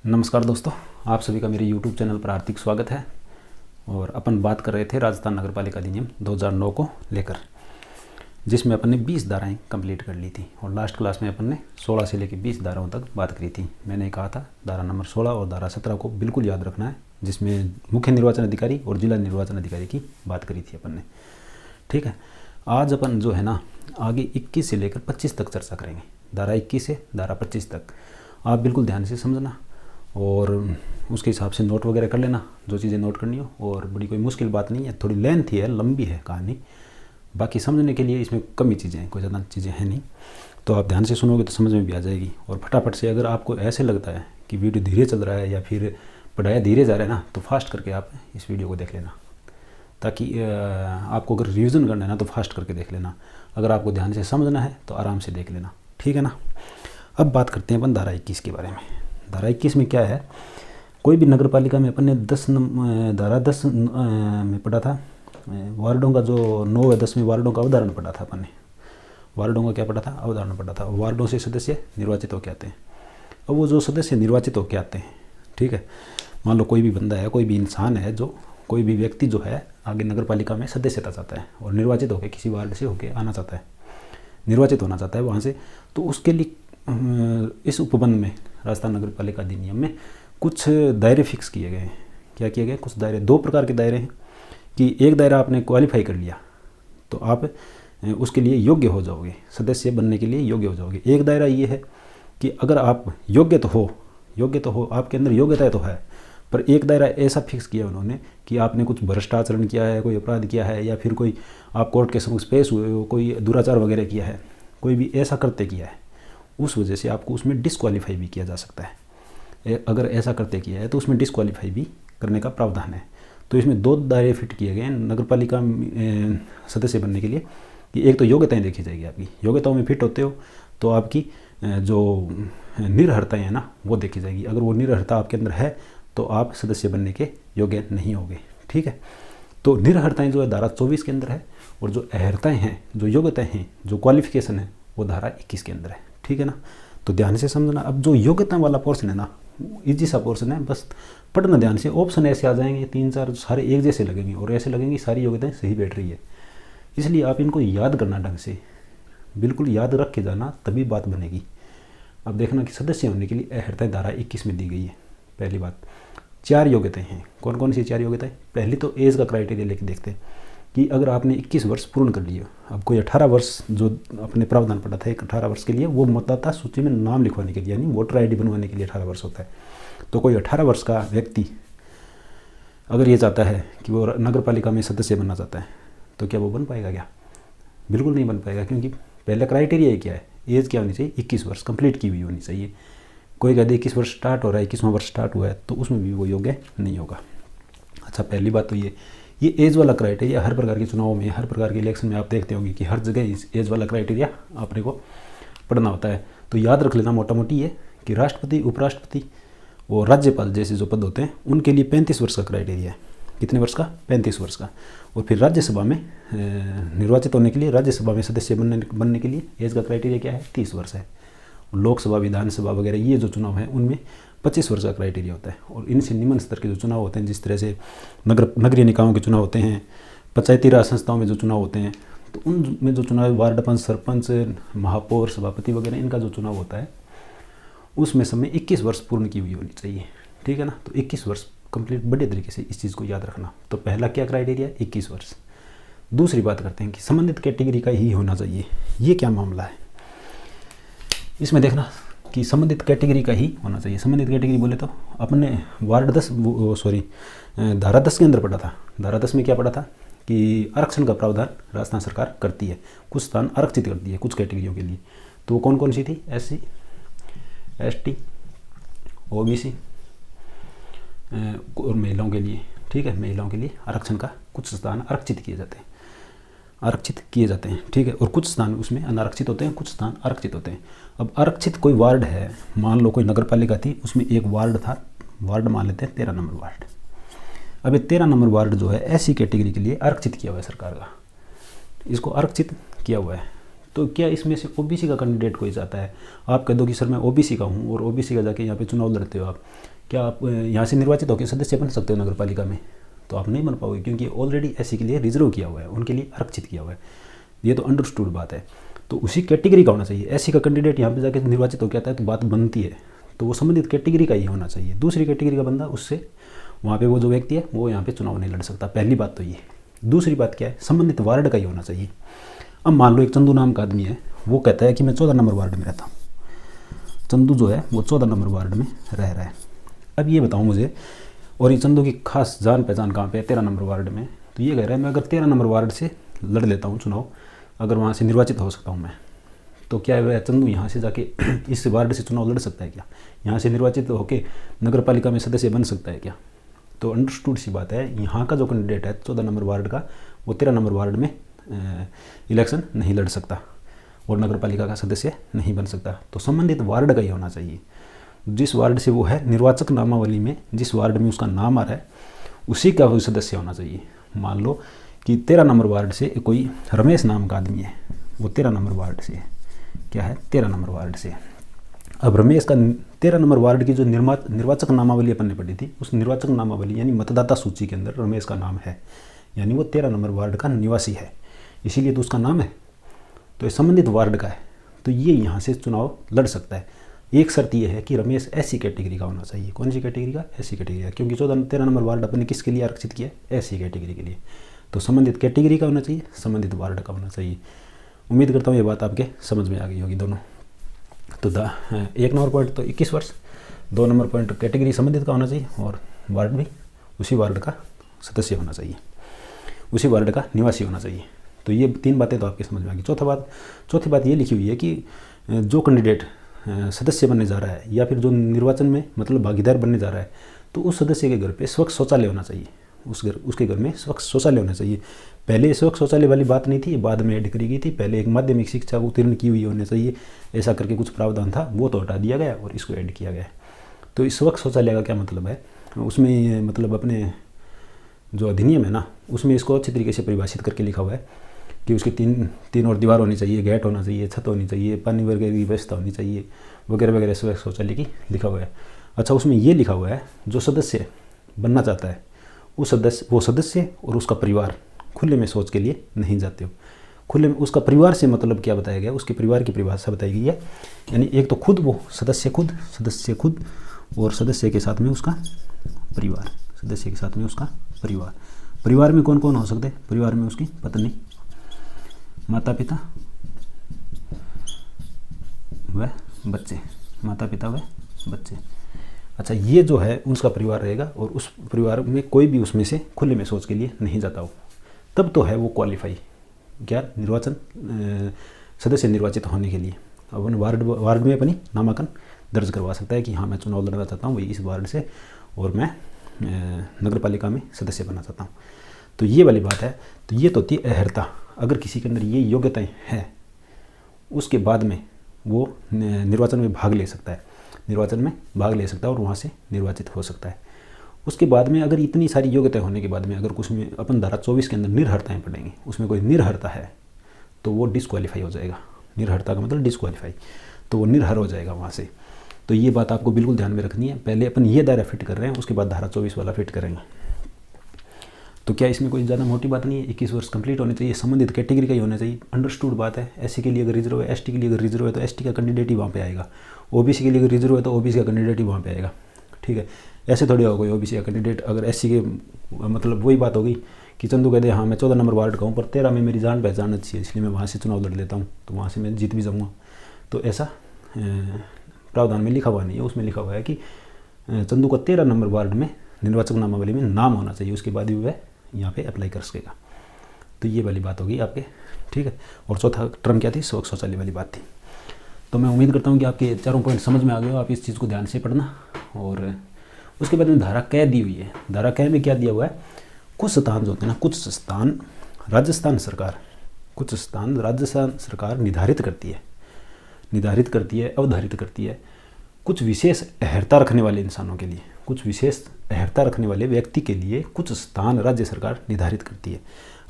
नमस्कार दोस्तों, आप सभी का मेरे YouTube चैनल पर हार्दिक स्वागत है। और अपन बात कर रहे थे राजस्थान नगर पालिका अधिनियम 2009 को लेकर, जिसमें अपन ने 20 धाराएं कंप्लीट कर ली थी और लास्ट क्लास में अपन ने 16 से लेकर 20 धाराओं तक बात करी थी। मैंने कहा था धारा नंबर 16 और धारा 17 को बिल्कुल याद रखना है, जिसमें मुख्य निर्वाचन अधिकारी और जिला निर्वाचन अधिकारी की बात करी थी अपन ने। ठीक है, आज अपन जो है ना आगे 21 से लेकर 25 तक चर्चा करेंगे। धारा 21 से धारा 25 तक आप बिल्कुल ध्यान से समझना और उसके हिसाब से नोट वगैरह कर लेना जो चीज़ें नोट करनी हो। और बड़ी कोई मुश्किल बात नहीं है, थोड़ी लेंथ ही है, लंबी है कहानी, बाकी समझने के लिए इसमें कम ही चीज़ें हैं, कोई ज़्यादा चीज़ें हैं नहीं। तो आप ध्यान से सुनोगे तो समझ में भी आ जाएगी। और फटाफट से अगर आपको ऐसे लगता है कि वीडियो धीरे चल रहा है या फिर पढ़ाया धीरे जा रहा है ना, तो फास्ट करके आप इस वीडियो को देख लेना, ताकि आपको अगर रिविज़न करना है ना तो फास्ट करके देख लेना। अगर आपको ध्यान से समझना है तो आराम से देख लेना, ठीक है ना। अब बात करते हैं अपन धारा 21 के बारे में। धारा 21 में क्या है, कोई भी नगर पालिका में अपन ने धारा 10 में पढ़ा था वार्डों का, जो 9 या 10वें वार्डों का अवधारण पढ़ा था अपन ने। वार्डों का क्या पढ़ा था, अवधारण पढ़ा था। वार्डों से सदस्य निर्वाचित होकर आते हैं। अब वो जो सदस्य निर्वाचित होकर आते हैं, ठीक है, मान लो कोई भी बंदा है, कोई भी इंसान है, जो कोई भी व्यक्ति जो है आगे नगर पालिका में सदस्यता चाहता है और निर्वाचित होकर किसी वार्ड से होकर आना चाहता है, निर्वाचित होना चाहता है वहाँ से, तो उसके लिए इस उपबंध में राजस्थान नगर पालिका अधिनियम में कुछ दायरे फिक्स किए गए हैं। क्या किए गए, कुछ दायरे, 2 प्रकार के दायरे हैं कि एक दायरा आपने क्वालिफाई कर लिया तो आप उसके लिए योग्य हो जाओगे, सदस्य बनने के लिए योग्य हो जाओगे। एक दायरा ये है कि अगर आप योग्य तो हो, आपके अंदर योग्यता तो है, पर एक दायरा ऐसा फिक्स किया उन्होंने कि आपने कुछ भ्रष्ट आचरण किया है, कोई अपराध किया है, या फिर कोई आप कोर्ट के समक्ष पेश हुए हो, कोई दुराचार वगैरह किया है, कोई भी ऐसा करते किया है, उस वजह से आपको उसमें डिस्क्वालीफाई भी किया जा सकता है। अगर ऐसा करते किया है तो उसमें डिस्क्वालीफाई भी करने का प्रावधान है। तो इसमें 2 दायरे फिट किए गए हैं नगर पालिका सदस्य बनने के लिए कि एक तो योग्यताएं देखी जाएगी, आपकी योग्यताओं में फिट होते हो तो आपकी जो निरर्हताएं हैं ना वो देखी जाएगी। अगर वो निरर्हता आपके अंदर है तो आप सदस्य बनने के योग्य नहीं होगे, ठीक है। तो निरर्हताएं जो है धारा 24 के अंदर है, और जो अर्हताएं हैं, जो योग्यताएं हैं, जो क्वालिफिकेशन है, वो धारा 21 के अंदर है, ठीक है ना। तो ध्यान से समझना। अब जो योग्यता वाला पोर्शन है ना, इजी सा पोर्शन है, बस पढ़ना ध्यान से। ऑप्शन ऐसे आ जाएंगे 3-4, सारे एक जैसे लगेंगे और ऐसे लगेंगे सारी योग्यताएं सही बैठ रही है, इसलिए आप इनको याद करना ढंग से, बिल्कुल याद रख के जाना, तभी बात बनेगी। अब देखना कि सदस्य होने के लिए अर्हताएं धारा 21 में दी गई है। पहली बात, 4 योग्यताएं हैं। कौन कौन सी 4 योग्यताएं? पहली तो एज का क्राइटेरिया लेके देखते हैं कि अगर आपने 21 वर्ष पूर्ण कर लिए, अब कोई 18 वर्ष जो अपने प्रावधान पड़ा था 18 वर्ष के लिए, वो मतदाता सूची में नाम लिखवाने के लिए, यानी वोटर आईडी बनवाने के लिए 18 वर्ष होता है। तो कोई 18 वर्ष का व्यक्ति अगर ये चाहता है कि वो नगर पालिका में सदस्य बनना चाहता है, तो क्या वो बन पाएगा? क्या, बिल्कुल नहीं बन पाएगा, क्योंकि पहला क्राइटेरिया क्या है, एज क्या होनी चाहिए, 21 वर्ष कंप्लीट की हुई होनी चाहिए। कोई कहते 21 वर्ष स्टार्ट हो रहा है, 21वां वर्ष स्टार्ट हुआ है, तो उसमें भी वो योग्य नहीं होगा। अच्छा, पहली बात तो ये एज वाला क्राइटेरिया हर प्रकार के चुनावों में, हर प्रकार के इलेक्शन में आप देखते होंगे कि हर जगह इस एज वाला क्राइटेरिया आपने को पढ़ना होता है। तो याद रख लेना मोटा मोटी ये कि राष्ट्रपति, उपराष्ट्रपति और राज्यपाल जैसे जो पद होते हैं उनके लिए 35 वर्ष का क्राइटेरिया है। कितने वर्ष का? 35 वर्ष का। और फिर राज्यसभा में निर्वाचित होने के लिए, राज्यसभा में सदस्य बनने के लिए एज का क्राइटेरिया क्या है? 30 वर्ष है। लोकसभा, विधानसभा वगैरह ये जो चुनाव हैं उनमें 25 वर्ष का क्राइटेरिया होता है। और इनसे निम्न स्तर के जो चुनाव होते हैं, जिस तरह से नगरीय निकायों के चुनाव होते हैं, पंचायती राज संस्थाओं में जो चुनाव होते हैं, तो उनमें जो चुनाव वार्ड पंच, सरपंच, महापौर, सभापति वगैरह, इनका जो चुनाव होता है उसमें समय 21 वर्ष पूर्ण की हुई होनी चाहिए, ठीक है ना। तो 21 वर्ष कंप्लीट, बड़े तरीके से इस चीज़ को याद रखना। तो पहला क्या क्राइटेरिया? 21 वर्ष। दूसरी बात करते हैं कि संबंधित कैटेगरी का ही होना चाहिए। ये क्या मामला है, इसमें देखना कि संबंधित कैटेगरी का ही होना चाहिए। संबंधित कैटेगरी बोले तो अपने धारा 10 के अंदर पढ़ा था। धारा 10 में क्या पढ़ा था कि आरक्षण का प्रावधान राजस्थान सरकार करती है, कुछ स्थान आरक्षित करती है कुछ कैटेगरियों के लिए। तो वो कौन कौन सी थी? SC, ST, OBC और महिलाओं के लिए, ठीक है, महिलाओं के लिए आरक्षण का कुछ स्थान आरक्षित किए जाते हैं, ठीक है। और कुछ स्थान उसमें अनारक्षित होते हैं, कुछ स्थान आरक्षित होते हैं। अब आरक्षित कोई वार्ड है, मान लो कोई नगर पालिका थी, उसमें एक वार्ड था, वार्ड मान लेते हैं 13 नंबर वार्ड। अब ये 13 नंबर वार्ड जो है SC कैटेगरी के लिए आरक्षित किया हुआ है सरकार का, इसको आरक्षित किया हुआ है, तो क्या इसमें से ओबीसी का कैंडिडेट कोई जाता है? आप कह दो कि सर मैं ओबीसी का हूँ और ओबीसी का जाके यहाँ पे चुनाव लड़ते हो आप, क्या आप यहाँ से निर्वाचित होकर सदस्य बन सकते हो नगर पालिका में? तो आप नहीं बन पाओगे, क्योंकि ऑलरेडी एससी के लिए रिजर्व किया हुआ है, उनके लिए आरक्षित किया हुआ है। ये तो अंडरस्टूड बात है। तो उसी कैटेगरी का होना चाहिए। एससी का कैंडिडेट यहाँ पे जाके निर्वाचित होकर आता है तो बात बनती है, तो वो संबंधित कैटेगरी का ही होना चाहिए। दूसरी कैटेगरी का बंदा उससे वहाँ पे वो जो व्यक्ति है वो यहाँ पे चुनाव नहीं लड़ सकता। पहली बात तो ये। दूसरी बात क्या है, संबंधित वार्ड का ही होना चाहिए। अब मान लो एक चंदू नाम का आदमी है, वो कहता है कि मैं 14 नंबर वार्ड में रहता हूँ। चंदू जो है वो 14 नंबर वार्ड में रह रहा है। अब ये बताऊँ मुझे, और ये चंदू की खास जान पहचान कहाँ पे है? 13 नंबर वार्ड में। तो ये कह रहा है मैं अगर 13 नंबर वार्ड से लड़ लेता हूँ चुनाव, अगर वहाँ से निर्वाचित हो सकता हूँ मैं, तो क्या वह चंदू यहाँ से जाके इस वार्ड से चुनाव लड़ सकता है क्या? यहाँ से निर्वाचित होकर नगर पालिका में सदस्य बन सकता है क्या? तो अंडरस्टूड सी बात है, यहाँ का जो कैंडिडेट है 14 नंबर वार्ड का, वो 13 नंबर वार्ड में इलेक्शन नहीं लड़ सकता और नगर पालिका का सदस्य नहीं बन सकता। तो संबंधित वार्ड का ही होना चाहिए। जिस वार्ड से वो है, निर्वाचक नामावली में जिस वार्ड में उसका नाम आ रहा है उसी का वो सदस्य होना चाहिए। मान लो कि 13 नंबर वार्ड से कोई रमेश नाम का आदमी है, वो 13 नंबर वार्ड से है। क्या है? 13 नंबर वार्ड से। अब रमेश का 13 नंबर वार्ड की जो निर्वाचक नामावली अपन ने पढ़ी थी, उस निर्वाचक नामावली यानी मतदाता सूची के अंदर रमेश का नाम है, यानी वो 13 नंबर वार्ड का निवासी है, इसीलिए तो उसका नाम है। तो ये संबंधित वार्ड का है, तो ये यहाँ से चुनाव लड़ सकता है। एक शर्त ये है कि रमेश एससी कैटेगरी का होना चाहिए। कौन सी कैटेगरी का? एससी कैटेगरी का, क्योंकि 13 नंबर वार्ड अपन ने किसके लिए आरक्षित किया? एससी कैटेगरी के लिए। तो संबंधित कैटेगरी का होना चाहिए, संबंधित वार्ड का होना चाहिए। उम्मीद करता हूँ ये बात आपके समझ में आ गई होगी दोनों। तो 1 नंबर पॉइंट तो 21 वर्ष, 2 नंबर पॉइंट कैटेगरी संबंधित का होना चाहिए और वार्ड भी उसी वार्ड का सदस्य होना चाहिए, उसी वार्ड का निवासी होना चाहिए। तो ये 3 बातें तो आपके समझ में आ गई। चौथी बात ये लिखी हुई है कि जो कैंडिडेट सदस्य बनने जा रहा है या फिर जो निर्वाचन में मतलब भागीदार बनने जा रहा है, तो उस सदस्य के घर पे स्वच्छ शौचालय होना चाहिए। उसके घर में स्वच्छ शौचालय होना चाहिए। पहले स्वच्छ शौचालय वाली बात नहीं थी, बाद में ऐड करी गई थी। पहले एक माध्यमिक शिक्षा उत्तीर्ण की हुई होनी चाहिए, ऐसा करके कुछ प्रावधान था, वो तो हटा दिया गया और इसको ऐड किया गया। तो इस स्वच्छ शौचालय का क्या मतलब है? उसमें मतलब अपने जो अधिनियम है ना, उसमें इसको अच्छी तरीके से परिभाषित करके लिखा हुआ है कि उसकी तीन और दीवार होनी चाहिए, गेट होना चाहिए, छत होनी चाहिए, पानी वगैरह की व्यवस्था होनी चाहिए, वगैरह वगैरह स्वच्छ शौचालय की लिखा हुआ है। अच्छा, उसमें ये लिखा हुआ है जो सदस्य बनना चाहता है वो सदस्य और उसका परिवार खुले में शौच के लिए नहीं जाते हो। खुले में उसका परिवार से मतलब क्या बताया गया? उसके परिवार की परिभाषा बताई गई है, यानी एक तो खुद वो सदस्य खुद और सदस्य के साथ में उसका परिवार, सदस्य के साथ में उसका परिवार। परिवार में कौन कौन हो सकते? परिवार में उसकी पत्नी, माता पिता व बच्चे, माता पिता व बच्चे। अच्छा, ये जो है उसका परिवार रहेगा और उस परिवार में कोई भी उसमें से खुले में शौच के लिए नहीं जाता हो, तब तो है वो क्वालिफाई क्या निर्वाचन सदस्य निर्वाचित होने के लिए। अब उन वार्ड में अपनी नामांकन दर्ज करवा सकता है कि हाँ मैं चुनाव लड़ना चाहता हूँ वही इस वार्ड से और मैं नगर पालिका में सदस्य बनना चाहता हूँ। तो ये वाली बात है। तो ये तो थी अहर्ता। अगर किसी के अंदर ये योग्यताएं हैं उसके बाद में वो निर्वाचन में भाग ले सकता है, और वहाँ से निर्वाचित हो सकता है। उसके बाद में अगर इतनी सारी योग्यता होने के बाद में अगर कुछ में अपन धारा 24 के अंदर निर्हरताएँ पढ़ेंगे, उसमें कोई निर्हरता है तो वो डिस्क्वालीफाई हो जाएगा। निर्हरता का मतलब डिस्क्वालीफाई, तो वो निर्हर हो जाएगा वहाँ से। तो ये बात आपको बिल्कुल ध्यान में रखनी है। पहले अपन ये दायरा फिट कर रहे हैं, उसके बाद धारा 24 वाला फिट करेंगे। तो क्या इसमें कोई ज़्यादा मोटी बात नहीं है। 21 वर्ष कंप्लीट होने चाहिए, संबंधित कैटेगरी का ही होना चाहिए। अंडरस्टूड बात है। एससी के लिए अगर रिजर्व है, एसटी के लिए अगर रिजर्व है तो एसटी का कैंडिडेट ही वहाँ पे आएगा। ओबीसी के लिए अगर रिजर्व है तो ओबीसी का कैंडिडेट ही वहाँ पे आएगा। ठीक है, ऐसे थोड़ी होगा कोई ओबीसी का कैंडिडेट। अगर एससी के मतलब वही बात होगी कि चंदू कहते हैं हाँ मैं 14 नंबर वार्ड का हूँ पर 13 में मेरी जान पहचान अच्छी है इसलिए मैं वहाँ से चुनाव लड़ लेता हूँ, तो वहाँ से मैं जीत भी जाऊँगा। तो ऐसा प्रावधान में लिखा हुआ नहीं है। उसमें लिखा हुआ है कि चंदू का 13 नंबर वार्ड में निर्वाचक नामावली में नाम होना चाहिए, उसके बाद भी वह यहाँ पे अप्लाई कर सकेगा। तो ये वाली बात होगी आपके। ठीक है, और चौथा टर्म क्या थी? स्वच्छ शौचालय वाली बात थी। तो मैं उम्मीद करता हूँ कि आपके चारों पॉइंट समझ में आ गए हो। आप इस चीज़ को ध्यान से पढ़ना। और उसके बाद में धारा कै दी हुई है। धारा कै में क्या दिया हुआ है? कुछ स्थान जो होते हैं ना, कुछ स्थान राजस्थान सरकार निर्धारित करती है, अवधारित करती है कुछ विशेष अहर्ता रखने वाले इंसानों के लिए, कुछ विशेष अहर्ता रखने वाले व्यक्ति के लिए कुछ स्थान राज्य सरकार निर्धारित करती है।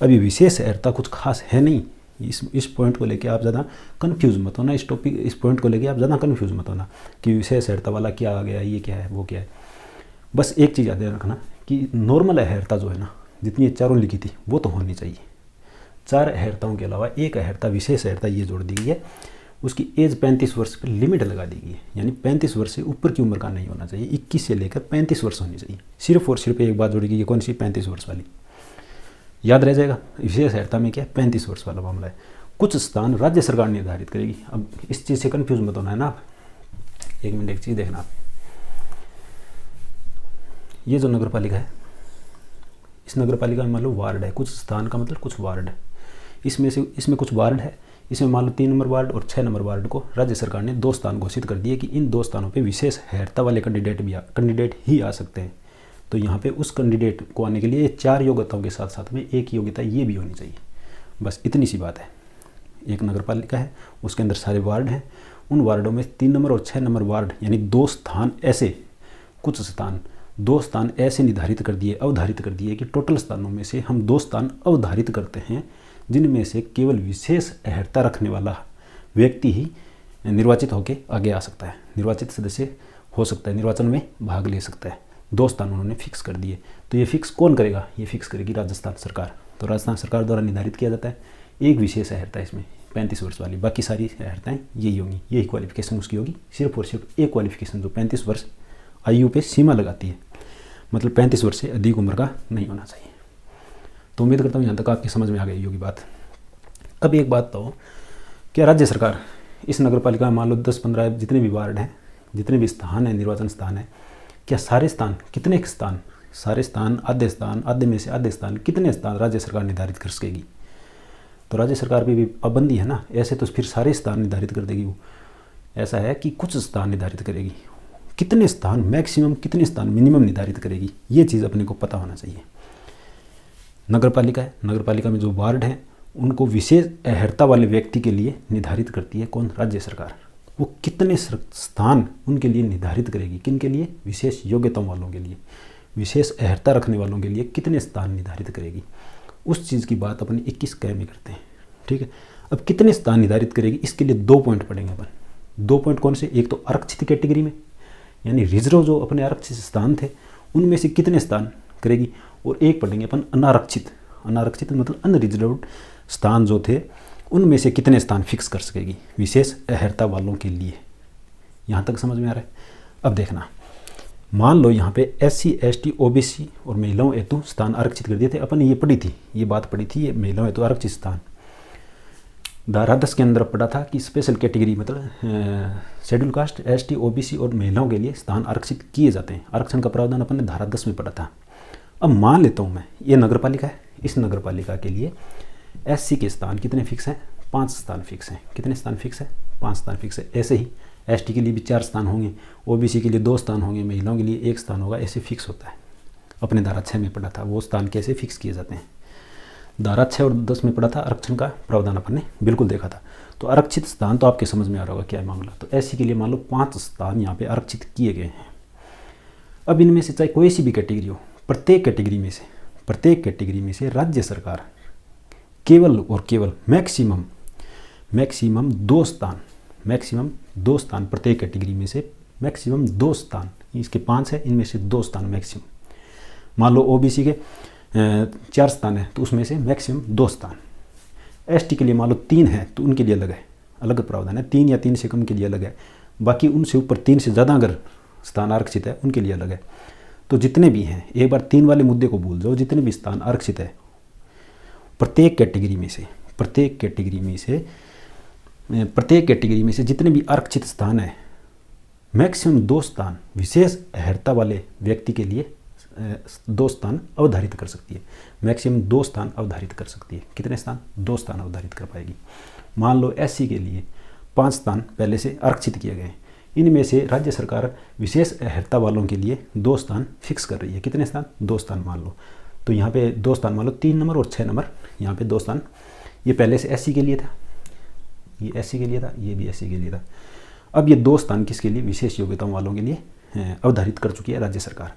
अब ये विशेष अहर्ता कुछ खास है नहीं, इस पॉइंट को लेके आप ज़्यादा कंफ्यूज मत होना, इस पॉइंट को लेके आप ज़्यादा कंफ्यूज मत होना कि विशेष अहर्ता वाला क्या आ गया, ये क्या है, वो क्या है। बस एक चीज़ याद रखना कि नॉर्मल अहर्ता जो है ना, जितनी ये चारों लिखी थी वो तो होनी चाहिए। 4 अहर्ताओं के अलावा एक अहर्ता विशेष अहर्ता ये जोड़ दी गई है, उसकी एज 35 वर्ष पर लिमिट लगा दी गई है, यानी 35 वर्ष से ऊपर की उम्र का नहीं होना चाहिए, 21 से लेकर 35 वर्ष होनी चाहिए। सिर्फ और सिर्फ एक बात जोड़ी गई है, कौन सी? 35 वर्ष वाली। याद रह जाएगा, विशेष अहर्ता में क्या 35 वर्ष वाला मामला है। कुछ स्थान राज्य सरकार निर्धारित करेगी। अब इस चीज़ से कंफ्यूज मत होना है ना आप। एक मिनट, एक चीज़ देखना, ये जो नगर पालिका है, इस नगर पालिका में मान लो वार्ड है, कुछ स्थान का मतलब कुछ वार्ड है, इसमें कुछ वार्ड है, इसमें मान लो 3 नंबर वार्ड और 6 नंबर वार्ड को राज्य सरकार ने 2 स्थान घोषित कर दिए कि इन 2 स्थानों पे विशेष अहर्ता वाले कैंडिडेट ही आ सकते हैं। तो यहाँ पे उस कैंडिडेट को आने के लिए 4 योग्यताओं के साथ साथ में एक योग्यता ये भी होनी चाहिए। बस इतनी सी बात है। एक नगर पालिका है, उसके अंदर सारे वार्ड हैं, उन वार्डों में 3 नंबर और 6 नंबर वार्ड यानी 2 स्थान ऐसे, कुछ स्थान 2 स्थान ऐसे निर्धारित कर दिए, अवधारित कर दिए कि टोटल स्थानों में से हम 2 स्थान अवधारित करते हैं जिनमें से केवल विशेष अहर्ता रखने वाला व्यक्ति ही निर्वाचित होकर आगे आ सकता है, निर्वाचित सदस्य हो सकता है, निर्वाचन में भाग ले सकता है। 2 स्थान उन्होंने फिक्स कर दिए। तो ये फिक्स कौन करेगा? ये फिक्स करेगी राजस्थान सरकार। तो राजस्थान सरकार द्वारा निर्धारित किया जाता है। एक विशेष अहर्ता इसमें 35 वर्ष वाली, बाकी सारी अहर्ताएँ यही होंगी, यही क्वालिफिकेशन उसकी होगी। सिर्फ और सिर्फ एक क्वालिफिकेशन जो 35 वर्ष आयु पे सीमा लगाती है, मतलब 35 वर्ष से अधिक उम्र का नहीं होना चाहिए। तो उम्मीद करता हूँ यहाँ तक आपकी समझ में आ गई होगी बात। अब एक बात तो, क्या राज्य सरकार इस नगर पालिका में मान लो 10-15 जितने भी वार्ड हैं, जितने भी स्थान हैं, निर्वाचन स्थान है, क्या सारे स्थान, कितने स्थान, सारे स्थान, आधे में से आधे स्थान, कितने स्थान राज्य सरकार निर्धारित कर सकेगी? तो राज्य सरकार भी पाबंदी है ना, ऐसे तो फिर सारे स्थान निर्धारित कर देगी वो। ऐसा है कि कुछ स्थान निर्धारित करेगी, कितने स्थान मैक्सिमम, कितने स्थान मिनिमम निर्धारित करेगी, ये चीज़ अपने को पता होना चाहिए। नगर पालिका है, नगर पालिका में जो वार्ड हैं उनको विशेष अहर्ता वाले व्यक्ति के लिए निर्धारित करती है कौन? राज्य सरकार। वो कितने स्थान उनके लिए निर्धारित करेगी, किन के लिए? विशेष योग्यताओं वालों के लिए, विशेष अहर्ता रखने वालों के लिए कितने स्थान निर्धारित करेगी, उस चीज़ की बात अपन 21Q में करते हैं। ठीक है, अब कितने स्थान निर्धारित करेगी, इसके लिए 2 पॉइंट पढ़ेंगे अपन। 2 पॉइंट कौन से? एक तो आरक्षित कैटेगरी में, यानी रिजर्व जो अपने आरक्षित स्थान थे उनमें से कितने स्थान करेगी, और एक पढ़ेंगे अपन अनारक्षित। अनारक्षित मतलब अनरिजर्व्ड स्थान जो थे उनमें से कितने स्थान फिक्स कर सकेगी विशेष अहर्ता वालों के लिए। यहाँ तक समझ में आ रहा है? अब देखना, मान लो यहाँ पे SC ST OBC और महिलाओं हेतु स्थान आरक्षित कर दिए थे। अपन ये पढ़ी थी, ये बात पढ़ी थी, ये महिलाओं हेतु आरक्षित स्थान धारा 10 के अंदर पढ़ा था कि स्पेशल कैटेगरी मतलब शेड्यूल कास्ट, ST OBC और महिलाओं के लिए स्थान आरक्षित किए जाते हैं। आरक्षण का प्रावधान अपन ने धारा 10 में पढ़ा था। अब मान लेता हूँ मैं, ये नगर पालिका है, इस नगर पालिका के लिए SC के स्थान कितने फिक्स हैं? 5 स्थान फिक्स हैं। कितने स्थान फिक्स है? 5 स्थान फिक्स है। ऐसे ही ST के लिए भी 4 स्थान होंगे, OBC के लिए 2 स्थान होंगे, महिलाओं के लिए 1 स्थान होगा, ऐसे फिक्स होता है। अपने धारा 6 में पढ़ा था वो स्थान कैसे फिक्स किए जाते हैं। धारा 6 और 10 में पढ़ा था, आरक्षण का प्रावधान अपन ने बिल्कुल देखा था। तो आरक्षित स्थान तो आपके समझ में आ रहा होगा क्या है मामला। तो SC के लिए मान लो 5 स्थान यहाँ पे आरक्षित किए गए हैं। अब इनमें से चाहे कोई सी भी कैटेगरी हो, प्रत्येक कैटेगरी में से राज्य सरकार केवल और केवल मैक्सिमम 2 स्थान प्रत्येक कैटेगरी में से मैक्सिमम 2 स्थान, इसके 5 है, इनमें से 2 स्थान मैक्सिमम। मान लो OBC के 4 स्थान है तो उसमें से मैक्सिमम 2 स्थान। ST के लिए मान लो 3 है तो उनके लिए अलग है, अलग प्रावधान है। 3 या 3 से कम के लिए अलग है, बाकी उनसे ऊपर 3 से ज़्यादा अगर स्थान आरक्षित है उनके लिए अलग है। तो जितने भी हैं, एक बार 3 वाले मुद्दे को भूल जाओ, जितने भी स्थान आरक्षित है प्रत्येक कैटेगरी में से जितने भी आरक्षित स्थान है, मैक्सिमम 2 स्थान विशेष अहर्ता वाले व्यक्ति के लिए 2 स्थान अवधारित कर सकती है। मैक्सिमम 2 स्थान अवधारित कर सकती है। कितने स्थान? 2 स्थान अवधारित कर पाएगी। मान लो SC के लिए 5 स्थान पहले से आरक्षित किए गए, इनमें से राज्य सरकार विशेष अहर्ता वालों के लिए 2 स्थान फिक्स कर रही है। कितने स्थान? 2 स्थान मान लो। तो यहाँ पे 2 स्थान मान लो, 3 नंबर और 6 नंबर, यहाँ पे 2 स्थान। ये पहले से SC के लिए था, ये SC के लिए था, ये भी SC के लिए था। अब ये 2 स्थान किसके लिए? विशेष योग्यताओं वालों के लिए अवधारित कर चुकी है राज्य सरकार।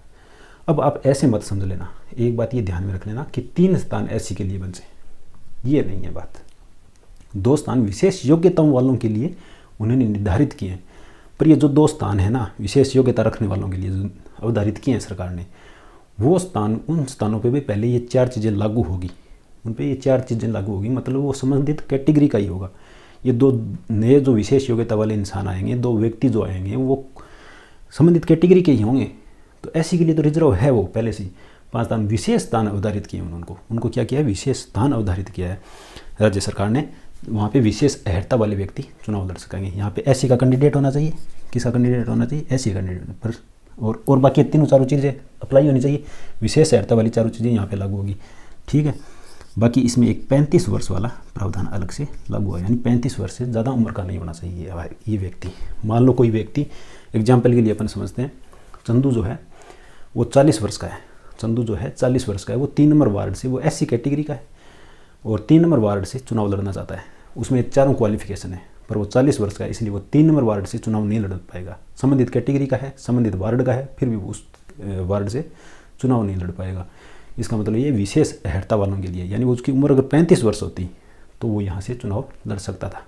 अब आप ऐसे मत समझ लेना, एक बात ये ध्यान में रख लेना कि 3 स्थान SC के लिए बन से, ये नहीं है बात। 2 स्थान विशेष योग्यताओं वालों के लिए उन्होंने निर्धारित किए हैं। पर ये जो 2 स्थान है ना विशेष योग्यता रखने वालों के लिए जो अवधारित किए हैं सरकार ने, वो स्थान उन स्थानों पे भी पहले ये 4 चीज़ें लागू होगी, उन पे ये 4 चीज़ें लागू होगी, मतलब वो संबंधित कैटेगरी का ही होगा। ये 2 नए जो विशेष योग्यता वाले इंसान आएंगे, 2 व्यक्ति जो आएंगे वो संबंधित कैटेगरी के ही होंगे। तो ऐसी के लिए तो रिजर्व है वो पहले से 5 स्थान विशेष स्थान अवधारित किए उनको क्या किया है, विशेष स्थान अवधारित किया है राज्य सरकार ने। वहाँ पे विशेष अहर्ता वाले व्यक्ति चुनाव लड़ सकेंगे। यहाँ पे एससी का कैंडिडेट होना चाहिए, किसका कैंडिडेट होना चाहिए, एससी कैंडिडेट पर, और बाकी 3 चीज़ें अप्लाई होनी चाहिए। विशेष अहर्ता वाली 4 चीज़ें यहाँ पे लागू होगी, ठीक है। बाकी इसमें एक 35 वर्ष वाला प्रावधान अलग से लागू हुआ, यानी 35 वर्ष से ज़्यादा उम्र का नहीं होना चाहिए ये व्यक्ति। मान लो कोई व्यक्ति, एग्जाम्पल के लिए अपन समझते हैं, चंदू जो है वो 40 वर्ष का है, चंदू जो है 40 वर्ष का है, वो 3 नंबर वार्ड से, वो एससी कैटेगरी का है और 3 नंबर वार्ड से चुनाव लड़ना चाहता है। उसमें 4 क्वालिफिकेशन है, पर वो 40 वर्ष का है, इसलिए वो 3 नंबर वार्ड से चुनाव नहीं लड़ पाएगा। संबंधित कैटेगरी का है, संबंधित वार्ड का है, फिर भी उस वार्ड से चुनाव नहीं लड़ पाएगा। इसका मतलब ये विशेष अहर्ता वालों के लिए, यानी वो उसकी उम्र अगर 35 वर्ष होती तो वो यहाँ से चुनाव लड़ सकता था।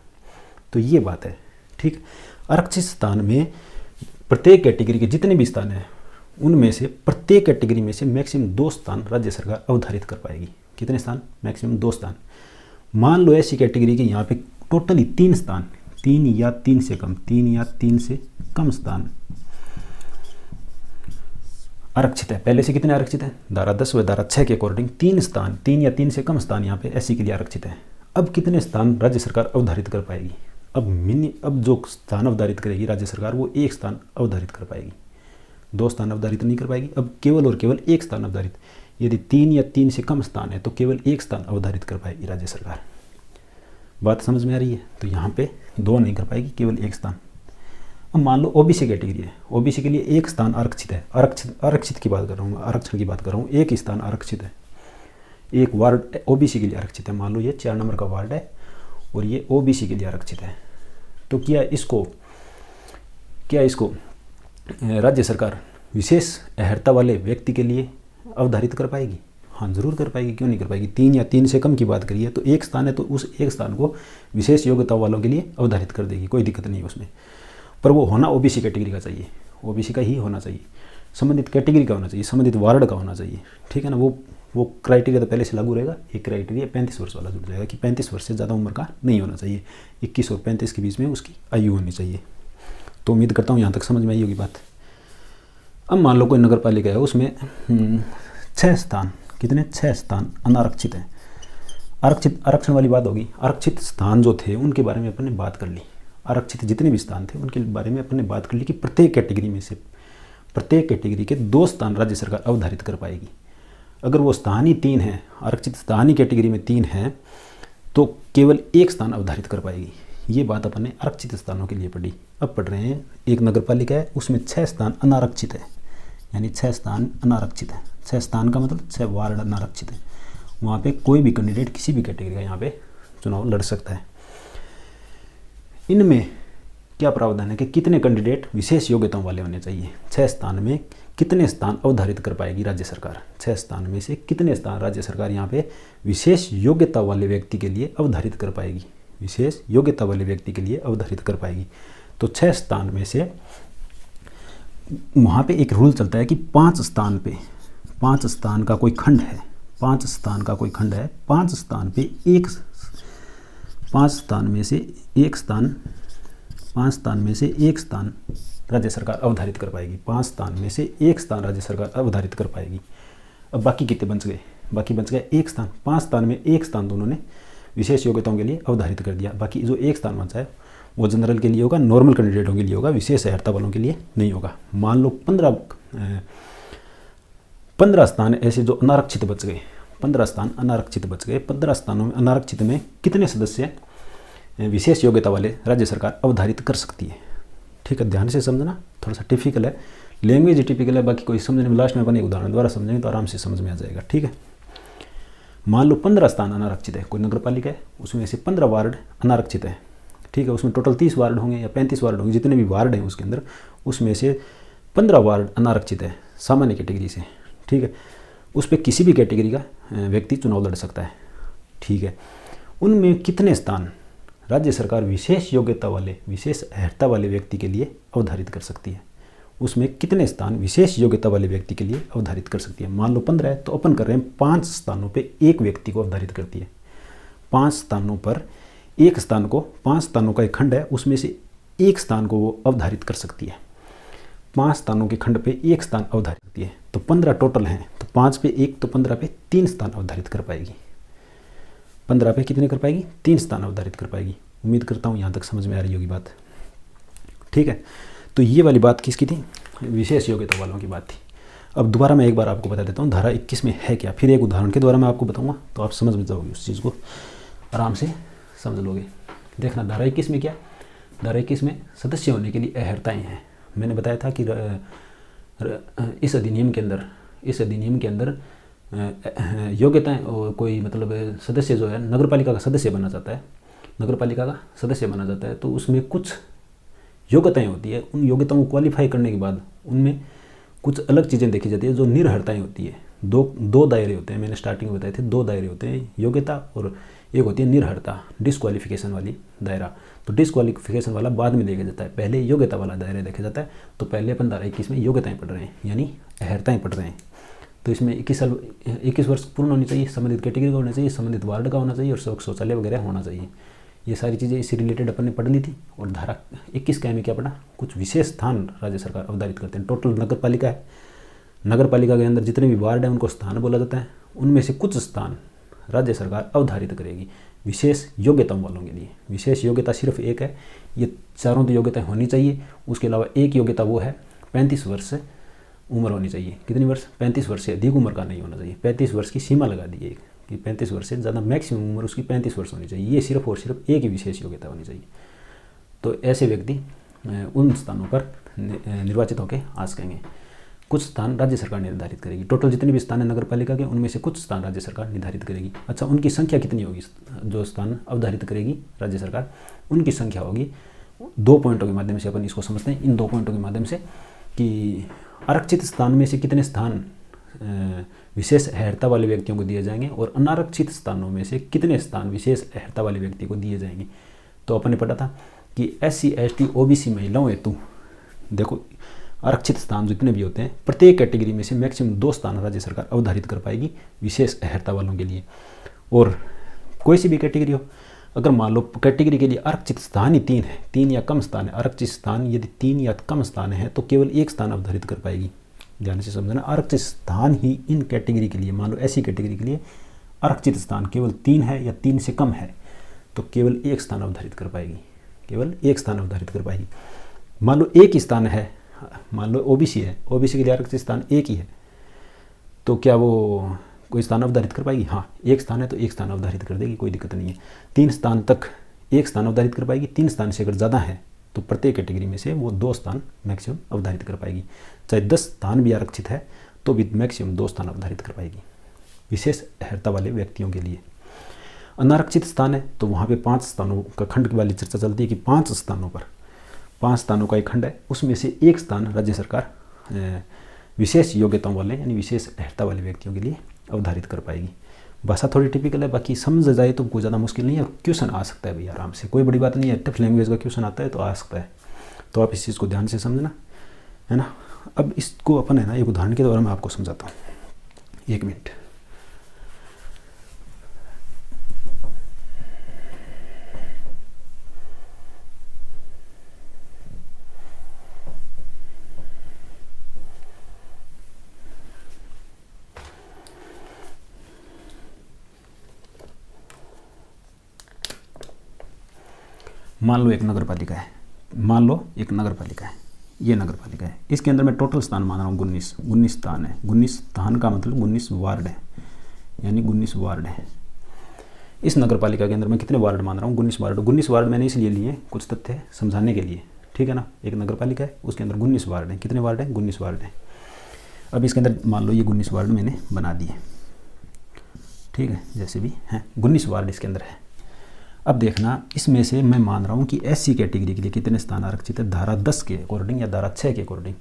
तो ये बात है, ठीक। आरक्षित स्थान में प्रत्येक कैटेगरी के जितने भी स्थान हैं उनमें से प्रत्येक कैटेगरी में से मैक्सिमम 2 स्थान राज्य सरकार अवधारित कर पाएगी। कितने स्थान? मैक्सिमम 2 स्थान। मान लो ऐसी कैटेगरी के यहाँ पे टोटली 3 स्थान, 3 या 3 से कम, 3 या 3 से कम स्थान आरक्षित है। पहले से कितने आरक्षित हैं? धारा 10 व धारा 6 के अकॉर्डिंग 3 स्थान, 3 या 3 से कम स्थान यहाँ पे एससी के लिए आरक्षित है। अब कितने स्थान राज्य सरकार अवधारित कर पाएगी? अब जो स्थान अवधारित करेगी राज्य सरकार वो 1 स्थान अवधारित कर पाएगी, 2 स्थान अवधारित नहीं कर पाएगी। अब केवल और केवल 1 स्थान अवधारित, यदि 3 या 3 से कम स्थान है तो केवल 1 स्थान अवधारित कर पाएगी राज्य सरकार। बात समझ में आ रही है? तो यहाँ पे 2 नहीं कर पाएगी, केवल 1 स्थान। अब मान लो ओबीसी कैटेगरी है, ओबीसी के लिए 1 स्थान आरक्षित है, आरक्षित की बात कर रहा हूँ, आरक्षण की बात कर रहा हूँ, 1 स्थान आरक्षित है, 1 वार्ड ओबीसी के लिए आरक्षित है। मान लो ये 4 नंबर का वार्ड है और ये ओबीसी के लिए आरक्षित है, तो क्या इसको राज्य सरकार विशेष अहर्ता वाले व्यक्ति के लिए अवधारित कर पाएगी? हाँ, जरूर कर पाएगी, क्यों नहीं कर पाएगी। 3 या 3 से कम की बात करिए तो 1 स्थान है, तो उस 1 स्थान को विशेष योग्यता वालों के लिए अवधारित कर देगी, कोई दिक्कत नहीं है उसमें। पर वो होना ओबीसी कैटेगरी का चाहिए, ओबीसी का ही होना चाहिए, संबंधित कैटेगरी का होना चाहिए, संबंधित वार्ड का होना चाहिए, ठीक है ना। वो क्राइटेरिया तो पहले से लागू रहेगा। एक क्राइटेरिया 35 वर्ष वाला जुड़ जाएगा कि 35 वर्ष से ज़्यादा उम्र का नहीं होना चाहिए, 21 और 35 के बीच में उसकी आयु होनी चाहिए। तो उम्मीद करता हूँ यहाँ तक समझ में आई होगी बात। अब मान लो कोई नगर पालिका है, उसमें 6 स्थान, कितने? 6 स्थान अनारक्षित हैं। आरक्षण वाली बात होगी। आरक्षित स्थान जो थे उनके बारे में अपन ने बात कर ली, आरक्षित जितने भी स्थान थे उनके बारे में अपन ने बात कर ली कि प्रत्येक कैटेगरी में से प्रत्येक कैटेगरी के 2 स्थान राज्य सरकार अवधारित कर पाएगी। अगर वो स्थान ही 3 है, आरक्षित स्थान ही कैटेगरी में 3 है, तो केवल 1 स्थान अवधारित कर पाएगी। ये बात अपन ने आरक्षित स्थानों के लिए पढ़ी। अब पढ़ रहे हैं एक नगर पालिका है, उसमें 6 स्थान अनारक्षित है, यानी 6 स्थान अनारक्षित है। 6 स्थान का मतलब 6 वार्ड अनारक्षित है। वहाँ पे कोई भी कैंडिडेट किसी भी कैटेगरी का यहाँ पे चुनाव लड़ सकता है। इनमें क्या प्रावधान है कि कितने कैंडिडेट विशेष योग्यताओं वाले होने चाहिए? 6 स्थान में कितने स्थान अवधारित कर पाएगी राज्य सरकार? 6 स्थान में से कितने स्थान राज्य सरकार यहाँ पे विशेष योग्यता वाले व्यक्ति के लिए अवधारित कर पाएगी? विशेष योग्यता वाले व्यक्ति के लिए अवधारित कर पाएगी। तो 6 स्थान में से वहाँ पे एक रूल चलता है कि 5 स्थान पे, 5 स्थान का कोई खंड है, 5 स्थान का कोई खंड है, 5 स्थान पे 5 स्थान में से 1 स्थान, 5 स्थान में से 1 स्थान राज्य सरकार अवधारित कर पाएगी। 5 स्थान में से 1 स्थान राज्य सरकार अवधारित कर पाएगी। अब बाकी कितने बच गए? बाकी बच गए 1 स्थान। 5 स्थान में 1 स्थान दोनों ने विशेष योग्यताओं के लिए अवधारित कर दिया। बाकी जो 1 स्थान बचा है वो जनरल के लिए होगा, नॉर्मल कैंडिडेटों के लिए होगा, विशेष अहर्ता वालों के लिए नहीं होगा। मान लो 15 स्थान ऐसे जो अनारक्षित बच गए, 15 स्थान अनारक्षित बच गए। 15 स्थानों में अनारक्षित में कितने सदस्य विशेष योग्यता वाले राज्य सरकार अवधारित कर सकती है? ठीक है, ध्यान से समझना, थोड़ा सा टिपिकल है, लैंग्वेज टिपिकल है, बाकी कोई समझने में लास्ट में अपन एक उदाहरण द्वारा समझेंगे तो आराम से समझ में आ जाएगा। ठीक है, मान लो 15 स्थान अनारक्षित है, कोई नगर पालिका है, उसमें से 15 वार्ड अनारक्षित है। ठीक है, उसमें टोटल 30 वार्ड होंगे या 35 वार्ड होंगे, जितने भी वार्ड हैं उसके अंदर, उसमें से 15 वार्ड अनारक्षित है सामान्य कैटेगरी से। ठीक है, उस पर किसी भी कैटेगरी का व्यक्ति चुनाव लड़ सकता है। ठीक है, उनमें कितने स्थान राज्य सरकार विशेष योग्यता वाले, विशेष अर्हता वाले व्यक्ति के लिए अवधारित कर सकती है। उसमें कितने स्थान विशेष योग्यता वाले व्यक्ति के लिए अवधारित कर सकती है। मान लो 15 है तो अपन कर रहे हैं 5 स्थानों पे एक व्यक्ति को अवधारित करती है। 5 स्थानों पर एक स्थान को, 5 स्थानों का एक खंड है, उसमें से एक स्थान को वो अवधारित कर सकती है। 5 स्थानों के खंड पे एक स्थान अवधारित करती है, तो 15 टोटल हैं, तो 5 पे 1 तो 15 पे 3 स्थान अवधारित कर पाएगी। 15 पे कितने कर पाएगी? 3 स्थान अवधारित कर पाएगी। उम्मीद करता हूँ यहाँ तक समझ में आ रही होगी बात। ठीक है, तो ये वाली बात किसकी थी? विशेष योग्यता वालों की बात थी। अब दोबारा मैं एक बार आपको बता देता हूँ धारा 21 में है क्या, फिर एक उदाहरण के द्वारा मैं आपको बताऊँगा तो आप समझ में जाओगे, उस चीज़ को आराम से समझ लोगे। देखना धारा 21 में क्या, धारा 21 में सदस्य होने के लिए अर्हताएँ हैं। मैंने बताया था कि इस अधिनियम के अंदर योग्यताएं, कोई मतलब सदस्य जो है नगर पालिका का सदस्य बनना चाहता है, नगर पालिका का सदस्य बना जाता है, तो उसमें कुछ योग्यताएं होती है। उन योग्यताओं को क्वालिफाई करने के बाद उनमें कुछ अलग चीज़ें देखी जाती है जो निर्हरताएं होती है। दो दायरे होते हैं, मैंने स्टार्टिंग में बताए थे, 2 दायरे होते हैं, योग्यता और एक होती है निर्हरता, डिस्क्वालिफिकेशन वाली दायरा। तो डिस्क्वालिफिकेशन वाला बाद में देखा जाता है, पहले योग्यता वाला दायरा देखा जाता है। तो पहले अपन धारा 21 में योग्यताएं पढ़ रहे हैं, यानी अर्हताएं पढ़ रहे हैं। तो इसमें 21 वर्ष पूर्ण होनी चाहिए, संबंधित कैटेगरी का होना चाहिए, संबंधित वार्ड का होना चाहिए और शौचालय वगैरह होना चाहिए। ये सारी चीज़ें इससे रिलेटेड अपन ने पढ़ ली थी। और धारा 21 का में क्या पढ़ा? कुछ विशेष स्थान राज्य सरकार अवधारित करते हैं। टोटल नगर पालिका है, नगर पालिका के अंदर जितने भी वार्ड हैं उनको स्थान बोला जाता है, उनमें से कुछ स्थान राज्य सरकार अवधारित करेगी विशेष योग्यताओं वालों के लिए। विशेष योग्यता सिर्फ एक है, ये चारों तो योग्यता होनी चाहिए। उसके अलावा एक योग्यता वो है 35 वर्ष से उम्र होनी चाहिए। कितनी वर्ष? 35 वर्ष से अधिक उम्र का नहीं होना चाहिए। 35 वर्ष की सीमा लगा दी है कि 35 वर्ष से ज़्यादा मैक्सिमम उम्र उसकी 35 वर्ष होनी चाहिए। ये सिर्फ और सिर्फ एक ही विशेष योग्यता होनी चाहिए। तो ऐसे व्यक्ति उन स्थानों पर निर्वाचित होकर आ सकेंगे। कुछ स्थान राज्य सरकार निर्धारित करेगी। टोटल जितने भी स्थान है नगर पालिका के, उनमें से कुछ स्थान राज्य सरकार निर्धारित करेगी। अच्छा, उनकी संख्या कितनी होगी? जो स्थान अवधारित करेगी राज्य सरकार, उनकी संख्या होगी 2 पॉइंटों के माध्यम से अपन इसको समझते हैं। इन 2 पॉइंटों के माध्यम से कि आरक्षित स्थान में से कितने स्थान विशेष अर्हता वाले व्यक्तियों को दिए जाएंगे और अनारक्षित स्थानों में से कितने स्थान विशेष अर्हता वाले व्यक्ति को दिए जाएंगे। तो अपन ने पढ़ा था कि SC ST OBC महिलाओं हेतु देखो आरक्षित स्थान जितने भी होते हैं, प्रत्येक कैटेगरी में से मैक्सिमम 2 स्थान राज्य सरकार अवधारित कर पाएगी विशेष अर्हता वालों के लिए। और कोई सी भी कैटेगरी हो, अगर मान लो कैटेगरी के लिए आरक्षित स्थान ही 3 है, 3 या कम स्थान है, आरक्षित स्थान यदि 3 या कम स्थान है तो केवल 1 स्थान अवधारित कर पाएगी। ध्यान से समझना, आरक्षित स्थान ही इन कैटेगरी के लिए, मान लो ऐसी कैटेगरी के लिए आरक्षित स्थान केवल 3 है या 3 से कम है तो केवल 1 स्थान अवधारित कर पाएगी, केवल 1 स्थान अवधारित कर पाएगी। मान लो एक ही स्थान है, मान लो OBC है, OBC के लिए आरक्षित स्थान 1 ही है, तो क्या वो कोई स्थान अवधारित कर पाएगी? हाँ, 1 स्थान है तो 1 स्थान अवधारित कर देगी, कोई दिक्कत नहीं है। 3 स्थान तक 1 स्थान अवधारित कर पाएगी। 3 स्थान से अगर ज़्यादा है तो प्रत्येक कैटेगरी में से वो 2 स्थान मैक्सिमम अवधारित कर पाएगी। चाहे 10 स्थान भी आरक्षित है तो भी मैक्सिमम 2 स्थान अवधारित कर पाएगी विशेष अर्हता वाले व्यक्तियों के लिए। अनारक्षित स्थान है तो वहाँ पे 5 स्थानों का खंड वाली चर्चा चलती है कि 5 स्थानों पर, 5 स्थानों का एक खंड है, उसमें से 1 स्थान राज्य सरकार विशेष योग्यताओं वाले यानी विशेष अर्हता वाले व्यक्तियों के लिए अवधारित कर पाएगी। भाषा थोड़ी टिपिकल है, बाकी समझ जाए तो कोई ज़्यादा मुश्किल नहीं है। क्वेश्चन आ सकता है भैया आराम से, कोई बड़ी बात नहीं है। टफ लैंग्वेज का क्वेश्चन आता है तो आ सकता है, तो आप इस चीज़ को ध्यान से समझना, है ना। अब इसको अपन है ना एक उदाहरण के द्वारा मैं आपको समझाता हूँ, 1 मिनट। मान लो एक नगर पालिका है, ये नगर पालिका है। इसके अंदर मैं टोटल स्थान मान रहा हूँ 19 स्थान है। 19 स्थान का मतलब 19 वार्ड है, यानी 19 वार्ड है। इस नगर पालिका के अंदर मैं कितने वार्ड मान रहा हूँ? 19 वार्ड। 19 वार्ड मैंने इसलिए लिए कुछ तथ्य समझाने के लिए, ठीक है ना। एक नगर पालिका है, उसके अंदर 19 वार्ड हैं। कितने वार्ड हैं? 19 वार्ड हैं। अब इसके अंदर मान लो ये 19 वार्ड मैंने बना दिए, ठीक है, जैसे भी हैं 19 वार्ड इसके अंदर है। अब देखना, इसमें से मैं मान रहा हूँ कि SC कैटेगरी के लिए कितने स्थान आरक्षित है, धारा 10 के अकॉर्डिंग या धारा 6 के अकॉर्डिंग।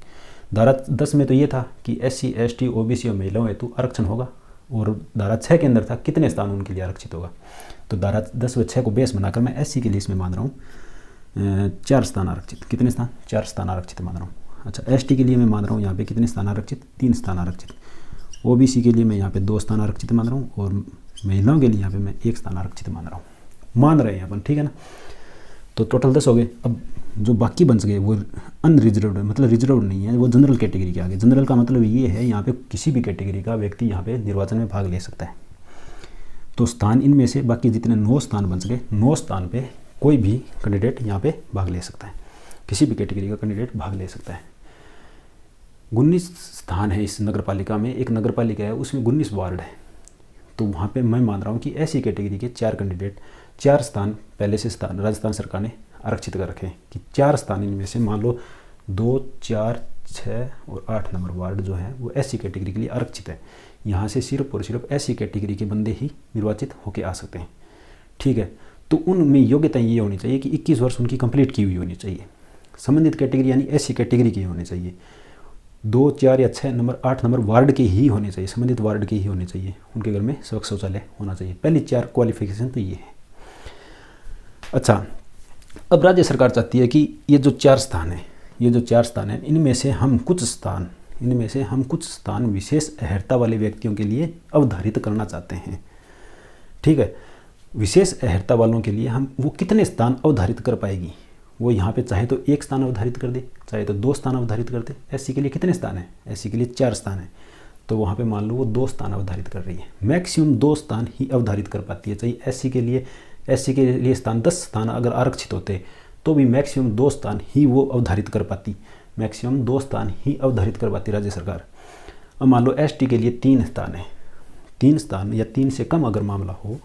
धारा 10 में तो ये था कि SC ST OBC और महिलाओं हेतु आरक्षण होगा, और धारा 6 के अंदर था कितने स्थान उनके लिए आरक्षित होगा। तो धारा 10 व 6 को बेस बनाकर मैं एससी के लिए इसमें मान रहा हूँ 4 स्थान आरक्षित। कितने स्थान? 4 स्थान आरक्षित मान रहा हूँ। अच्छा, एसटी के लिए मैं मान रहा हूँ यहाँ पे कितने स्थान आरक्षित? 3 स्थान आरक्षित। ओबीसी के लिए मैं यहाँ पे 2 स्थान आरक्षित मान रहा हूँ और महिलाओं के लिए यहाँ पे मैं 1 स्थान आरक्षित मान रहा हूँ। मान रहे हैं अपन, ठीक है ना। तो टोटल 10 हो गए। अब जो बाकी बच गए वो अनरिजर्व्ड है, मतलब रिजर्व्ड नहीं है, वो जनरल कैटेगरी के आगे। जनरल का मतलब ये है यहाँ पे किसी भी कैटेगरी का व्यक्ति यहाँ पे निर्वाचन में भाग ले सकता है। तो स्थान इनमें से बाकी जितने 9 स्थान बच गए, 9 स्थान पे कोई भी कैंडिडेट यहाँ पे भाग ले सकता है, किसी भी कैटेगरी का कैंडिडेट भाग ले सकता है। 19 स्थान है इस नगर पालिका में। एक नगर पालिका है, उसमें 19 वार्ड है। तो वहाँ पे मैं मान रहा हूँ कि ऐसी कैटेगरी के 4 कैंडिडेट 4 स्थान पहले से स्थान राजस्थान सरकार ने आरक्षित कर रखे हैं कि 4 स्थान इनमें से मान लो 2, 4, 6 और 8 नंबर वार्ड जो है वो ऐसी कैटेगरी के लिए आरक्षित है। यहाँ से सिर्फ और सिर्फ ऐसी कैटेगरी के बंदे ही निर्वाचित होकर आ सकते हैं, ठीक है। तो उनमें योग्यता ये होनी चाहिए कि 21 वर्ष उनकी कंप्लीट की हुई होनी चाहिए। संबंधित कैटेगरी यानी ऐसी कैटेगरी की होनी चाहिए। 2, 4 या 6 नंबर 8 नंबर वार्ड के ही होने चाहिए, संबंधित वार्ड के ही होने चाहिए। उनके घर में स्वच्छ शौचालय होना चाहिए। पहली 4 क्वालिफिकेशन तो ये है। अच्छा, अब राज्य सरकार चाहती है कि ये जो 4 स्थान है, इनमें से हम कुछ स्थान विशेष अहर्ता वाले व्यक्तियों के लिए अवधारित करना चाहते हैं, ठीक है। विशेष अहर्ता वालों के लिए हम वो कितने स्थान अवधारित कर पाएगी? वो यहाँ पे चाहे तो 1 स्थान अवधारित कर दे, चाहे तो 2 स्थान अवधारित कर दे। एससी के लिए कितने स्थान है? एससी के लिए 4 स्थान है। तो वहाँ पे मान लो वो 2 स्थान अवधारित कर रही है। मैक्सिमम 2 स्थान ही अवधारित कर पाती है। चाहिए एससी के लिए स्थान 10 स्थान अगर आरक्षित होते तो भी मैक्सिमम 2 स्थान ही वो अवधारित कर पाती, मैक्सिमम 2 स्थान ही अवधारित कर पाती राज्य सरकार। अब मान लो एसटी के लिए 3 स्थान है, 3 स्थान या 3 से कम अगर मामला हो,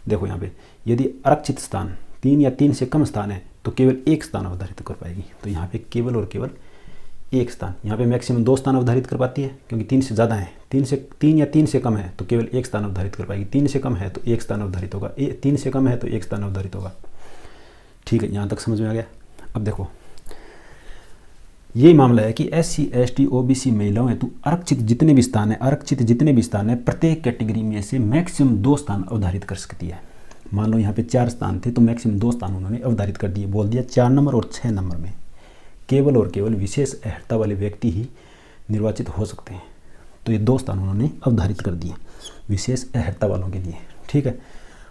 देखो यहाँ पे यदि आरक्षित स्थान 3 या 3 से कम स्थान है तो केवल 1 स्थान अवधारित कर पाएगी। तो यहाँ पे केवल और केवल 1 स्थान, यहाँ पे मैक्सिमम 2 स्थान अवधारित कर पाती है क्योंकि 3 से ज़्यादा है। 3 या 3 से कम है तो केवल 1 स्थान अवधारित कर पाएगी। 3 से कम है तो 1 स्थान अवधारित होगा, 3 से कम है तो 1 स्थान अवधारित होगा, ठीक है। यहाँ तक समझ में आ गया। अब देखो यही मामला है कि एससी, एसटी, ओबीसी, महिलाओं हेतु आरक्षित जितने भी स्थान है प्रत्येक कैटेगरी में से मैक्सिमम 2 स्थान अवधारित कर सकती है। मान लो यहाँ पे 4 स्थान थे तो मैक्सिमम 2 स्थान उन्होंने अवधारित कर दिए। बोल दिया 4 नंबर और 6 नंबर में केवल और केवल विशेष अहर्ता वाले व्यक्ति ही निर्वाचित हो सकते हैं। तो ये 2 स्थान उन्होंने अवधारित कर दिए विशेष अहर्ता वालों के लिए, ठीक है।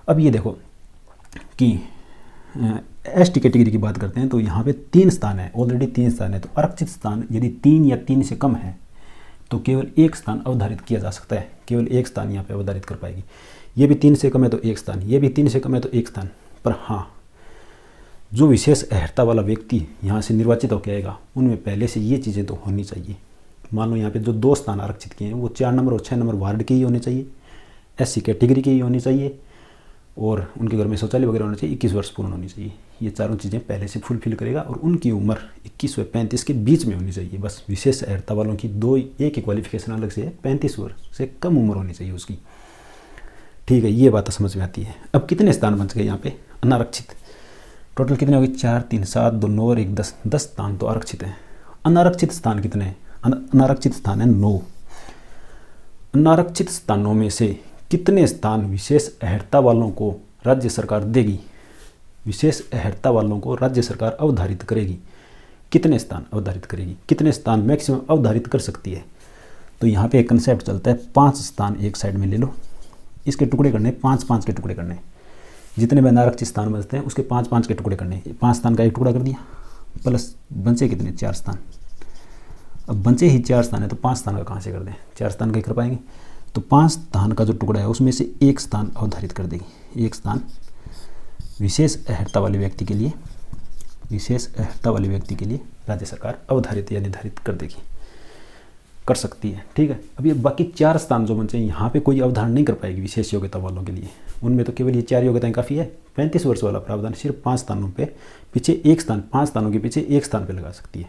अब ये देखो कि एसटी कैटेगरी की बात करते हैं तो यहाँ पे 3 स्थान है, ऑलरेडी 3 स्थान है। तो आरक्षित स्थान यदि 3 या 3 से कम है तो केवल 1 स्थान अवधारित किया जा सकता है, केवल 1 स्थान यहाँ पे अवधारित कर पाएगी। ये भी 3 से कम है तो 1 स्थान, ये भी 3 से कम है तो 1 स्थान। पर हाँ, जो विशेष अहर्ता वाला व्यक्ति यहाँ से निर्वाचित होकर आएगा उनमें पहले से ये चीज़ें तो होनी चाहिए। मान लो यहाँ पे जो 2 स्थान आरक्षित किए हैं वो 4 नंबर और 6 नंबर वार्ड के ही होने चाहिए, एससी कैटेगरी के ही होनी चाहिए और उनके घर में शौचालय वगैरह होना चाहिए, 21 वर्ष पूर्ण होनी चाहिए। ये चारों चीज़ें पहले से फुलफिल करेगा और उनकी उम्र 21 व 35 के बीच में होनी चाहिए। बस विशेष अहर्ता वालों की एक ही क्वालिफिकेशन अलग से है, 35 वर्ष से कम उम्र होनी चाहिए उसकी, ठीक है। ये बात समझ में आती है। अब कितने स्थान बच गए यहाँ पे अनारक्षित? टोटल कितने हो गए? 4, 3, 7, 2, 9 और 1, 10 स्थान तो आरक्षित हैं। अनारक्षित स्थान कितने हैं? अनारक्षित स्थान है 9। अनारक्षित स्थानों में से कितने स्थान विशेष अहर्ता वालों को राज्य सरकार देगी? विशेष अहर्ता वालों को राज्य सरकार अवधारित करेगी। कितने स्थान अवधारित करेगी? कितने स्थान मैक्सिमम अवधारित कर सकती है? तो यहाँ पे एक कंसेप्ट चलता है, 5 स्थान एक साइड में ले लो, इसके टुकड़े करने 5-5 के टुकड़े करने। जितने भी अनारक्षित स्थान बचते हैं उसके 5-5 के टुकड़े करने। 5 स्थान का एक टुकड़ा कर दिया, प्लस बचे कितने? 4 स्थान। अब बचे ही 4 स्थान है तो 5 स्थान का कहाँ से कर दें? 4 स्थान का ही कर पाएंगे। तो 5 स्थान का जो टुकड़ा है उसमें से 1 स्थान अवधारित कर देगी। 1 स्थान विशेष अहर्ता वाले व्यक्ति के लिए, विशेष अहर्ता वाले व्यक्ति के लिए राज्य सरकार अवधारित या निर्धारित कर देगी, कर सकती है, ठीक है। अब ये बाकी 4 स्थान जो बचे यहाँ पे कोई अवधारण नहीं कर पाएगी विशेष योग्यता वालों के लिए। उनमें तो केवल ये 4 योग्यताएं काफ़ी है। 35 वर्ष वाला प्रावधान सिर्फ 5 स्थानों पे पीछे 1 स्थान, 5 स्थानों के पीछे 1 स्थान पे लगा सकती है,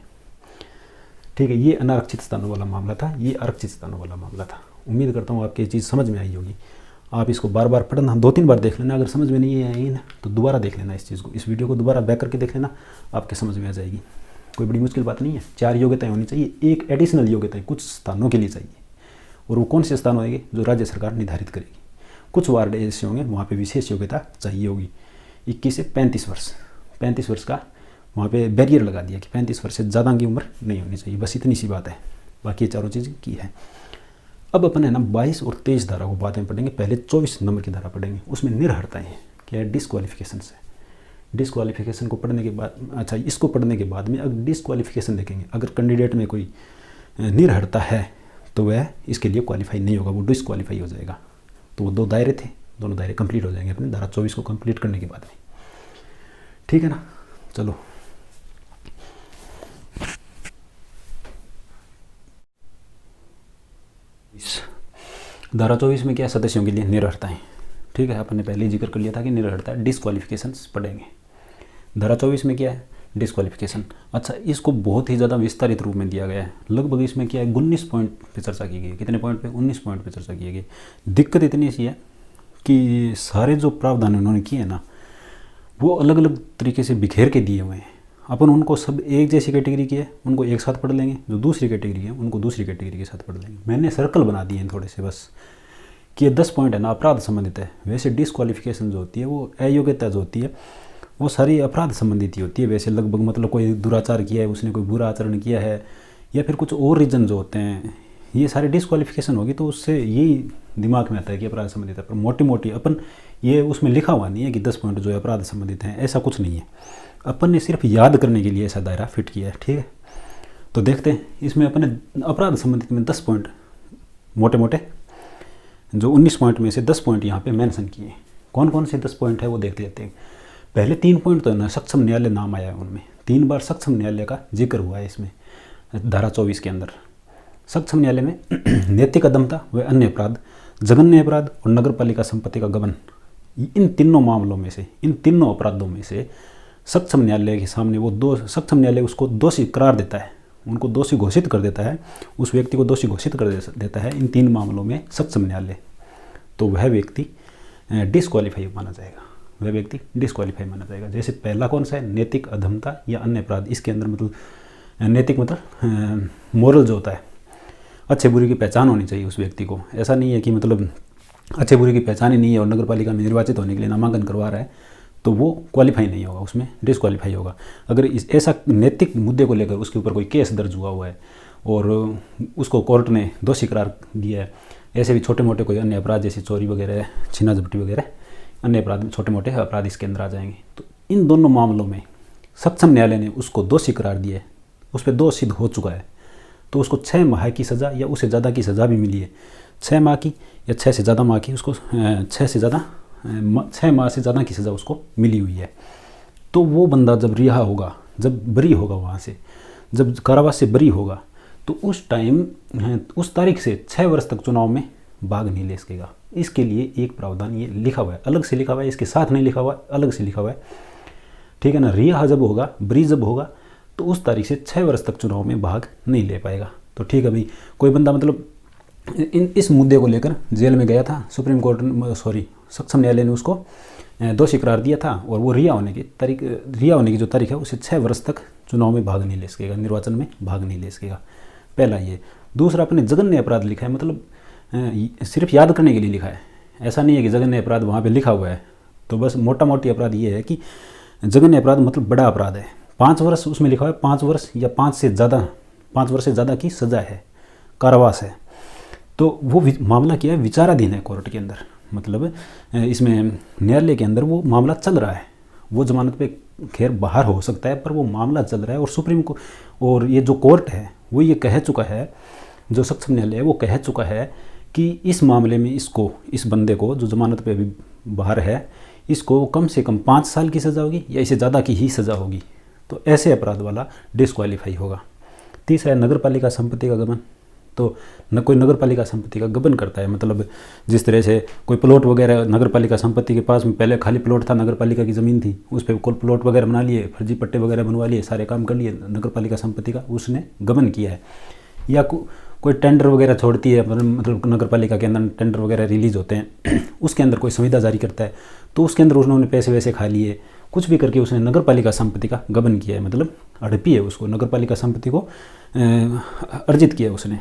ठीक है। ये अनारक्षित स्थानों वाला मामला था, ये आरक्षित स्थानों वाला मामला था। उम्मीद करता हूँ आपको ये चीज़ समझ में आई होगी। आप इसको बार बार पढ़ना, 2-3 बार देख लेना। अगर समझ में नहीं आई ना तो दोबारा देख लेना इस चीज़ को, इस वीडियो को दोबारा बैक करके देख लेना, आपके समझ में आ जाएगी। कोई बड़ी मुश्किल बात नहीं है। 4 योग्यताएं होनी चाहिए, एक एडिशनल योग्यताएं कुछ स्थानों के लिए चाहिए और वो कौन से स्थान होंगे जो राज्य सरकार निर्धारित करेगी। कुछ वार्ड ऐसे होंगे वहाँ पे विशेष योग्यता चाहिए होगी। 21 से 35 वर्ष, 35 वर्ष का वहाँ पे बैरियर लगा दिया कि 35 वर्ष से ज़्यादा की उम्र नहीं होनी चाहिए, बस इतनी सी बात है, बाकी ये चारों चीज़ें की है। अब अपन है ना 22 और 23 धारा को बाद में पढ़ेंगे, पहले 24 नंबर की धारा पढ़ेंगे। उसमें निर्हरताएँ क्या है, डिस्क्वालिफिकेशन से। डिस्क्वालिफिकेशन को पढ़ने के बाद, अच्छा इसको पढ़ने के बाद में अगर डिस्क्वालिफिकेशन देखेंगे, अगर कैंडिडेट में कोई निर्हरता है तो वह इसके लिए क्वालिफाई नहीं होगा, वो डिस्क्वालीफाई हो जाएगा। तो वो 2 दायरे थे, दोनों दायरे कंप्लीट हो जाएंगे अपने धारा 24 को कंप्लीट करने के बाद में, ठीक है ना। चलो धारा 24 में क्या सदस्यों के लिए निर्हरताएँ, ठीक है। अपन ने पहले ही जिक्र कर लिया था कि निर्हरता डिस्क्वालिफिकेशन पढ़ेंगे। धारा 24 में क्या है, डिस्क्वालिफिकेशन। अच्छा इसको बहुत ही ज़्यादा विस्तारित रूप में दिया गया है, लगभग इसमें क्या है 19 पॉइंट पे चर्चा की गई। कितने पॉइंट पे, 19 पॉइंट पे चर्चा की गई। दिक्कत इतनी सी है कि सारे जो प्रावधान उन्होंने किए ना वो अलग अलग तरीके से बिखेर के दिए हुए हैं। अपन उनको सब एक जैसी कैटेगरी की है उनको एक साथ पढ़ लेंगे, जो दूसरी कैटेगरी है उनको दूसरी कैटेगरी के साथ पढ़ लेंगे। मैंने सर्कल बना दिए हैं थोड़े से बस, कि ये 10 पॉइंट है ना अपराध संबंधित है। वैसे डिस्क्वालिफिकेशन जो होती है वो अयोग्यता जो होती है वो सारी अपराध संबंधित ही होती है वैसे लगभग, मतलब कोई दुराचार किया है, उसने कोई बुरा आचरण किया है या फिर कुछ और रीजन जो होते हैं, ये सारे डिस्क्वालिफिकेशन होगी तो उससे यही दिमाग में आता है कि अपराध संबंधित है। पर मोटी मोटी अपन ये उसमें लिखा हुआ नहीं है कि 10 पॉइंट जो है अपराध संबंधित हैं, ऐसा कुछ नहीं है। अपन ने सिर्फ याद करने के लिए ऐसा दायरा फिट किया है, ठीक है। तो देखते हैं इसमें अपन ने अपराध संबंधित में 10 पॉइंट मोटे मोटे जो 19 पॉइंट में से 10 पॉइंट यहाँ पे मेंशन किए हैं। कौन कौन से 10 पॉइंट है वो देख लेते हैं। पहले 3 पॉइंट तो है ना सक्षम न्यायालय नाम आया है, उनमें 3 बार सक्षम न्यायालय का जिक्र हुआ है इसमें धारा 24 के अंदर। सक्षम न्यायालय में नैतिक अदमता व अन्य अपराध, जघन्य अपराध और नगर पालिका संपत्ति का गबन, इन तीनों मामलों में से, इन तीनों अपराधों में से सक्षम न्यायालय के सामने वो सक्षम न्यायालय उसको दोषी करार देता है, उनको दोषी घोषित कर देता है, उस व्यक्ति को दोषी घोषित कर देता है इन 3 मामलों में सक्षम न्यायालय, तो वह व्यक्ति डिस्क्वालीफाई माना जाएगा, वह व्यक्ति डिस्क्वालीफाई माना जाएगा। जैसे पहला कौन सा है, नैतिक अधमता या अन्य अपराध। इसके अंदर मतलब नैतिक मतलब मोरल जो होता है, अच्छे बुरे की पहचान होनी चाहिए उस व्यक्ति को। ऐसा नहीं है कि मतलब अच्छे बुरे की पहचान ही नहीं है और नगर पालिका में निर्वाचित होने के लिए नामांकन करवा रहा है तो वो क्वालिफाई नहीं होगा, उसमें डिस्क्वालीफाई होगा। अगर ऐसा नैतिक मुद्दे को लेकर उसके ऊपर कोई केस दर्ज हुआ है और उसको कोर्ट ने दोषी करार दिया है, ऐसे भी छोटे मोटे कोई अन्य अपराध जैसे चोरी वगैरह, छीना झपटी वगैरह अन्य अपराध, छोटे मोटे अपराध इसके अंदर आ जाएंगे। तो इन दोनों मामलों में सक्षम न्यायालय ने उसको दोषी करार दिया है, उस पर दोष सिद्ध हो चुका है, तो उसको 6 माह की सज़ा या उससे ज़्यादा की सज़ा भी मिली है। 6 माह की या 6 से ज़्यादा माह की, उसको 6 माह से ज़्यादा की सज़ा उसको मिली हुई है। तो वो बंदा जब रिहा होगा, जब बरी होगा वहाँ से, जब कारावास से बरी होगा, तो उस टाइम उस तारीख से 6 वर्ष तक चुनाव में भाग नहीं ले सकेगा। इसके लिए एक प्रावधान ये लिखा हुआ है, अलग से लिखा हुआ है, इसके साथ नहीं लिखा हुआ है, अलग से लिखा हुआ है, ठीक है ना। रिहा जब होगा, बरी जब होगा, तो उस तारीख से 6 वर्ष तक चुनाव में भाग नहीं ले पाएगा। तो ठीक है भाई, कोई बंदा मतलब इस मुद्दे को लेकर जेल में गया था, सुप्रीम कोर्ट सक्षम न्यायालय ने उसको दोषी करार दिया था और वो रिहा होने की जो तारीख है उसे 6 वर्ष तक चुनाव में भाग नहीं ले सकेगा, निर्वाचन में भाग नहीं ले सकेगा। पहला ये। दूसरा, अपने जघन्य अपराध लिखा है, मतलब सिर्फ याद करने के लिए लिखा है, ऐसा नहीं है कि जघन्य अपराध वहाँ पे लिखा हुआ है। तो बस मोटा मोटी अपराध ये है कि जघन्य अपराध मतलब बड़ा अपराध है, 5 वर्ष उसमें लिखा हुआ है, 5 वर्ष या 5 वर्ष से ज़्यादा की सज़ा है, कारावास है। तो वो मामला क्या है, विचाराधीन है कोर्ट के अंदर, मतलब इसमें न्यायालय के अंदर वो मामला चल रहा है। वो जमानत पे खैर बाहर हो सकता है, पर वो मामला चल रहा है और सुप्रीम को और ये जो कोर्ट है वो ये कह चुका है, जो सक्षम न्यायालय है वो कह चुका है कि इस मामले में इस बंदे को जो जमानत पे अभी बाहर है, इसको कम से कम 5 साल की सज़ा होगी या इससे ज़्यादा की ही सज़ा होगी। तो ऐसे अपराध वाला डिस्क्वालीफाई होगा। तीसरा है नगर पालिका संपत्ति का गबन। तो न कोई नगर पालिका संपत्ति का गबन करता है, मतलब जिस तरह से कोई प्लॉट वगैरह नगर पालिका संपत्ति के पास में पहले खाली प्लॉट था, नगर पालिका की ज़मीन थी, उस पर कोई प्लॉट वगैरह बना लिए, फर्जी पट्टे वगैरह बनवा लिए, सारे काम कर लिए, नगर पालिका संपत्ति का उसने गबन किया है। या कोई टेंडर वगैरह छोड़ती है, मतलब नगर पालिका के अंदर टेंडर वगैरह रिलीज होते हैं, उसके अंदर कोई संविदा जारी करता है, तो उसके अंदर उन्होंने पैसे वैसे खा लिए, कुछ भी करके उसने नगर पालिका संपत्ति का गबन किया है, मतलब हड़पी है उसको, नगर पालिका संपत्ति को अर्जित किया उसने।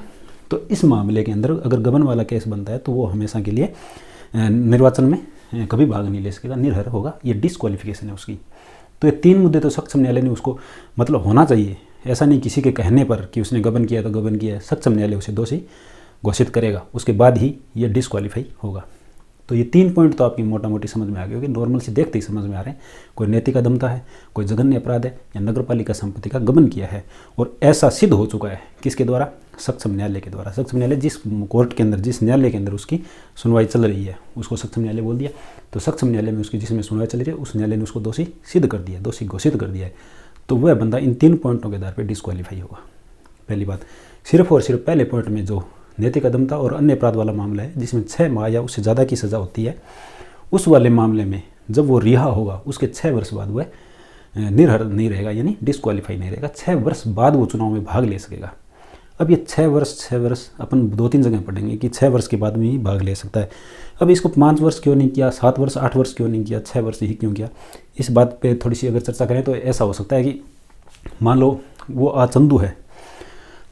तो इस मामले के अंदर अगर गबन वाला केस बनता है तो वो हमेशा के लिए निर्वाचन में कभी भाग नहीं ले सकेगा, निर्भर होगा, ये डिस्क्वालिफिकेशन है उसकी। तो ये 3 मुद्दे तो सक्षम न्यायालय ने उसको मतलब होना चाहिए, ऐसा नहीं किसी के कहने पर कि उसने गबन किया तो गबन किया है, सक्षम न्यायालय उसे दोषी घोषित करेगा, उसके बाद ही ये डिस्क्वालीफाई होगा। तो ये 3 पॉइंट तो आपकी मोटा मोटी समझ में आ गई होगी, नॉर्मल से देखते ही समझ में आ रहे हैं। कोई नैतिक अदमता है, कोई जघन्य अपराध है, या नगर पालिका संपत्ति का गबन किया है, और ऐसा सिद्ध हो चुका है किसके द्वारा, सक्षम न्यायालय के द्वारा। सक्षम न्यायालय जिस कोर्ट के अंदर, जिस न्यायालय के अंदर उसकी सुनवाई चल रही है उसको सक्षम न्यायालय बोल दिया। तो सक्षम न्यायालय में उसकी जिसमें सुनवाई चल रही है उस न्यायालय ने उसको दोषी सिद्ध कर दिया, दोषी घोषित कर दिया है। तो वह बंदा इन 3 पॉइंटों के आधार पर डिस्क्वालीफाई होगा। पहली बात, सिर्फ और सिर्फ पहले पॉइंट में जो नैतिक अदमता और अन्य अपराध वाला मामला है जिसमें 6 माह या उससे ज़्यादा की सज़ा होती है, उस वाले मामले में जब वो रिहा होगा उसके 6 वर्ष बाद वह निर्हर नहीं रहेगा, यानी डिस्क्वालीफाई नहीं रहेगा। 6 वर्ष बाद वो चुनाव में भाग ले सकेगा। अब ये 6 वर्ष अपन 2-3 जगह पढ़ेंगे कि 6 वर्ष के बाद में ही भाग ले सकता है। अब इसको 5 वर्ष क्यों नहीं किया, 7 वर्ष, 8 वर्ष क्यों नहीं किया, 6 वर्ष ही क्यों किया, इस बात पे थोड़ी सी अगर चर्चा करें तो ऐसा हो सकता है कि मान लो वो आज चंदू है,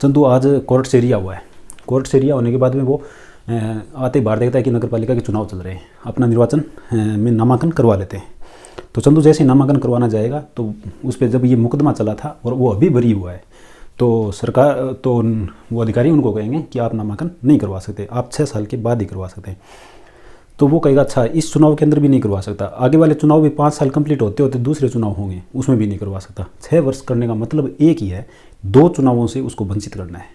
चंदू आज कोर्ट से रिहा हुआ है, कोर्ट से रिहा होने के बाद में वो आते बाहर देखता है कि नगर पालिका के चुनाव चल रहे हैं, अपना निर्वाचन में नामांकन करवा लेते हैं। तो चंदू जैसे ही नामांकन करवाना जाएगा तो उस पर जब ये मुकदमा चला था और वो अभी बरी हुआ है तो सरकार, तो वो अधिकारी उनको कहेंगे कि आप नामांकन नहीं करवा सकते, आप 6 साल के बाद ही करवा सकते हैं। तो वो कहेगा अच्छा इस चुनाव के अंदर भी नहीं करवा सकता, आगे वाले चुनाव भी 5 साल कंप्लीट होते होते दूसरे चुनाव होंगे उसमें भी नहीं करवा सकता। 6 वर्ष करने का मतलब एक ही है, 2 चुनावों से उसको वंचित करना है,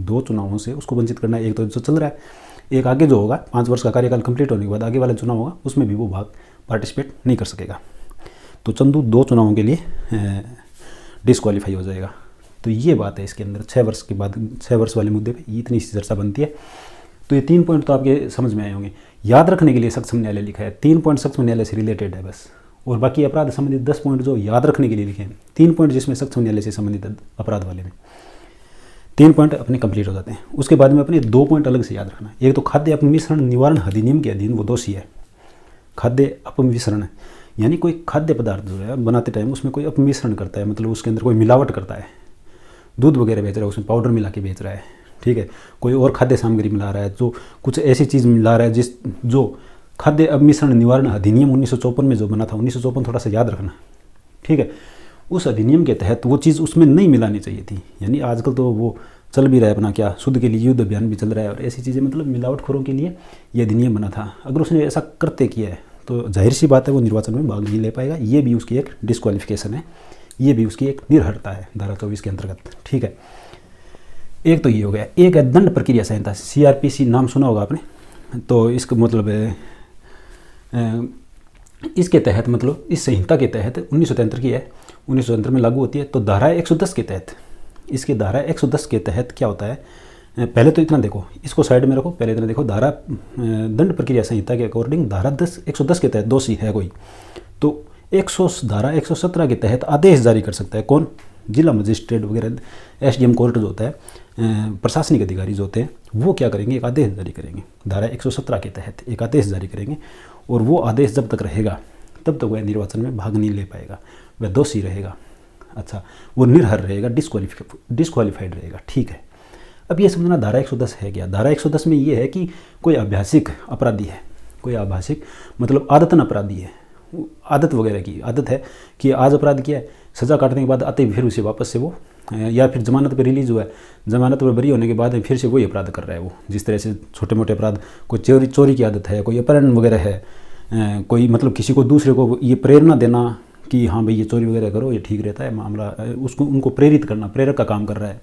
2 चुनावों से उसको वंचित करना है। एक तो जो चल रहा है, एक आगे जो होगा 5 वर्ष का कार्यकाल कंप्लीट होने के बाद आगे वाला चुनाव होगा उसमें भी वो पार्टिसिपेट नहीं कर सकेगा। तो चंदू 2 चुनावों के लिए डिस्क्वालीफाई हो जाएगा। तो ये बात है इसके अंदर 6 वर्ष के बाद, 6 वर्ष वाले मुद्दे पे इतनी सी चर्चा बनती है। तो ये 3 पॉइंट तो आपके समझ में आए होंगे। याद रखने के लिए सक्षम न्यायालय लिखा है, 3 पॉइंट सक्षम न्यायालय से रिलेटेड है बस, और बाकी अपराध संबंधित 10 पॉइंट जो याद रखने के लिए लिखे हैं, 3 पॉइंट जिसमें सक्षम न्यायालय से संबंधित अपराध वाले में 3 पॉइंट अपने कंप्लीट हो जाते हैं। उसके बाद में अपने 2 पॉइंट अलग से याद रखना है। एक तो खाद्य अपमिश्रण निवारण अधिनियम के अधीन वो दोषी है। खाद्य अपमिश्रण यानी कोई खाद्य पदार्थ जो है बनाते टाइम उसमें कोई अपमिश्रण करता है, मतलब उसके अंदर कोई मिलावट करता है, दूध वगैरह बेच रहा है उसमें पाउडर मिला के बेच रहा है, ठीक है, कोई और खाद्य सामग्री मिला रहा है, जो कुछ ऐसी चीज़ मिला रहा है जो खाद्य अपमिश्रण निवारण अधिनियम 1954 में जो बना था, 1954 थोड़ा सा याद रखना, ठीक है, उस अधिनियम के तहत वो चीज़ उसमें नहीं मिलानी चाहिए थी। यानी आजकल तो वो चल भी रहा है अपना क्या शुद्ध के लिए युद्ध अभियान भी चल रहा है, और ऐसी चीज़ें मतलब मिलावटखोरों के लिए ये अधिनियम बना था। अगर उसने ऐसा करते किया है तो जाहिर सी बात है वो निर्वाचन में भाग नहीं ले पाएगा। ये भी उसकी एक डिस्क्वालिफिकेशन है, ये भी उसकी एक निर्भरता है धारा 24 के अंतर्गत, ठीक है। एक तो ये हो गया। एक है दंड प्रक्रिया संहिता, CRPC नाम सुना होगा आपने। तो इसका मतलब इसके तहत, मतलब इस संहिता के तहत 1973 की है, 1973 में लागू होती है। तो धारा 110 के तहत, इसके धारा 110 के तहत क्या होता है, पहले तो इतना देखो, इसको साइड में रखो, पहले इतना देखो, धारा दंड प्रक्रिया संहिता के अकॉर्डिंग धारा 110 के तहत दोषी है कोई तो धारा 117 के तहत आदेश जारी कर सकता है। कौन? जिला मजिस्ट्रेट वगैरह, SDM कोर्ट जो होता है, प्रशासनिक अधिकारी जो होते हैं, वो क्या करेंगे, एक आदेश जारी करेंगे। धारा 117 के तहत एक आदेश जारी करेंगे, और वो आदेश जब तक रहेगा तब तक वह निर्वाचन में भाग नहीं ले पाएगा, वह दोषी रहेगा। अच्छा, वो निर्हर रहेगा, डिस्क्वालीफाइड रहेगा, ठीक है। अब ये समझना धारा 110 है क्या। धारा 110 में ये है कि कोई आभासिक अपराधी है, कोई आभासिक मतलब आदतन अपराधी है, आदत वगैरह की आदत है कि आज अपराध किया है, सज़ा काटने के बाद आते फिर उसे वापस से वो, या फिर जमानत पे रिलीज़ हुआ है, जमानत पर बरी होने के बाद फिर से वही अपराध कर रहा है वो। जिस तरह से छोटे मोटे अपराध, कोई चोरी की आदत है, कोई अपहरण वगैरह है, कोई मतलब किसी को दूसरे को ये प्रेरणा देना कि हाँ भाई ये चोरी वगैरह करो, ये ठीक रहता है मामला, उसको उनको प्रेरित करना, प्रेरक का काम कर रहा है।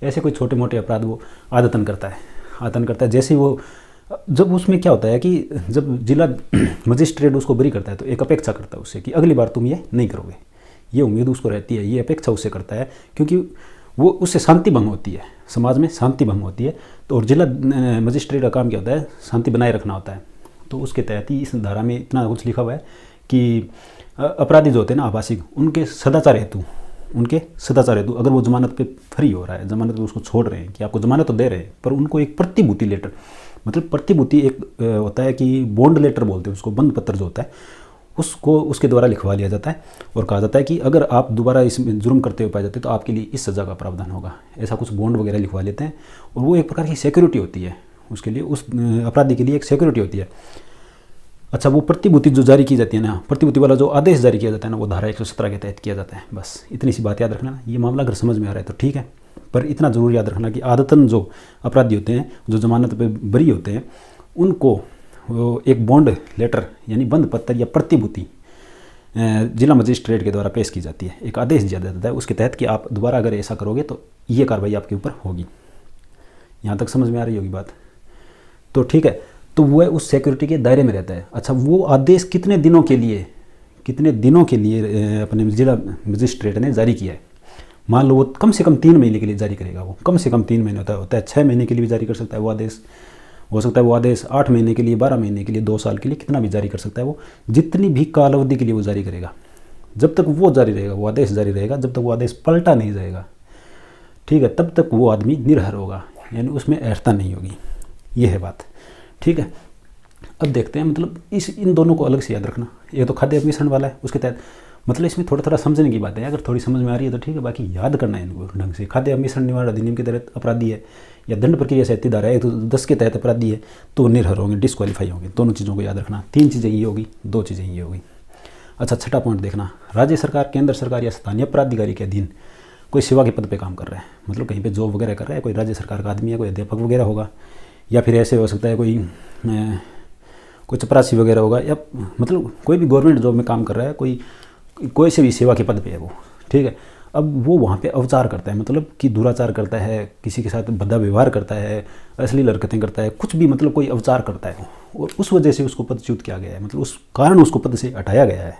ऐसे कोई छोटे मोटे अपराध वो आदतन करता है। जैसे वो, जब उसमें क्या होता है कि जब जिला मजिस्ट्रेट उसको बरी करता है तो एक अपेक्षा करता है उससे कि अगली बार तुम ये नहीं करोगे, ये उम्मीद उसको रहती है, ये अपेक्षा उससे करता है, क्योंकि वो उससे शांति भंग होती है, समाज में शांति भंग होती है। तो और जिला मजिस्ट्रेट का काम क्या होता है, शांति बनाए रखना होता है। तो उसके तहत ही इस धारा में इतना कुछ लिखा हुआ है कि अपराधी जो होते हैं ना आभासिक, उनके सदाचार हेतु अगर वो जमानत पे फ्री हो रहा है, जमानत पे उसको छोड़ रहे हैं कि आपको जमानत तो दे रहे हैं, पर उनको एक प्रतिभूति लेटर, मतलब प्रतिभूति एक होता है कि बॉन्ड लेटर बोलते हैं उसको, बंद पत्र जो होता है, उसको उसके द्वारा लिखवा लिया जाता है और कहा जाता है कि अगर आप दोबारा इसमें जुर्म करते हुए पाए जाते हैं तो आपके लिए इस सज़ा का प्रावधान होगा। ऐसा कुछ बॉन्ड वगैरह लिखवा लेते हैं और वो एक प्रकार की सिक्योरिटी होती है, उसके लिए उस अपराधी के लिए एक सिक्योरिटी होती है। अच्छा, वो प्रतिभूति जो जारी की जाती है ना, प्रतिभूति वाला जो आदेश जारी किया जाता है ना, वो धारा 117 के तहत किया जाता है। बस इतनी सी बात याद रखना ना। ये मामला अगर समझ में आ रहा है तो ठीक है, पर इतना ज़रूर याद रखना कि आदतन जो अपराधी होते हैं, जो जमानत पे बरी होते हैं, उनको एक बॉन्ड लेटर यानी बंद पत्र या प्रतिभूति जिला मजिस्ट्रेट के द्वारा पेश की जाती है। एक आदेश दिया जाता है उसके तहत कि आप दोबारा अगर ऐसा करोगे तो ये कार्रवाई आपके ऊपर होगी। यहाँ तक समझ में आ रही होगी बात? तो ठीक है, तो वह उस सिक्योरिटी के दायरे में रहता है। अच्छा, वो आदेश कितने दिनों के लिए अपने जिला मजिस्ट्रेट ने जारी किया है? मान लो वो कम से कम 3 महीने के लिए जारी करेगा। वो कम से कम 3 महीने होता है 6 महीने के लिए भी जारी कर सकता है वो आदेश, हो सकता है वो आदेश 8 महीने के लिए, 12 महीने के लिए, 2 साल के लिए, कितना भी जारी कर सकता है वो, जितनी भी काल अवधि के लिए वो जारी करेगा। जब तक वो जारी रहेगा, वो आदेश जारी रहेगा, जब तक वो आदेश पलटा नहीं जाएगा, ठीक है, तब तक वो आदमी निर्भर होगा, यानी उसमें अर्हता नहीं होगी। ये है बात, ठीक है। अब देखते हैं, मतलब इन दोनों को अलग से याद रखना। ये तो खाद्य अपमिश्रण वाला है, उसके तहत मतलब इसमें थोड़ा समझने की बात है। अगर थोड़ी समझ में आ रही है तो ठीक है, बाकी याद करना है इनको ढंग से। खाद्य अपमिश्रण निवारण अधिनियम के तहत अपराधी है या दंड प्रक्रिया संहिता धारा 110 के तहत अपराधी है तो निर्भर होंगे, डिस्क्वालीफाई होंगे। दोनों चीज़ों को याद रखना। 3 चीज़ें ये होगी, 2 चीज़ें ये होगी। अच्छा, छठा पॉइंट देखना, राज्य सरकार, केंद्र सरकार या स्थानीय प्राधिकारी के अधीन कोई सेवा के पद पे काम कर रहा है, मतलब कहीं पे जॉब वगैरह कर रहा है, कोई राज्य सरकार का आदमी है, कोई अध्यापक वगैरह होगा, या फिर ऐसे हो सकता है कोई चपरासी वगैरह होगा, या मतलब कोई भी गवर्नमेंट जॉब में काम कर रहा है, कोई से भी सेवा के पद पे है वो, ठीक है। अब वो वहाँ पे अवचार करता है, मतलब कि दुराचार करता है, किसी के साथ भद्दा व्यवहार करता है, अश्लील हरकतें करता है, कुछ भी, मतलब कोई अवचार करता है और उस वजह से उसको पदच्युत किया गया है, मतलब उस कारण उसको पद से हटाया गया है,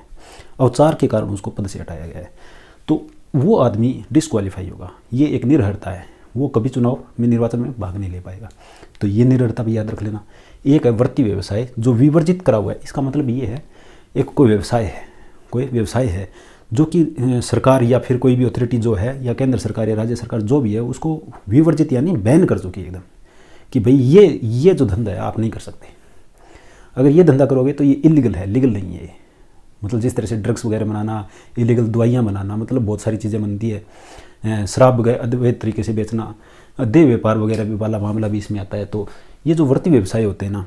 अवचार के कारण उसको पद से हटाया गया है, तो वो आदमी डिस्क्वालीफाई होगा। ये एक निर्भरता है, वो कभी चुनाव में, निर्वाचन में भाग नहीं ले पाएगा। तो ये निर्भरता भी याद रख लेना। एक है वृत्ति व्यवसाय जो विवर्जित करा हुआ है, इसका मतलब ये है एक कोई व्यवसाय है जो कि सरकार या फिर कोई भी अथॉरिटी जो है, या केंद्र सरकार या राज्य सरकार जो भी है, उसको विवर्जित यानी बैन कर चुकी है एकदम, कि भाई ये जो धंधा है आप नहीं कर सकते। अगर ये धंधा करोगे तो ये इलीगल है, लीगल नहीं है। मतलब जिस तरह से ड्रग्स वगैरह बनाना, इलीगल दवाइयाँ बनाना, मतलब बहुत सारी चीज़ें बनती है, शराब वगैरह अवैध तरीके से बेचना, देह व्यापार वगैरह भी वाला मामला भी इसमें आता है। तो ये जो वृत्ति व्यवसाय होते हैं ना,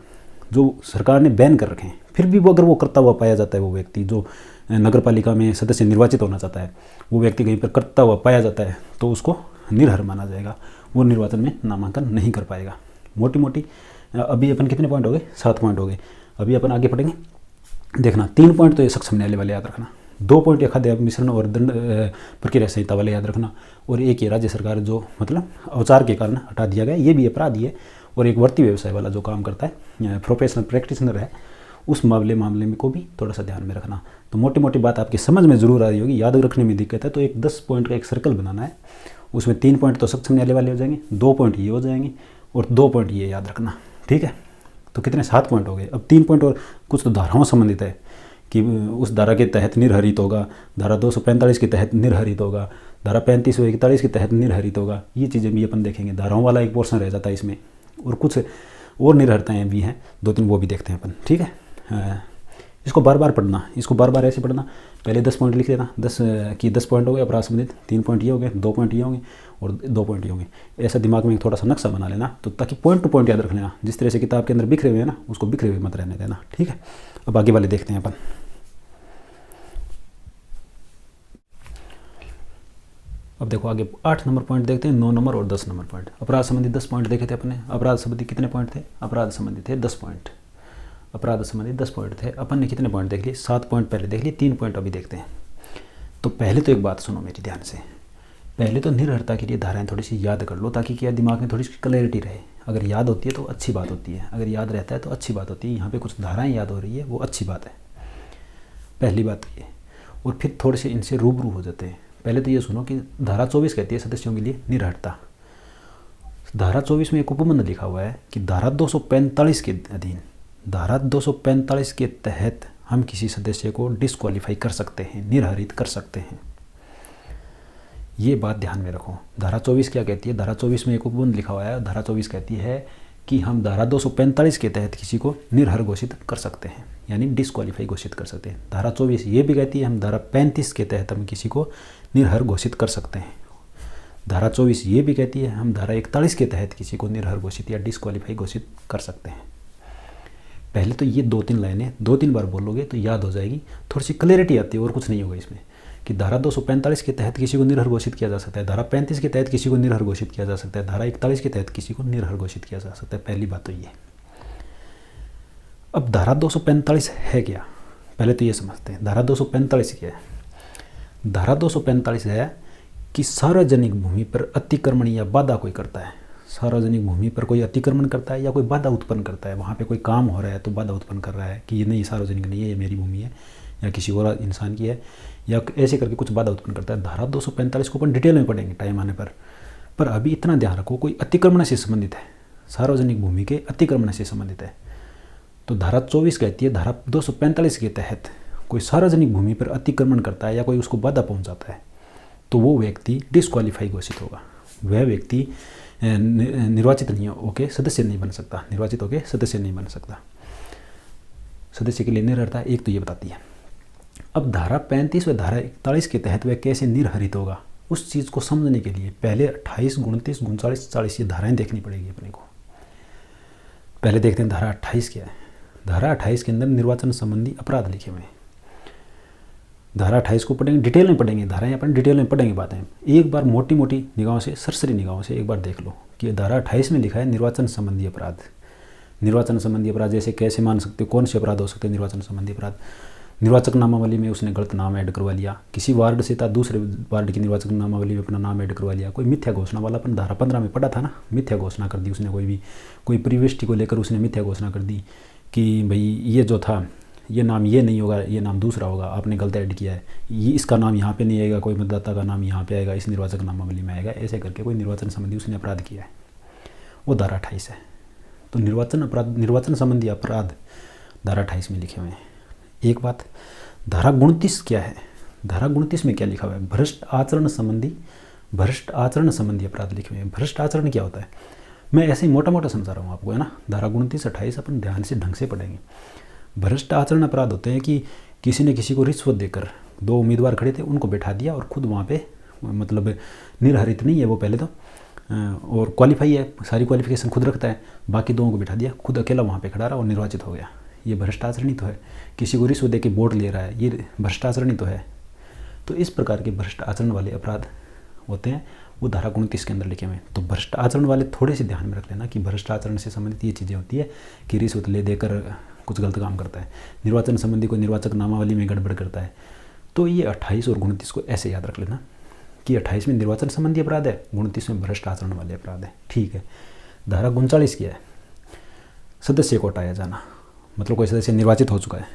जो सरकार ने बैन कर रखे हैं, फिर भी वो अगर वो करता हुआ पाया जाता है, वो व्यक्ति जो नगर पालिका में सदस्य निर्वाचित होना चाहता है, वो व्यक्ति कहीं पर करता हुआ पाया जाता है तो उसको निर्हर माना जाएगा, वो निर्वाचन में नामांकन नहीं कर पाएगा। मोटी अभी अपन कितने पॉइंट हो गए? 7 पॉइंट हो गए। अभी अपन आगे पढ़ेंगे। देखना 3 पॉइंट तो ये सक्षम न्यायालय वाले याद रखना, 2 पॉइंट ये खाद्य अपमिश्रण और दंड प्रक्रिया संहिता वाले याद रखना, और एक ये राज्य सरकार जो मतलब अवचार के कारण हटा दिया गया, ये भी अपराधी है, और एक वृत्ति व्यवसाय वाला जो काम करता है, प्रोफेशनल प्रैक्टिशनर है, उस मामले में को भी थोड़ा सा ध्यान में रखना। तो मोटी बात आपकी समझ में ज़रूर आ रही होगी, याद रखने में दिक्कत है तो एक 10 पॉइंट का एक सर्कल बनाना है, उसमें 3 पॉइंट तो सक्षम न्यायालय वाले हो जाएंगे, 2 पॉइंट ये हो जाएंगे और 2 पॉइंट ये याद रखना, ठीक है। तो कितने? 7 पॉइंट हो गए। अब 3 पॉइंट और कुछ तो धाराओं संबंधित है कि उस धारा के तहत निर्हरित होगा, धारा 245 के तहत निर्हरित होगा, धारा 35 और 41 के तहत निर्हरित होगा। ये चीज़ें भी अपन देखेंगे, धाराओं वाला एक पोर्शन रह जाता है इसमें, और कुछ और निर्भरताएँ भी हैं 2-3, वो भी देखते हैं अपन, ठीक है। इसको बार बार पढ़ना, इसको बार बार ऐसे पढ़ना। पहले 10 पॉइंट लिख लेना, 10 पॉइंट हो गए अपराध संबंधित, 3 पॉइंट ये हो गए, 2 पॉइंट ये होंगे और 2 पॉइंट ये होंगे। ऐसा दिमाग में थोड़ा सा नक्शा बना लेना, तो ताकि पॉइंट टू पॉइंट याद रख लेना। जिस तरह से किताब के अंदर बिखरे हुए हैं ना, उसको बिखरे हुए मत रहने देना, ठीक है। अब आगे वाले देखते हैं अपन। अब देखो आगे 8 नंबर पॉइंट देखते हैं, 9 नंबर और 10 नंबर पॉइंट। अपराध संबंधी 10 पॉइंट देखे थे अपने। अपराध संबंधी कितने पॉइंट थे? अपराध संबंधी थे 10 पॉइंट। अपराध संबंधी 10 पॉइंट थे। अपन ने कितने पॉइंट देख लिए? 7 पॉइंट पहले देख लिए, 3 पॉइंट अभी देखते हैं। तो पहले तो एक बात सुनो मेरी ध्यान से, पहले तो निर्भरता के लिए धाराएं थोड़ी सी याद कर लो, ताकि क्या दिमाग में थोड़ी सी क्लैरिटी रहे। अगर याद होती है तो अच्छी बात होती है, अगर याद रहता है तो अच्छी बात होती है। यहाँ पे कुछ धाराएं याद हो रही है, वो अच्छी बात है, पहली बात ये। और फिर थोड़े से इनसे रूबरू हो जाते हैं। पहले तो ये सुनो कि धारा 24 कहती है सदस्यों के लिए निर्भरता। धारा 24 में एक उपबंध लिखा हुआ है कि धारा 245 के अधीन, धारा 245 के तहत हम किसी सदस्य को डिस्क्वालीफाई कर सकते हैं, निर्हरित कर सकते हैं। ये बात ध्यान में रखो। धारा 24 क्या कहती है? धारा 24 में एक उपबंध लिखा हुआ है। धारा 24 कहती है कि हम धारा 245 के तहत किसी को निर्हर घोषित कर सकते हैं। यानी डिस्क्वालीफाई घोषित कर सकते हैं। धारा 24 ये भी कहती है हम धारा 35 के तहत हम किसी को निर्हर घोषित कर सकते हैं। धारा 24 ये भी कहती है हम धारा 41 के तहत किसी को निर्हर घोषित या डिस्क्वालीफाई घोषित कर सकते हैं। पहले तो ये 2-3 लाइनें 2-3 बार बोलोगे तो याद हो जाएगी, थोड़ी सी क्लैरिटी आती है और कुछ नहीं होगा इसमें, कि धारा 245 के तहत किसी को निर्हर घोषित किया जा सकता है, धारा 35 के तहत किसी को निर्हर घोषित किया जा सकता है, धारा 41 के तहत किसी को निर्हर घोषित किया जा सकता है। पहली बात तो ये। अब धारा 245 है क्या, पहले तो ये समझते हैं धारा 245 क्या है। धारा 245 है कि सार्वजनिक भूमि पर अतिक्रमण या बाधा कोई करता है, सार्वजनिक भूमि पर कोई अतिक्रमण करता है या कोई बाधा उत्पन्न करता है, वहाँ पे कोई काम हो रहा है तो बाधा उत्पन्न कर रहा है कि ये नहीं सार्वजनिक नहीं है, ये मेरी भूमि है या किसी और इंसान की है, या ऐसे करके कुछ बाधा उत्पन्न करता है। धारा 245 को अपन डिटेल में पढ़ेंगे टाइम आने पर अभी इतना ध्यान रखो कोई अतिक्रमण से संबंधित है, सार्वजनिक भूमि के अतिक्रमण से संबंधित है। तो धारा 24 कहती है धारा 245 के तहत कोई सार्वजनिक भूमि पर अतिक्रमण करता है या कोई उसको बाधा पहुंचाता है तो वो व्यक्ति डिस्क्वालीफाई घोषित होगा, वह व्यक्ति निर्वाचित नहीं होके सदस्य नहीं बन सकता, निर्वाचित होके सदस्य नहीं बन सकता, सदस्य के लिए निर्हरता है। एक तो ये बताती है। अब धारा 35 व धारा 41 के तहत वह कैसे निर्हरित होगा, उस चीज़ को समझने के लिए पहले 28, 29, 39, 40 ये धाराएं देखनी पड़ेगी अपने को। पहले देखते हैं धारा 28 क्या है। धारा 28 के अंदर निर्वाचन संबंधी अपराध लिखे हुए हैं। धारा 28 को पढ़ेंगे, डिटेल में पढ़ेंगे, धाराएं अपन डिटेल में पढ़ेंगे बातें। एक बार मोटी मोटी निगाहों से, सरसरी निगाहों से एक बार देख लो कि धारा 28 में लिखा है निर्वाचन संबंधी अपराध। निर्वाचन संबंधी अपराध जैसे कैसे मान सकते हो, कौन से अपराध हो सकते हैं निर्वाचन संबंधी अपराध। निर्वाचक नामावली में उसने गलत नाम ऐड करवा लिया, किसी वार्ड से था दूसरे वार्ड की निर्वाचक नामावली में अपना नाम ऐड करवा लिया, कोई मिथ्या घोषणा वाला अपन धारा 15 में पढ़ा था ना, मिथ्या घोषणा कर दी उसने, कोई परिवेष्टि को लेकर उसने मिथ्या घोषणा कर दी कि भाई ये जो था ये नाम ये नहीं होगा, ये नाम दूसरा होगा, आपने गलत ऐड किया है, ये इसका नाम यहाँ पे नहीं आएगा, कोई मतदाता का नाम यहाँ पे आएगा, इस निर्वाचक नामावली में आएगा, ऐसे करके कोई निर्वाचन संबंधी उसने अपराध किया है, वो धारा 28 है। तो निर्वाचन संबंधी अपराध धारा 28 में लिखे हुए हैं। एक बात, धारा 29 क्या है। धारा 29 में क्या लिखा हुआ है, भ्रष्ट आचरण संबंधी अपराध लिखे हुए हैं। भ्रष्ट आचरण क्या होता है, मैं ऐसे ही मोटा मोटा समझा रहा हूँ आपको, है ना। धारा 29, 28 अपन ध्यान से ढंग से पढ़ेंगे। भ्रष्ट आचरण अपराध होते हैं कि किसी ने किसी को रिश्वत देकर, 2 उम्मीदवार खड़े थे उनको बैठा दिया और खुद वहाँ पे मतलब निर्हरित नहीं है वो पहले तो, और क्वालिफाई है, सारी क्वालिफिकेशन खुद रखता है, बाकी 2 को बैठा दिया, खुद अकेला वहाँ पे खड़ा रहा और निर्वाचित हो गया। ये भ्रष्टाचार ही तो है। किसी को रिश्वत दे के वोट ले रहा है, ये भ्रष्टाचार ही तो है। तो इस प्रकार के भ्रष्ट आचरण वाले अपराध होते हैं, वो धारा 29 के अंदर लिखे हुए हैं। तो भ्रष्ट आचरण वाले थोड़े से ध्यान में रख लेना कि भ्रष्ट आचरण से संबंधित ये चीज़ें होती है कि रिश्वत ले देकर कुछ गलत काम करता है, निर्वाचन संबंधी कोई निर्वाचक नामावली में गड़बड़ करता है। तो ये 28 और 29 को ऐसे याद रख लेना कि 28 में निर्वाचन संबंधी अपराध है, 29 में भ्रष्ट आचरण वाले अपराध है। ठीक है। धारा 39 क्या है, सदस्य को हटाया जाना, मतलब कोई सदस्य निर्वाचित हो चुका है,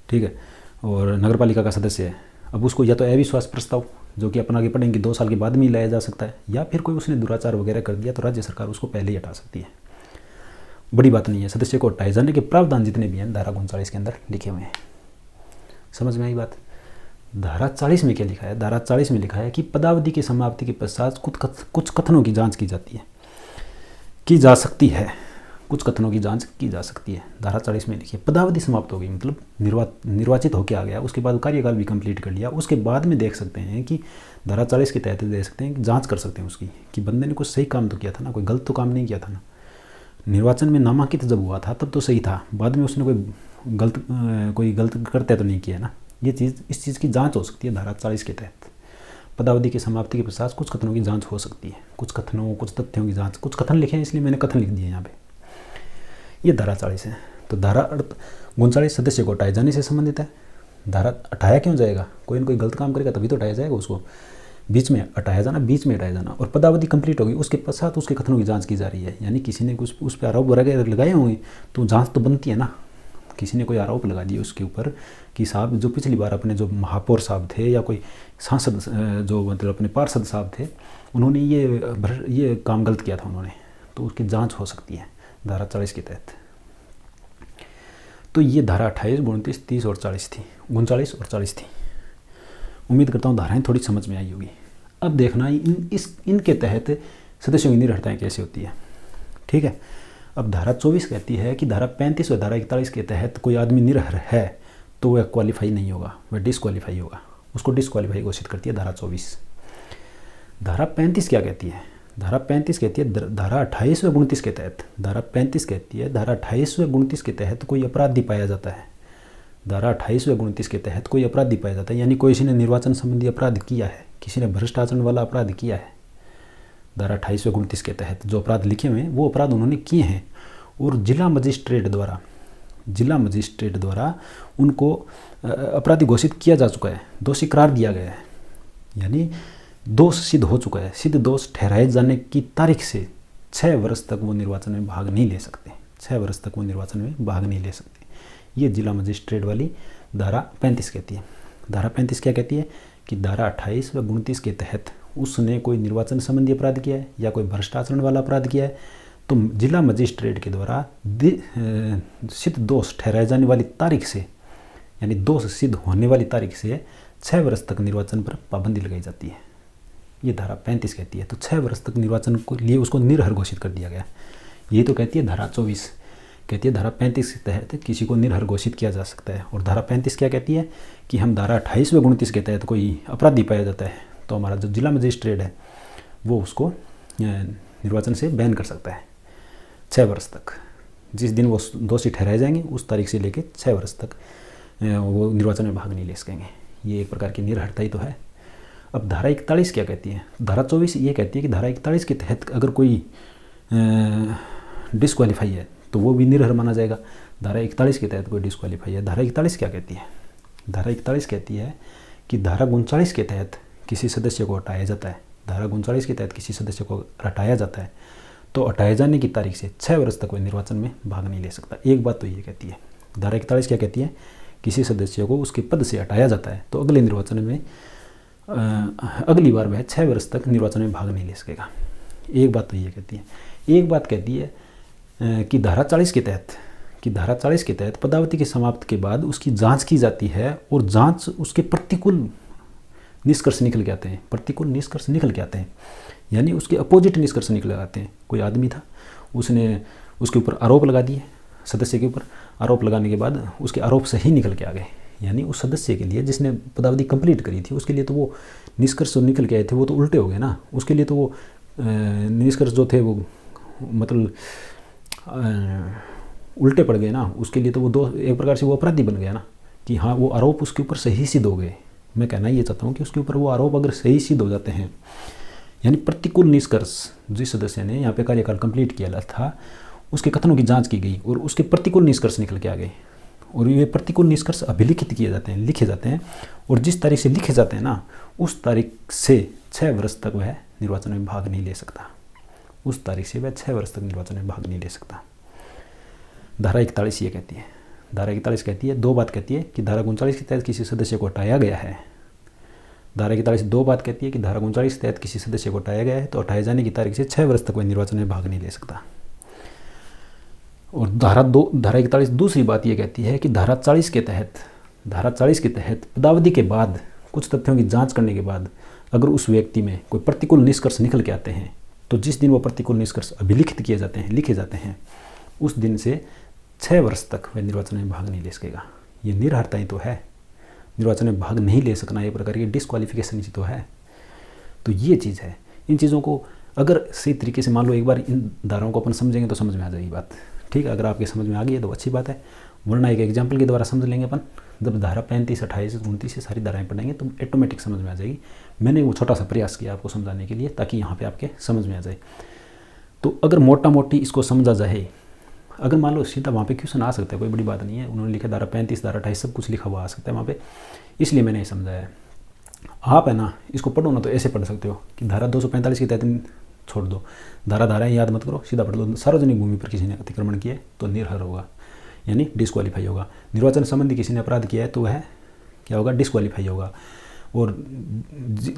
ठीक है, और नगर पालिका का सदस्य है, अब उसको या तो अविश्वास प्रस्ताव जो कि अपन आगे पढ़ेंगे 2 साल के बाद में ही लाया जा सकता है, या फिर कोई उसने दुराचार वगैरह कर दिया तो राज्य सरकार उसको पहले ही हटा सकती है। बड़ी बात नहीं है। सदस्य को हटाए जाने के प्रावधान जितने भी हैं धारा 39 के अंदर लिखे हुए हैं। समझ में आई बात। धारा 40 में क्या लिखा है, धारा 40 में लिखा है कि पदावधि की समाप्ति के पश्चात कुछ कथनों की जाँच की जाती है, की जा सकती है, कुछ कथनों की जांच की जा सकती है। धारा 40 में लिखिए पदावधि समाप्त हो गई, मतलब निर्वाचित होकर आ गया, उसके बाद कार्यकाल भी कंप्लीट कर लिया, उसके बाद में देख सकते हैं कि धारा 40 के तहत देख सकते हैं कि जांच कर सकते हैं उसकी कि बंदे ने कुछ सही काम तो किया था ना, कोई गलत तो काम नहीं किया था ना। निर्वाचन में नामांकित जब हुआ था तब तो सही था, बाद में उसने कोई गलत करते तो नहीं किया ना। ये चीज़, इस चीज़ की जाँच हो सकती है धारा 40 के तहत। पदावधि की समाप्ति के पश्चात कुछ कथनों की जाँच हो सकती है, कुछ कथनों, कुछ तथ्यों की जाँच। कुछ कथन लिखे हैं इसलिए मैंने कथन लिख दिए यहाँ पे। ये धारा 40 है। तो धारा 39 सदस्य को हटाए जाने से संबंधित है। धारा हटाया क्यों जाएगा, कोई ना कोई गलत काम करेगा तभी तो हटाया जाएगा उसको, बीच में हटाया जाना, बीच में हटाया जाना। और पदावधि कंप्लीट होगी उसके पश्चात उसके कथनों की जांच की जा रही है, यानी किसी ने कुछ उस पर आरोप वगैरह लगाए होंगे तो जांच तो बनती है ना। किसी ने कोई आरोप लगा दिया उसके ऊपर कि साहब जो पिछली बार अपने जो महापौर साहब थे या कोई सांसद जो मतलब अपने पार्षद साहब थे, उन्होंने ये काम गलत किया था उन्होंने, तो उसकी जाँच हो सकती है धारा 40 के तहत। तो ये धारा 28, 29, 30 और 40 थी, 39 और 40 थी। उम्मीद करता हूँ धाराएं थोड़ी समझ में आई होगी। अब देखना इनके तहत सदस्यों की निर्हरताएँ कैसे होती है। ठीक है। अब धारा 24 कहती है कि धारा 35 और धारा 41 के तहत कोई आदमी निरहर है तो वह क्वालिफाई नहीं होगा, वह डिसक्वालीफाई होगा, उसको डिसक्वालीफाई घोषित करती है धारा 24। धारा 35 क्या कहती है? धारा 35 कहती है धारा 28 व 29 के तहत, धारा 35 कहती है धारा 28 व 29 के तहत कोई अपराधी पाया जाता है, धारा 28 व 29 के तहत कोई अपराधी पाया जाता है, यानी कोई किसी ने निर्वाचन संबंधी अपराध किया है, किसी ने भ्रष्ट आचरण वाला अपराध किया है, धारा 28 व 29 के तहत जो अपराध लिखे हुए हैं वो अपराध उन्होंने किए हैं और जिला मजिस्ट्रेट द्वारा उनको अपराधी घोषित किया जा चुका है, दोषी करार दिया गया है, यानी दोष सिद्ध हो चुका है। सिद्ध दोष ठहराए जाने की तारीख से 6 वर्ष तक वो निर्वाचन में भाग नहीं ले सकते, 6 वर्ष तक वो निर्वाचन में भाग नहीं ले सकते। ये जिला मजिस्ट्रेट वाली धारा 35 कहती है। धारा 35 क्या कहती है कि धारा 28 व 29 के तहत उसने कोई निर्वाचन संबंधी अपराध किया है या कोई भ्रष्टाचार वाला अपराध किया है तो जिला मजिस्ट्रेट के द्वारा सिद्ध दोष ठहराए जाने वाली तारीख से, यानी दोष सिद्ध होने वाली तारीख से 6 वर्ष तक निर्वाचन पर पाबंदी लगाई जाती है। ये धारा 35 कहती है। तो 6 वर्ष तक निर्वाचन को लिए उसको निरहर घोषित कर दिया गया। ये तो कहती है धारा 24, कहती है धारा 35 के तहत किसी को निरहर घोषित किया जा सकता है। और धारा 35 क्या कहती है कि हम धारा 28 व 29 के तहत कोई अपराधी पाया जाता है तो हमारा जो जिला मजिस्ट्रेट है वो उसको निर्वाचन से बैन कर सकता है 6 वर्ष तक। जिस दिन वो दोषी ठहराए जाएंगे उस तारीख से लेकर 6 वर्ष तक वो निर्वाचन में भाग नहीं ले सकेंगे। ये एक प्रकार की निरहरता ही तो है। अब धारा 41 क्या कहती है? धारा 24 ये कहती है कि धारा 41 के तहत अगर कोई डिसक्वालीफाई है तो वो भी निरहर माना जाएगा। धारा 41 के तहत कोई डिसक्वालीफाई है। धारा 41 क्या कहती है? धारा 41 कहती है कि धारा 39 के तहत किसी सदस्य को हटाया जाता है, धारा 39 के तहत किसी सदस्य को हटाया जाता है तो हटाए जाने की तारीख से 6 वर्ष तक कोई निर्वाचन में भाग नहीं ले सकता। एक बात तो ये कहती है। धारा 41 क्या कहती है? किसी सदस्य को उसके पद से हटाया जाता है तो अगले निर्वाचन में अगली बार वह 6 वर्ष तक निर्वाचन में भाग नहीं ले सकेगा। एक बात तो ये कहती है। एक बात कहती है कि धारा 40 के तहत पदावधि के समाप्ति के बाद उसकी जांच की जाती है और जांच उसके प्रतिकूल निष्कर्ष निकल के आते हैं, प्रतिकूल निष्कर्ष निकल के आते हैं, यानी उसके अपोजिट निष्कर्ष निकल आते हैं। कोई आदमी था, उसने उसके ऊपर आरोप लगा दिए, सदस्य के ऊपर आरोप लगाने के बाद उसके आरोप सही निकल के आ गए, यानी उस सदस्य के लिए जिसने पदावधि कंप्लीट करी थी उसके लिए तो वो निष्कर्ष जो निकल के आए थे वो तो उल्टे हो गए ना। उसके लिए तो वो निष्कर्ष जो थे वो मतलब उल्टे पड़ गए ना। उसके लिए तो वो एक प्रकार से वो अपराधी बन गया ना कि हाँ वो आरोप उसके ऊपर सही सिद्ध हो गए। मैं कहना ये चाहता हूँ कि उसके ऊपर वो आरोप अगर सही सिद्ध हो जाते हैं, यानी प्रतिकूल निष्कर्ष जिस सदस्य ने यहाँ पे कार्यकाल कंप्लीट किया था उसके कथनों की जांच की गई और उसके प्रतिकूल निष्कर्ष निकल के आ गए और ये प्रतिकूल निष्कर्ष अभिलिखित किए जाते हैं, लिखे जाते हैं और जिस तारीख से लिखे जाते हैं ना उस तारीख से 6 वर्ष तक वह निर्वाचन में भाग नहीं ले सकता। उस तारीख से वह 6 वर्ष तक निर्वाचन में भाग नहीं ले सकता। धारा 41 ये कहती है। धारा 41 कहती है, 2 बात कहती है कि धारा 39 के तहत किसी सदस्य को हटाया गया है। धारा 41 2 बात कहती है कि धारा 39 के तहत किसी सदस्य को हटाया गया है तो हटाए जाने की तारीख से 6 वर्ष तक वह निर्वाचन में भाग नहीं ले सकता। और धारा 41 दूसरी बात यह कहती है कि धारा 40 के तहत पदावधि के बाद कुछ तथ्यों की जांच करने के बाद अगर उस व्यक्ति में कोई प्रतिकूल निष्कर्ष निकल के आते हैं तो जिस दिन वो प्रतिकूल निष्कर्ष अभिलिखित किए जाते हैं, लिखे जाते हैं, उस दिन से 6 वर्ष तक वह निर्वाचन में भाग नहीं ले सकेगा। ये निरहरता ही तो है। निर्वाचन में भाग नहीं ले सकना एक प्रकार की डिस्क्वालिफिकेशन ही तो है। तो ये चीज़ है। इन चीज़ों को अगर सही तरीके से मान लो एक बार इन धाराओं को अपन समझेंगे तो समझ में आ जाएगी बात। ठीक है, अगर आपके समझ में आ गई है तो अच्छी बात है, वरना एक एग्जाम्पल के द्वारा समझ लेंगे अपन। जब धारा 35, 28, 29 से सारी धाराएं पढ़ेंगे तो ऑटोमेटिक समझ में आ जाएगी। मैंने वो छोटा सा प्रयास किया आपको समझाने के लिए ताकि यहाँ पे आपके समझ में आ जाए। तो अगर मोटा मोटी इसको समझा जाए, अगर मान लो सीधा वहाँ पे क्वेश्चन आ सकता है, कोई बड़ी बात नहीं है। उन्होंने लिखा धारा 35, धारा 28 सब कुछ लिखा हुआ आ सकता है वहाँ पे, इसलिए मैंने ये समझाया है। आप है ना इसको पढ़ो ना तो ऐसे पढ़ सकते हो कि धारा 245 के तहत छोड़ दो, धाराएं याद मत करो, सीधा पढ़ दो। सार्वजनिक भूमि पर किसी ने अतिक्रमण किया तो निरहर होगा, यानी डिस्क्वालीफाई होगा। निर्वाचन संबंधी किसी ने अपराध किया है तो वह क्या होगा? डिस्क्वालीफाई होगा। और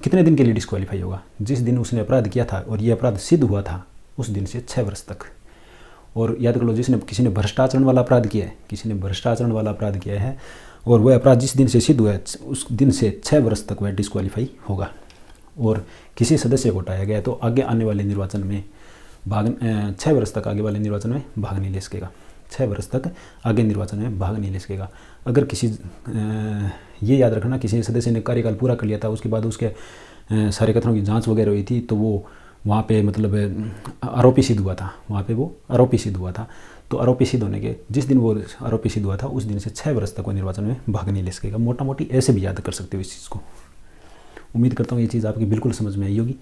कितने दिन के लिए डिस्क्वालीफाई होगा? जिस दिन उसने अपराध किया था और ये अपराध सिद्ध हुआ था उस दिन से 6 वर्ष तक। और याद कर लो, किसी ने भ्रष्टाचरण वाला अपराध किया है, किसी ने भ्रष्टाचरण वाला अपराध किया है और वह अपराध जिस दिन से सिद्ध हुआ है उस दिन से 6 वर्ष तक वह डिस्क्वालीफाई होगा। और किसी सदस्य को हटाया गया तो आगे आने वाले निर्वाचन में भाग 6 वर्ष तक आगे वाले निर्वाचन में भाग नहीं ले सकेगा। 6 वर्ष तक आगे निर्वाचन में भाग नहीं ले सकेगा। अगर किसी ये याद रखना, किसी सदस्य ने कार्यकाल पूरा कर लिया था, उसके बाद उसके सारे कथनों की जांच वगैरह हुई थी, तो वो वहाँ पे मतलब आरोपी सिद्ध हुआ था, वहाँ पे वो आरोपी सिद्ध हुआ था। तो आरोपी सिद्ध होने के जिस दिन वो आरोपी सिद्ध हुआ था उस दिन से 6 वर्ष तक वो निर्वाचन में भाग नहीं ले सकेगा। मोटा मोटी ऐसे भी याद कर सकते हो इस चीज़ को। उम्मीद करता हूँ ये चीज़ आपकी बिल्कुल समझ में आई होगी।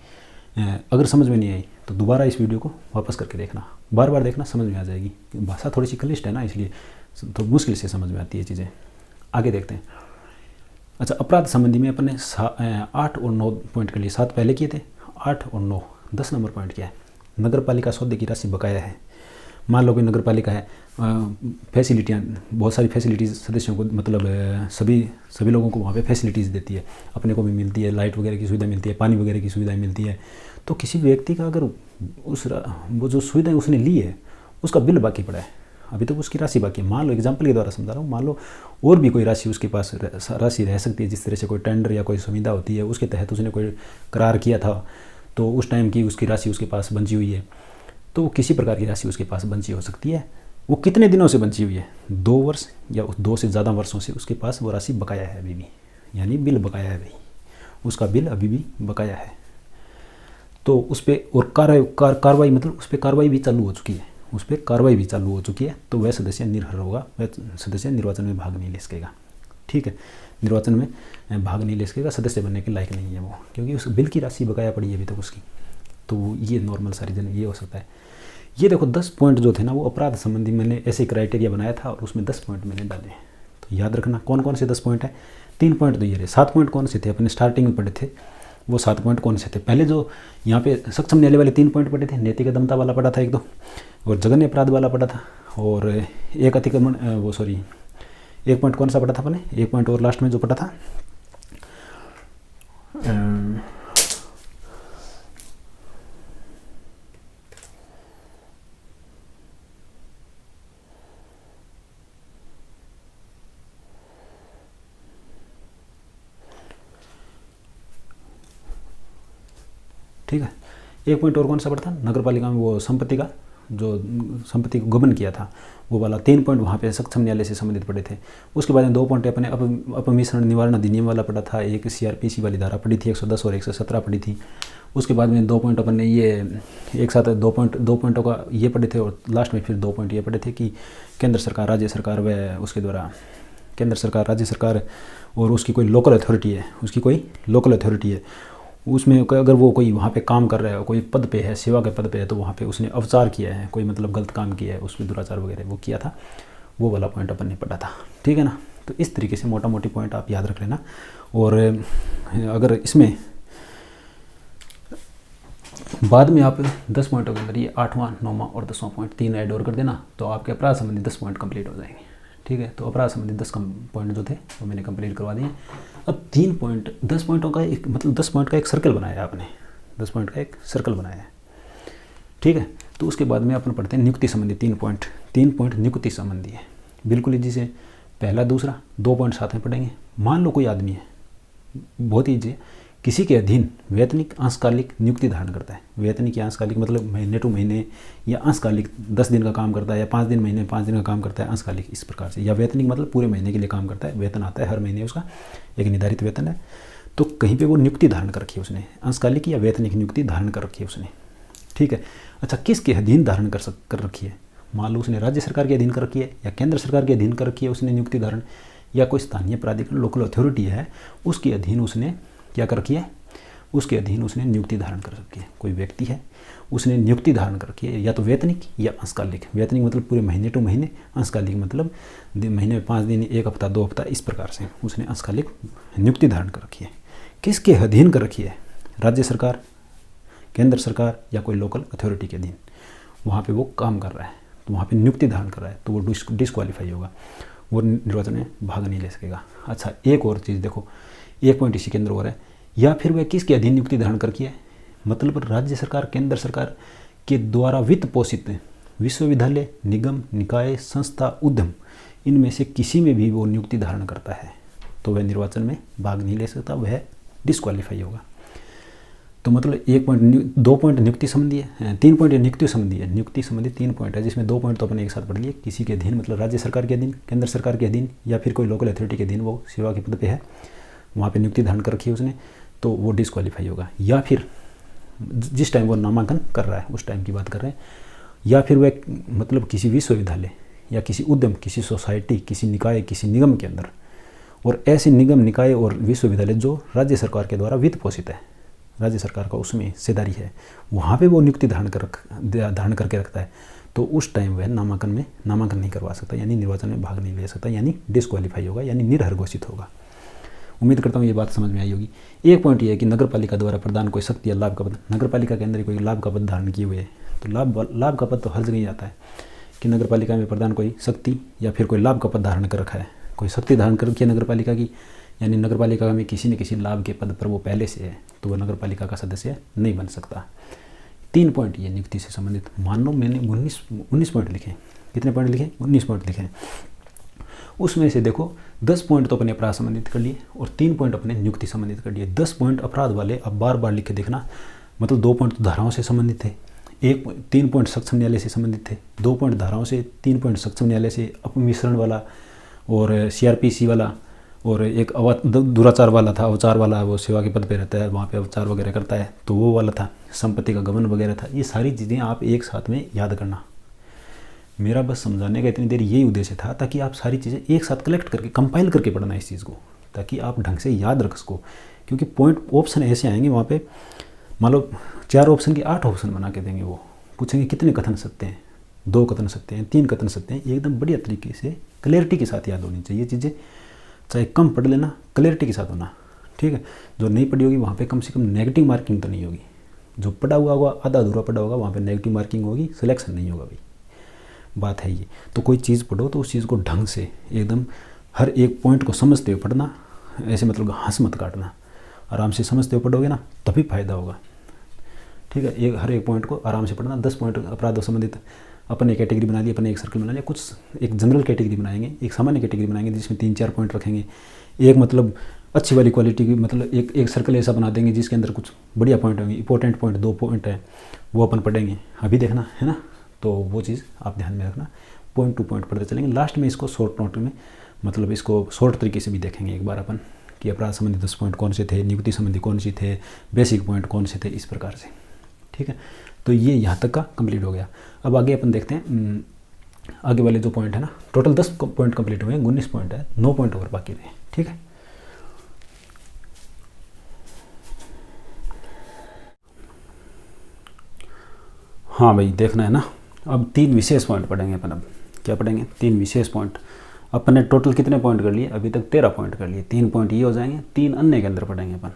अगर समझ में नहीं आई तो दोबारा इस वीडियो को वापस करके देखना, बार बार देखना, समझ में आ जाएगी। भाषा थोड़ी सी क्लिष्ट है ना, इसलिए तो मुश्किल से समझ में आती है चीज़ें। आगे देखते हैं। अच्छा, अपराध संबंधी में अपन ने 8 और 9 पॉइंट के लिए 7 पहले किए थे, 8 और 9, 10 नंबर पॉइंट क्या है? नगर पालिका सौदे की राशि बकाया है। मान लो कि नगर पालिका है, फैसिलिटियाँ, बहुत सारी फैसिलिटीज़ सदस्यों को, मतलब सभी लोगों को वहाँ पे फैसिलिटीज़ देती है, अपने को भी मिलती है, लाइट वगैरह की सुविधा मिलती है, पानी वगैरह की सुविधाएं मिलती है। तो किसी व्यक्ति का अगर वो जो सुविधाएं उसने ली है उसका बिल बाकी पड़ा है, अभी तक उसकी राशि बाकी है। मान लो, एग्जाम्पल के द्वारा समझा रहा हूँ, मान लो और भी कोई राशि उसके पास राशि रह सकती है, जिस तरह से कोई टेंडर या कोई सुविधा होती है, उसके तहत उसने कोई करार किया था, तो उस टाइम की उसकी राशि उसके पास बची हुई है। तो किसी प्रकार की राशि उसके पास बची हो सकती है। वो कितने दिनों से बची हुई है? 2 वर्ष या 2 से ज़्यादा वर्षों से उसके पास वो राशि बकाया है अभी भी, यानी बिल बकाया है भाई, उसका बिल अभी भी बकाया है। तो उस पर और कार्रवाई, मतलब उस पर कार्रवाई भी चालू हो चुकी है, उस पर कार्रवाई भी चालू हो चुकी है। तो वह सदस्य निर्भर होगा, वह सदस्य निर्वाचन में भाग नहीं ले सकेगा। ठीक है, निर्वाचन में भाग नहीं ले सकेगा, सदस्य बनने के लायक नहीं है वो, क्योंकि उस बिल की राशि बकाया पड़ी है अभी तक उसकी। तो ये नॉर्मल सा रीज़न ये हो सकता है। ये देखो 10 पॉइंट जो थे ना, वो अपराध संबंधी मैंने ऐसे क्राइटेरिया बनाया था और उसमें 10 पॉइंट मैंने डाले। तो याद रखना कौन कौन से 10 पॉइंट है। 3 पॉइंट तो ये रहे। 7 पॉइंट कौन से थे? अपने स्टार्टिंग में पढ़े थे, वो 7 पॉइंट कौन से थे? पहले जो यहाँ पे सक्षम न्यायालय वाले 3 पॉइंट पढ़े थे, नैतिक अदमता वाला पढ़ा था 1-2, और जघन्य अपराध वाला पढ़ा था, और एक अतिक्रमण, वो सॉरी 1 पॉइंट कौन सा पढ़ा था अपने? 1 पॉइंट और लास्ट में जो पढ़ा था, ठीक है। 1 पॉइंट और कौन सा पड़ा था? नगर पालिका में वो संपत्ति का, जो संपत्ति को गबन किया था, वो वाला 3 पॉइंट वहाँ पे सक्षम न्यायालय से संबंधित पड़े थे। उसके बाद में 2 पॉइंट अपने अपमिश्रण निवारण अधिनियम वाला पड़ा था, एक CRPC वाली धारा पड़ी थी 110 और 117 पड़ी थी। उसके बाद में 2 पॉइंट अपन ने ये एक साथ 2 पॉइंटों का ये पढ़े थे, और लास्ट में फिर 2 पॉइंट ये पढ़े थे कि केंद्र सरकार, राज्य सरकार व उसके द्वारा, केंद्र सरकार, राज्य सरकार और उसकी कोई लोकल अथॉरिटी है, उसकी कोई लोकल अथॉरिटी है, उसमें अगर वो कोई वहाँ पे काम कर रहा है, कोई पद पे है, सेवा के पद पे है, तो वहाँ पे उसने अवचार किया है, कोई मतलब गलत काम किया है, उसमें दुराचार वगैरह वो किया था, वो वाला पॉइंट अपन ने पढ़ा था। ठीक है ना। तो इस तरीके से मोटा मोटी पॉइंट आप याद रख लेना। और अगर इसमें बाद में आप 10 पॉइंटों के अंदर ये 8वां, 9वां और 10वां पॉइंट 3 ऐड और कर देना, तो आपके अपराध संबंधी 10 पॉइंट कंप्लीट हो जाएंगे। ठीक है, तो अपराध संबंधी 10 पॉइंट जो थे वो मैंने कंप्लीट करवा दिए। अब 3 पॉइंट, 10 पॉइंटों का एक, मतलब 10 पॉइंट का एक सर्कल बनाया है आपने, 10 पॉइंट का एक सर्कल बनाया है। ठीक है, तो उसके बाद में अपन पढ़ते हैं नियुक्ति संबंधी 3 पॉइंट। 3 पॉइंट नियुक्ति संबंधी है, बिल्कुल इजी से, पहला दूसरा 2 पॉइंट साथ में पढ़ेंगे। मान लो कोई आदमी है, बहुत ईजी है, किसी के अधीन वैतनिक अंशकालिक नियुक्ति धारण करता है। वैतनिक या अंशकालिक मतलब महीने टू महीने, या अंशकालिक 10 दिन का काम करता है, या 5 दिन महीने 5 दिन का काम करता है, अंशकालिक इस प्रकार से। या वैतनिक मतलब पूरे महीने के लिए काम करता है, वेतन आता है हर महीने, उसका एक निर्धारित वेतन है। तो कहीं पे वो नियुक्ति धारण कर रखी है उसने, अंशकालिक या वैतनिक नियुक्ति धारण कर रखी है उसने। ठीक है, अच्छा किसके अधीन धारण कर रखी है? मान लो उसने राज्य सरकार के अधीन कर रखी है, या केंद्र सरकार के अधीन कर रखी है उसने नियुक्ति धारण, या कोई स्थानीय प्राधिकरण, लोकल अथॉरिटी है, उसके अधीन उसने क्या कर रखी है? उसके अधीन उसने नियुक्ति धारण कर रखी है। कोई व्यक्ति है, उसने नियुक्ति धारण कर रखी है, या तो वैतनिक या अंशकालिक। वैतनिक मतलब पूरे महीने टू महीने, अंशकालिक मतलब महीने में 5 दिन, 1 हफ्ता, 2 हफ्ता, इस प्रकार से उसने अंशकालिक नियुक्ति धारण कर रखी है। किसके अधीन कर रखी है? राज्य सरकार, केंद्र सरकार, या कोई लोकल अथॉरिटी के अधीन वहाँ पे वो काम कर रहा है, तो वहाँ पे नियुक्ति धारण कर रहा है, तो वो डिस्क्वालीफाई होगा, वो निर्वाचन में भाग नहीं ले सकेगा। अच्छा, एक और चीज़ देखो, 1 पॉइंट इसी के अंदर हो रहा है। या फिर वह किसके अधीन नियुक्ति धारण कर रखी है? मतलब राज्य सरकार, केंद्र सरकार के द्वारा वित्त पोषित विश्वविद्यालय, निगम, निकाय, संस्था, उद्यम, इनमें से किसी में भी वो नियुक्ति धारण करता है, तो वह निर्वाचन में भाग नहीं ले सकता, वह डिस्क्वालीफाई होगा। तो तो मतलब 2 पॉइंट नियुक्ति संबंधी है, 3 पॉइंट नियुक्ति संबंधी है। नियुक्ति संबंधी 3 पॉइंट है, जिसमें 2 पॉइंट तो अपने एक साथ पढ़ लिए। किसी के अधीन मतलब राज्य सरकार के अधीन, केंद्र सरकार के अधीन, या फिर कोई लोकल अथॉरिटी के अधीन वो सेवा के पद पे है, वहाँ पे नियुक्ति धारण कर रखी है उसने, तो वो डिस्क्वालीफाई होगा। या फिर जिस टाइम वो नामांकन कर रहा है उस टाइम की बात कर रहे हैं, या फिर वह मतलब किसी विश्वविद्यालय या किसी उद्यम, किसी सोसाइटी, किसी निकाय, किसी निगम के अंदर, और ऐसे निगम, निकाय और विश्वविद्यालय जो राज्य सरकार के द्वारा वित्त पोषित है, राज्य सरकार का उसमें हिस्सेदारी है, वहाँ पे वो नियुक्ति धारण करके रखता है, तो उस टाइम वह नामांकन नहीं करवा सकता, यानी निर्वाचन में भाग नहीं ले सकता, यानी डिस्क्वालीफाई होगा, यानी निरर्ह घोषित होगा। उम्मीद करता हूँ ये बात समझ में आई होगी। एक पॉइंट ये है कि नगर पालिका द्वारा प्रदान कोई शक्ति या लाभ का पद, नगर पालिका के अंदर कोई लाभ का पद धारण किए हुए है, तो लाभ का पद तो हर जगह ही आता है कि नगर पालिका में प्रदान कोई शक्ति या फिर कोई लाभ का पद धारण कर रखा है, कोई शक्ति धारण कर रखी है नगर पालिका की, यानी नगर पालिका में किसी न किसी लाभ के पद पर वो पहले से है, तो वह नगर पालिका का सदस्य नहीं बन सकता। 3 पॉइंट ये नियुक्ति से संबंधित। मान लो मैंने 19 पॉइंट लिखे, कितने पॉइंट लिखे? 19 पॉइंट लिखे। उसमें से देखो 10 पॉइंट तो अपने अपराध संबंधित कर लिए और 3 पॉइंट अपने नियुक्ति संबंधित कर लिए। 10 पॉइंट अपराध वाले अब बार बार लिख के देखना, मतलब 2 पॉइंट तो धाराओं से संबंधित थे, 3 पॉइंट सक्षम न्यायालय से संबंधित थे, 2 पॉइंट धाराओं से, 3 पॉइंट सक्षम न्यायालय से, अपमिश्रण वाला और CRPC वाला, और एक दुराचार वाला था, अवचार वाला, वो सेवा के पद पे रहता है, वहाँ पे अवचार वगैरह करता है, तो वो वाला था, संपत्ति का गबन वगैरह था। ये सारी चीज़ें आप एक साथ में याद करना। मेरा बस समझाने का इतनी देर यही उद्देश्य था, ताकि आप सारी चीज़ें एक साथ कलेक्ट करके कंपाइल करके पढ़ना इस चीज़ को, ताकि आप ढंग से याद रख सको। क्योंकि पॉइंट ऑप्शन ऐसे आएंगे वहाँ पे, मान लो 4 ऑप्शन के 8 ऑप्शन बना के देंगे, वो पूछेंगे कितने कथन सत्य हैं, 2 कथन सत्य हैं, 3 कथन सत्य हैं। एकदम बढ़िया तरीके से क्लैरिटी के साथ याद होनी चाहिए चीज़ें, चाहे कम पढ़ लेना, क्लैरिटी के साथ होना, ठीक है। जो नहीं पढ़ी होगी वहाँ पे कम से कम नेगेटिव मार्किंग तो नहीं होगी, जो पढ़ा हुआ होगा, आधा अधूरा पढ़ा होगा, वहाँ पे नेगेटिव मार्किंग होगी, सिलेक्शन नहीं होगा भाई, बात है ये। तो कोई चीज़ पढ़ो तो उस चीज़ को ढंग से एकदम हर एक पॉइंट को समझते हुए पढ़ना, ऐसे मतलब घास मत काटना, आराम से समझते हुए पढ़ोगे ना तभी फायदा होगा, ठीक है। हर एक पॉइंट को आराम से पढ़ना। 10 पॉइंट अपराधों संबंधित अपने कैटेगरी बना ली, अपने एक सर्कल बना लिया, कुछ एक जनरल कैटेगरी बनाएंगे, एक सामान्य कैटेगरी बनाएंगे जिसमें 3-4 पॉइंट रखेंगे, एक मतलब अच्छी वाली क्वालिटी की, मतलब एक सर्कल ऐसा बना देंगे जिसके अंदर कुछ बढ़िया पॉइंट होंगे, इंपॉर्टेंट पॉइंट 2 पॉइंट है वो अपन पढ़ेंगे, अभी देखना है ना। तो वो चीज़ आप ध्यान में रखना, पॉइंट टू पॉइंट पढ़ते चलेंगे। लास्ट में इसको शॉर्ट नोट में, मतलब इसको शॉर्ट तरीके से भी देखेंगे एक बार अपन कि अपराध संबंधी 10 पॉइंट कौन से थे, नियुक्ति संबंधी कौन से थे, बेसिक पॉइंट कौन से थे, इस प्रकार से, ठीक है। तो ये यहाँ तक का कंप्लीट हो गया। अब आगे अपन देखते हैं, आगे वाले जो पॉइंट है ना, टोटल 10 पॉइंट कंप्लीट हुए हैं, 19 पॉइंट है, 9 पॉइंट और बाकी रहे, ठीक है। हाँ भाई देखना है ना, अब 3 विशेष पॉइंट पढ़ेंगे अपन। अब क्या पढ़ेंगे? 3 विशेष पॉइंट। अपन ने टोटल कितने पॉइंट कर लिए? अभी तक 13 पॉइंट कर लिए। 3 पॉइंट ये हो जाएंगे, 3 अन्य के अंदर पढ़ेंगे अपन,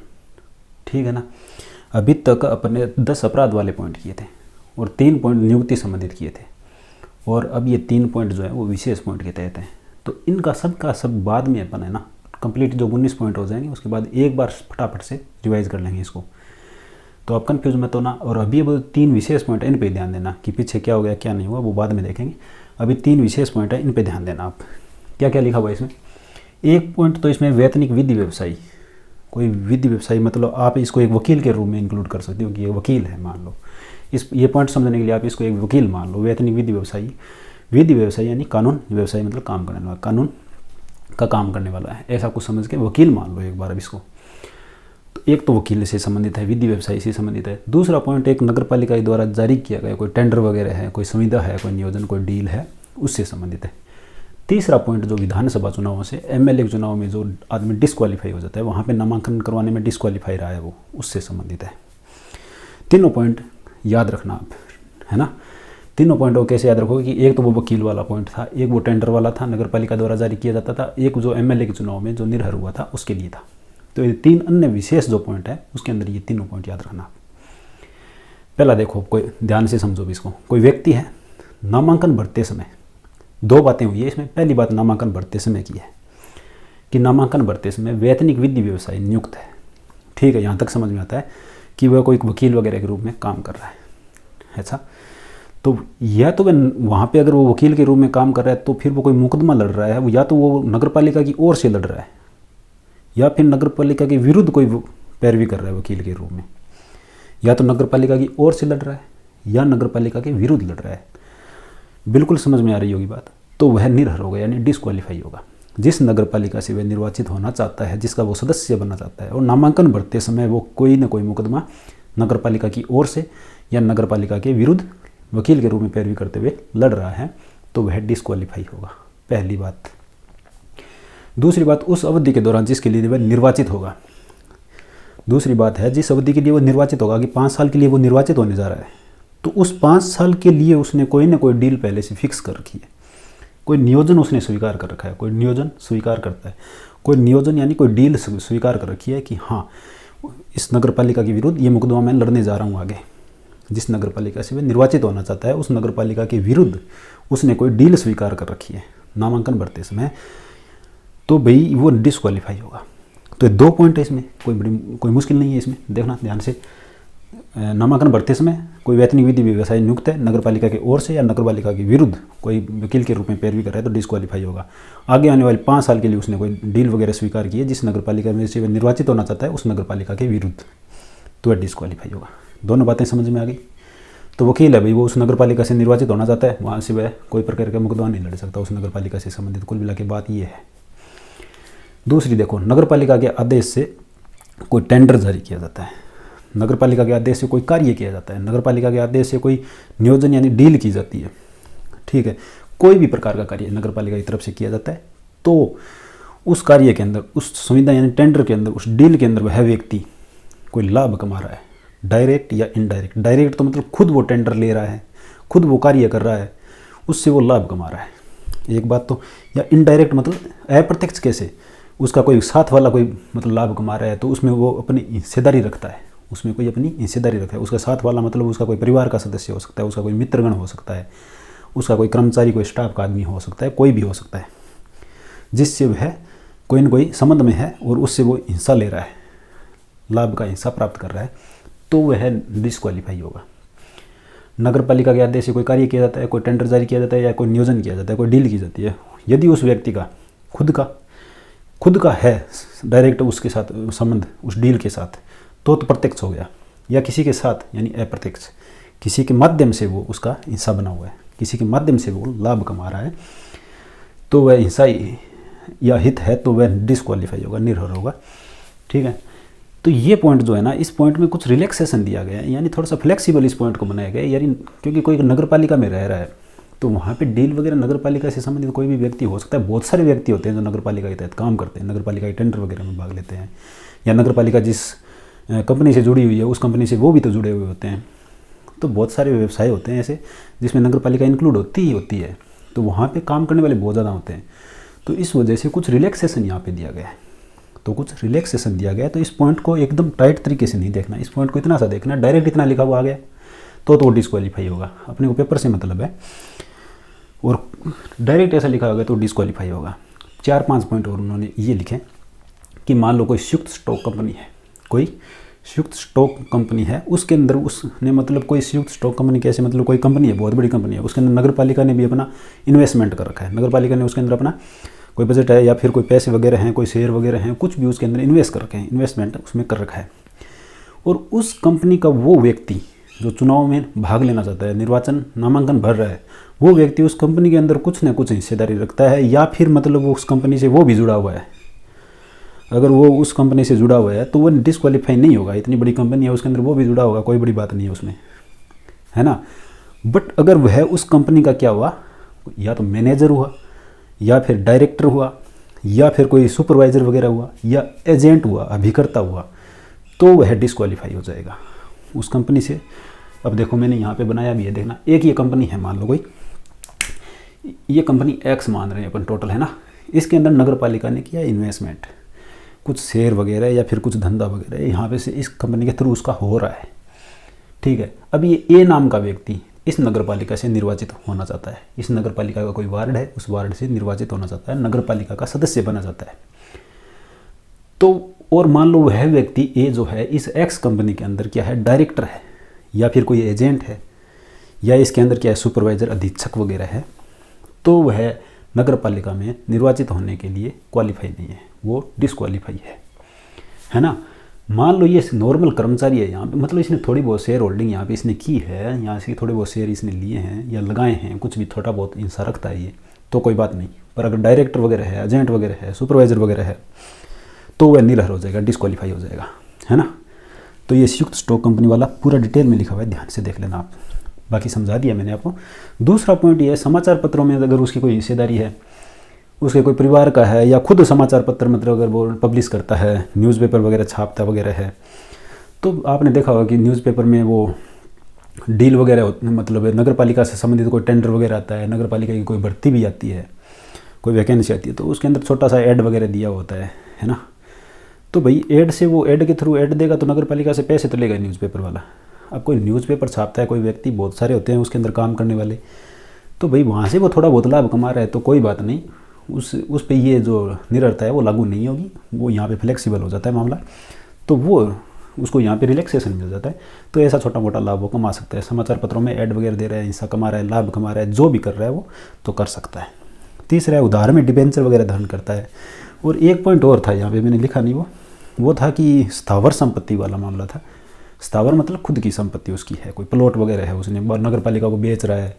ठीक है ना। अभी तक अपन ने 10 अपराध वाले पॉइंट किए थे और 3 पॉइंट नियुक्ति संबंधित किए थे, और अब ये 3 पॉइंट जो है वो विशेष पॉइंट के तहत हैं। तो इनका सब का सब बाद में अपन है ना कंप्लीट जो 19 पॉइंट हो जाएंगे, उसके बाद एक बार फटाफट से रिवाइज कर लेंगे इसको, तो आप कंफ्यूज मत होना। और अभी अब 3 विशेष पॉइंट है, इन पे ध्यान देना कि पीछे क्या हो गया क्या नहीं हुआ वो बाद में देखेंगे। अभी 3 विशेष पॉइंट है, इन पे ध्यान देना आप। क्या क्या लिखा हुआ है इसमें? एक पॉइंट तो इसमें वैतनिक विधि व्यवसायी, कोई विधि व्यवसायी मतलब आप इसको एक वकील के रूप में इंक्लूड कर सकते हो कि ये वकील है, मान लो ये पॉइंट समझने के लिए आप इसको एक वकील मान लो। वैतनिक विधि व्यवसायी, विधि व्यवसायी यानी कानून, व्यवसायी मतलब काम करने वाला, कानून का काम करने वाला है, ऐसा कुछ समझ के वकील मान लो एक बार अब इसको। तो एक तो वकील से संबंधित है, विधि व्यवसायी से संबंधित है। दूसरा पॉइंट एक नगर पालिका द्वारा जारी किया गया कोई टेंडर वगैरह है, कोई संविदा है, कोई नियोजन, कोई डील है, उससे संबंधित है। तीसरा पॉइंट जो विधानसभा चुनावों से MLA चुनाव में जो आदमी डिस्क्वालीफाई हो जाता है, वहाँ पे नामांकन करवाने में डिस्क्वालीफाई रहा है वो, उससे संबंधित है। तीनों पॉइंट याद रखना आप, है ना। तीनों पॉइंट को कैसे याद रखोगे कि एक तो वो वकील वाला पॉइंट था, एक वो टेंडर वाला था, नगर पालिका द्वारा जारी किया जाता था, एक जो MLA के चुनाव में जो निर्भर हुआ था उसके लिए था। तो ये 3 अन्य विशेष जो पॉइंट है उसके अंदर ये तीनों पॉइंट याद रखना। पहला देखो, कोई ध्यान से समझो भी इसको। कोई व्यक्ति है, नामांकन भरते समय 2 बातें हुई है इसमें। पहली बात नामांकन भरते समय की है कि नामांकन भरते समय वैतनिक विधि व्यवसायी नियुक्त है, ठीक है। यहाँ तक समझ में आता है कि वह कोई वकील वगैरह के रूप में काम कर रहा है, ऐसा। तो या तो वह वहाँ पे अगर वो वकील के रूप में काम कर रहा है तो फिर वो कोई मुकदमा लड़ रहा है, या तो वो नगर पालिका की ओर से लड़ रहा है, या फिर नगर पालिका के विरुद्ध कोई पैरवी कर रहा है वकील के रूप में, या तो नगर पालिका की ओर से लड़ रहा है या नगर पालिका के विरुद्ध लड़ रहा है, बिल्कुल समझ में आ रही होगी बात, तो वह निर्भर होगा यानी डिस्क्वालीफाई होगा। जिस नगर पालिका से वह निर्वाचित होना चाहता है, जिसका वो सदस्य बनना चाहता है, और नामांकन भरते समय वो कोई न कोई मुकदमा नगर पालिका की ओर से या नगर पालिका के विरुद्ध वकील के रूप में पैरवी करते हुए लड़ रहा है, तो वह डिस्क्वालीफाई होगा, पहली बात। दूसरी बात, उस अवधि के दौरान जिसके लिए वह निर्वाचित होगा। दूसरी बात है, जिस अवधि के लिए वो निर्वाचित होगा कि 5 साल के लिए वो निर्वाचित होने जा रहा है, तो उस 5 साल के लिए उसने कोई ना कोई डील पहले से फिक्स कर रखी है, कोई नियोजन उसने स्वीकार कर रखा है, कोई नियोजन स्वीकार करता है, कोई नियोजन यानी कोई डील स्वीकार कर रखी है कि हाँ, इस नगर पालिका के विरुद्ध ये मुकदमा मैं लड़ने जा रहा हूँ आगे। जिस नगर पालिका से वह निर्वाचित होना चाहता है, उस नगर पालिका के विरुद्ध उसने कोई डील स्वीकार कर रखी है नामांकन भरते समय, तो भाई वो डिस्क्वालीफाई होगा। तो 2 पॉइंट है इसमें, कोई मुश्किल नहीं है इसमें, देखना ध्यान से। नामांकन भरते समय कोई वैतनिक विधि व्यवसाय नियुक्त है नगर पालिका की ओर से या नगर पालिका के विरुद्ध कोई वकील के रूप में पैरवी कर रहा है, तो डिस्क्वालीफाई होगा। आगे आने वाले 5 साल के लिए उसने कोई डील वगैरह स्वीकार की है जिस नगर पालिका में से वह निर्वाचित होना चाहता है, उस नगर पालिका के विरुद्ध, तो वह डिस्क्वालीफाई होगा। दोनों बातें समझ में आ गई। तो वकील है भाई, वो उस नगर पालिका से निर्वाचित होना चाहता है, वहाँ से वह कोई प्रकार का मुकदमा नहीं लड़ सकता उस नगर पालिका से संबंधित। कुल मिला के बात ये है। दूसरी देखो, नगर पालिका के आदेश से कोई टेंडर जारी किया जाता है, नगर पालिका के आदेश से कोई कार्य किया जाता है, नगर पालिका के आदेश से कोई नियोजन यानी डील की जाती है, ठीक है, कोई भी प्रकार का कार्य नगर पालिका की तरफ से किया जाता है, तो उस कार्य के अंदर, उस सुविधा यानी टेंडर के अंदर, उस डील के अंदर वह व्यक्ति कोई लाभ कमा रहा है, डायरेक्ट या इनडायरेक्ट। डायरेक्ट तो मतलब खुद वो टेंडर ले रहा है, खुद वो कार्य कर रहा है, उससे वो लाभ कमा रहा है, एक बात तो। या इनडायरेक्ट मतलब अप्रत्यक्ष, कैसे, उसका कोई साथ वाला कोई मतलब लाभ कमा रहा है, तो उसमें वो अपनी हिस्सेदारी रखता है, उसमें कोई अपनी हिस्सेदारी रखता है। उसका साथ वाला मतलब उसका कोई परिवार का सदस्य हो सकता है, उसका कोई मित्रगण हो सकता है, उसका कोई कर्मचारी, कोई स्टाफ का आदमी हो सकता है, कोई भी हो सकता है, जिससे वह कोई न कोई संबंध में है और उससे वो हिस्सा ले रहा है, लाभ का हिस्सा प्राप्त कर रहा है, तो वह डिस्क्वालीफाई होगा। नगर पालिका के आदेश से कोई कार्य किया जाता है, कोई टेंडर जारी किया जाता है या कोई नियोजन किया जाता है, कोई डील की जाती है, यदि उस व्यक्ति का खुद का है डायरेक्ट उसके साथ संबंध उस डील के साथ, तो प्रत्यक्ष हो गया, या किसी के साथ यानी अप्रत्यक्ष, किसी के माध्यम से वो उसका हिस्सा बना हुआ है, किसी के माध्यम से वो लाभ कमा रहा है, तो वह हिस्सा या हित है, तो वह डिस्क्वालीफाई होगा, निर्भर होगा, ठीक है। तो ये पॉइंट जो है ना, इस पॉइंट में कुछ रिलैक्सेशन दिया गया है, यानी थोड़ा सा फ्लेक्सिबल इस पॉइंट को बनाया गया है, यानी क्योंकि कोई नगर पालिका में रह रहा है, तो वहाँ पे डील वगैरह नगर पालिका से संबंधित कोई भी व्यक्ति हो सकता है। बहुत सारे व्यक्ति होते हैं जो नगर पालिका के तहत काम करते हैं, नगर पालिका के टेंडर वगैरह में भाग लेते हैं, या नगर पालिका जिस कंपनी से जुड़ी हुई है उस कंपनी से वो भी तो जुड़े हुए होते हैं। तो बहुत सारे व्यवसाय होते हैं ऐसे जिसमें नगर पालिका इंक्लूड होती है, तो वहाँ पे काम करने वाले बहुत ज़्यादा होते हैं। तो इस वजह से कुछ रिलैक्सेशन यहाँ पे दिया गया है, तो इस पॉइंट को एकदम टाइट तरीके से नहीं देखना, इस पॉइंट को इतना सा देखना, डायरेक्ट इतना लिखा हुआ आ गया तो डिस्क्वालीफाई होगा, अपने को पेपर से मतलब है, और डायरेक्ट ऐसा लिखा होगा तो डिस्क्वालीफाई होगा। 4-5 पॉइंट और उन्होंने ये लिखे कि मान लो कोई संयुक्त स्टॉक कंपनी है, उसके अंदर उसने मतलब कोई संयुक्त स्टॉक कंपनी कैसे, मतलब कोई कंपनी है, बहुत बड़ी कंपनी है, उसके अंदर नगर पालिका ने भी अपना इन्वेस्टमेंट कर रखा है, नगर पालिका ने उसके अंदर अपना कोई बजट है या फिर कोई पैसे वगैरह हैं, कोई शेयर वगैरह हैं, कुछ भी उसके अंदर इन्वेस्ट कर रखे हैं, इन्वेस्टमेंट उसमें कर रखा है। और उस कंपनी का वो व्यक्ति जो चुनाव में भाग लेना चाहता है, निर्वाचन नामांकन भर रहा है, वो व्यक्ति उस कंपनी के अंदर कुछ न कुछ हिस्सेदारी रखता है, या फिर मतलब वो उस कंपनी से वो भी जुड़ा हुआ है। अगर वो उस कंपनी से जुड़ा हुआ है तो वो डिस्क्वालीफाई नहीं होगा, इतनी बड़ी कंपनी है उसके अंदर वो भी जुड़ा होगा, कोई बड़ी बात नहीं है उसमें, है ना। बट अगर वह उस कंपनी का क्या हुआ, या तो मैनेजर हुआ, या फिर डायरेक्टर हुआ, या फिर कोई सुपरवाइजर वगैरह हुआ, या एजेंट हुआ, अभिकर्ता हुआ, तो वह डिस्क्वालीफाई हो जाएगा उस कंपनी से। अब देखो मैंने यहाँ पे बनाया भी है, देखना, एक ये कंपनी है, मान लो कोई ये कंपनी एक्स मान रहे हैं अपन टोटल, है ना। इसके अंदर नगर पालिका ने किया इन्वेस्टमेंट, कुछ शेयर वगैरह या फिर कुछ धंधा वगैरह यहाँ पे से इस कंपनी के थ्रू उसका हो रहा है, ठीक है। अब ये ए नाम का व्यक्ति इस नगर पालिका से निर्वाचित होना चाहता है, इस नगर पालिका का कोई वार्ड है, उस वार्ड से निर्वाचित होना चाहता है, नगर पालिका का सदस्य बनना चाहता है। तो और मान लो वह व्यक्ति ए जो है इस एक्स कंपनी के अंदर क्या है, डायरेक्टर है, या फिर कोई एजेंट है, या इसके अंदर क्या है, सुपरवाइजर, अधीक्षक वगैरह है, तो वह नगर पालिका में निर्वाचित होने के लिए क्वालिफाई नहीं है, वो डिस्क्वालीफाई है ना। मान लो ये नॉर्मल कर्मचारी है यहाँ पे, मतलब इसने थोड़ी बहुत शेयर होल्डिंग यहाँ पे इसने की है, यहाँ से थोड़े बहुत शेयर इसने लिए हैं या लगाए हैं, कुछ भी थोड़ा बहुत हिस्सा रखता है ये, तो कोई बात नहीं। पर अगर डायरेक्टर वगैरह है, एजेंट वगैरह है, सुपरवाइजर वगैरह है, तो वह निरहर हो जाएगा, डिस्क्वालीफाई हो जाएगा, है ना। तो ये संयुक्त स्टॉक कंपनी वाला पूरा डिटेल में लिखा हुआ है, ध्यान से देख लेना आप। बाकी समझा दिया मैंने आपको। दूसरा पॉइंट ये है, समाचार पत्रों में अगर उसकी कोई हिस्सेदारी है, उसके कोई परिवार का है, या खुद समाचार पत्र मतलब अगर वो पब्लिश करता है, न्यूज़पेपर वगैरह छापता वगैरह है, तो आपने देखा होगा कि न्यूज़पेपर में वो डील वगैरह मतलब नगर पालिका से संबंधित कोई टेंडर वगैरह आता है, नगर पालिका की कोई भर्ती भी आती है, कोई वैकेंसी आती है, तो उसके अंदर छोटा सा ऐड वगैरह दिया होता है ना। तो भाई ऐड से, वो ऐड के थ्रू ऐड देगा तो नगर पालिका से पैसे तो लेगा न्यूज़पेपर वाला। अब कोई न्यूज़पेपर छापता है, कोई व्यक्ति, बहुत सारे होते हैं उसके अंदर काम करने वाले, तो भाई वहाँ से वो थोड़ा बहुत लाभ कमा रहा है तो कोई बात नहीं, उस पे ये जो निरर्थता है वो लागू नहीं होगी, वो यहाँ पे फ्लेक्सिबल हो जाता है मामला, तो वो उसको यहाँ पे रिलैक्सेशन मिल जाता है। तो ऐसा छोटा मोटा लाभ वो कमा सकता है, समाचार पत्रों में ऐड वगैरह दे रहा है, हिस्सा कमा रहा है, लाभ कमा रहा है, जो भी कर रहा है वो तो कर सकता है। तीसरा है उधार में डिबेंचर वगैरह धारण करता है। और एक पॉइंट और था यहाँ पे, मैंने लिखा नहीं, वो था कि स्थावर संपत्ति वाला मामला था। स्थावर मतलब खुद की संपत्ति उसकी है, कोई प्लॉट वगैरह है, उसने नगर पालिका को बेच रहा है,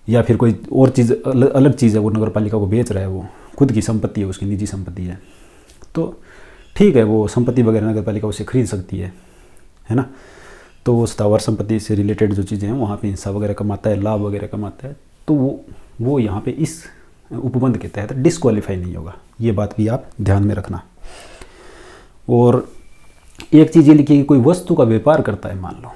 या फिर कोई और चीज़ अलग चीज़ है वो नगर पालिका को बेच रहा है, वो खुद की संपत्ति है, उसकी निजी संपत्ति है, तो ठीक है, वो संपत्ति वगैरह नगर पालिका उसे खरीद सकती है ना। तो वो स्थावर संपत्ति से रिलेटेड जो चीज़ें हैं वहाँ पे हिस्सा वगैरह कमाता है, लाभ वगैरह कमाता है, तो वो यहाँ पे इस उपबंध के तहत डिस्क्वालीफाई नहीं होगा। ये बात भी आप ध्यान में रखना। और एक चीज़ ये लिखिए कि कोई वस्तु का व्यापार करता है, मान लो,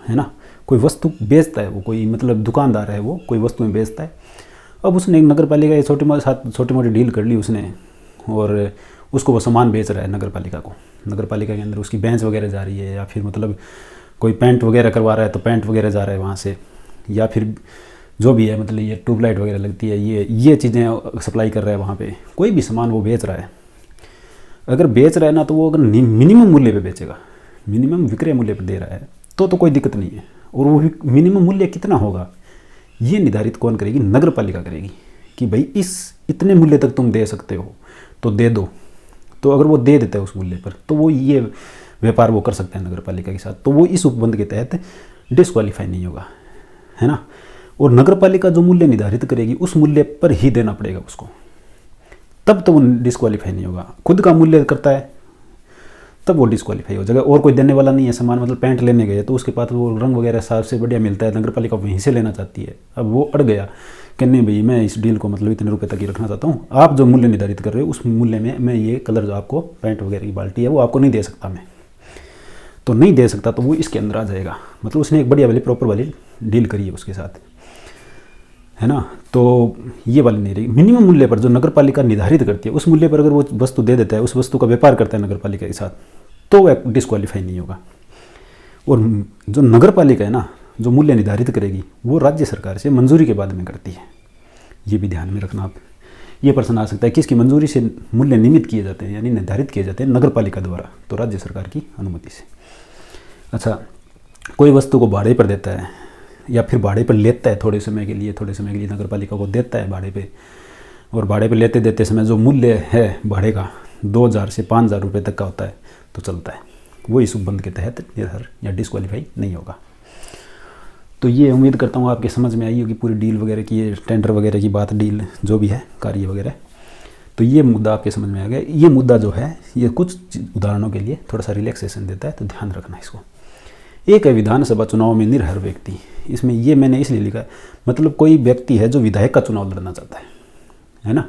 है ना, कोई वस्तु बेचता है, वो कोई मतलब दुकानदार है, वो कोई वस्तुएं बेचता है। अब उसने एक नगर पालिका के छोटी मोटी डील कर ली उसने, और उसको वो सामान बेच रहा है नगर पालिका को, नगर पालिका के अंदर उसकी बेंच वगैरह जा रही है, या फिर मतलब कोई पेंट वगैरह करवा रहा है तो पेंट वगैरह जा रहा है वहाँ से, या फिर जो भी है मतलब ये ट्यूबलाइट वगैरह लगती है, ये चीज़ें सप्लाई कर रहा है वहाँ पे, कोई भी सामान वो बेच रहा है। अगर बेच रहा है ना, तो वो अगर मिनिमम मूल्य पे बेचेगा, मिनिमम विक्रय मूल्य पे दे रहा है, तो कोई दिक्कत नहीं है। और वो मिनिमम मूल्य कितना होगा ये निर्धारित कौन करेगी? नगर पालिका करेगी, कि भाई इतने मूल्य तक तुम दे सकते हो तो दे दो। तो अगर वो दे देता है उस मूल्य पर, तो वो ये व्यापार वो कर सकते हैं नगर पालिका के साथ, तो वो इस उपबंध के तहत डिस्क्वालीफाई नहीं होगा, है ना। और नगर पालिका जो मूल्य निर्धारित करेगी उस मूल्य पर ही देना पड़ेगा उसको, तब तो वो डिस्क्वालीफाई नहीं होगा। खुद का मूल्य करता है तब वो डिस्क्वालीफाई हो जाएगा। और कोई देने वाला नहीं है सामान, मतलब पैंट लेने गए तो उसके पास वो रंग वगैरह साफ से बढ़िया मिलता है, नगर पालिका वहीं से लेना चाहती है। अब वो अड़ गया कि नहीं भाई मैं इस डील को मतलब इतने रुपए तक ही रखना चाहता हूँ, आप जो मूल्य निर्धारित कर रहे हो उस मूल्य में मैं ये कलर जो आपको पैंट वगैरह की बाल्टी है वो आपको नहीं दे सकता, मैं तो नहीं दे सकता, तो वो इसके अंदर आ जाएगा। मतलब उसने एक बढ़िया वाली प्रॉपर वाली डील करी है उसके साथ, है ना। तो ये वाली नहीं रहेगी। मिनिमम मूल्य पर जो नगर पालिका निर्धारित करती है उस मूल्य पर अगर वो वस्तु दे देता है, उस वस्तु का व्यापार करता है नगर पालिका के साथ, तो वह डिस्क्वालीफाई नहीं होगा। और जो नगर पालिका है ना, जो मूल्य निर्धारित करेगी वो राज्य सरकार से मंजूरी के बाद में करती है। ये भी ध्यान में रखना आप। ये प्रश्न आ सकता है किसकी मंजूरी से मूल्य नियमित किए जाते हैं, यानी निर्धारित किए जाते हैं? नगर पालिका द्वारा, तो राज्य सरकार की अनुमति से। अच्छा, कोई वस्तु को भाड़े पर देता है या फिर भाड़े पर लेता है थोड़े समय के लिए नगर पालिका को देता है भाड़े पे, और भाड़े पे लेते देते समय जो मूल्य है भाड़े का 2000 से 5000 रुपये तक का होता है तो चलता है, वो इस उपबंध के तहत निर्भर या डिस्क्वालीफाई नहीं होगा। तो ये उम्मीद करता हूँ आपके समझ में आई होगी पूरी डील वगैरह की, ये टेंडर वगैरह की बात, डील जो भी है, कार्य वगैरह। तो ये मुद्दा आपके समझ में आ गया। ये मुद्दा जो है ये कुछ उदाहरणों के लिए थोड़ा सा रिलैक्सेशन देता है, तो ध्यान रखना इसको। एक है विधानसभा चुनाव में निरहर व्यक्ति। इसमें ये मैंने इसलिए लिखा है, मतलब कोई व्यक्ति है जो विधायक का चुनाव लड़ना चाहता है ना,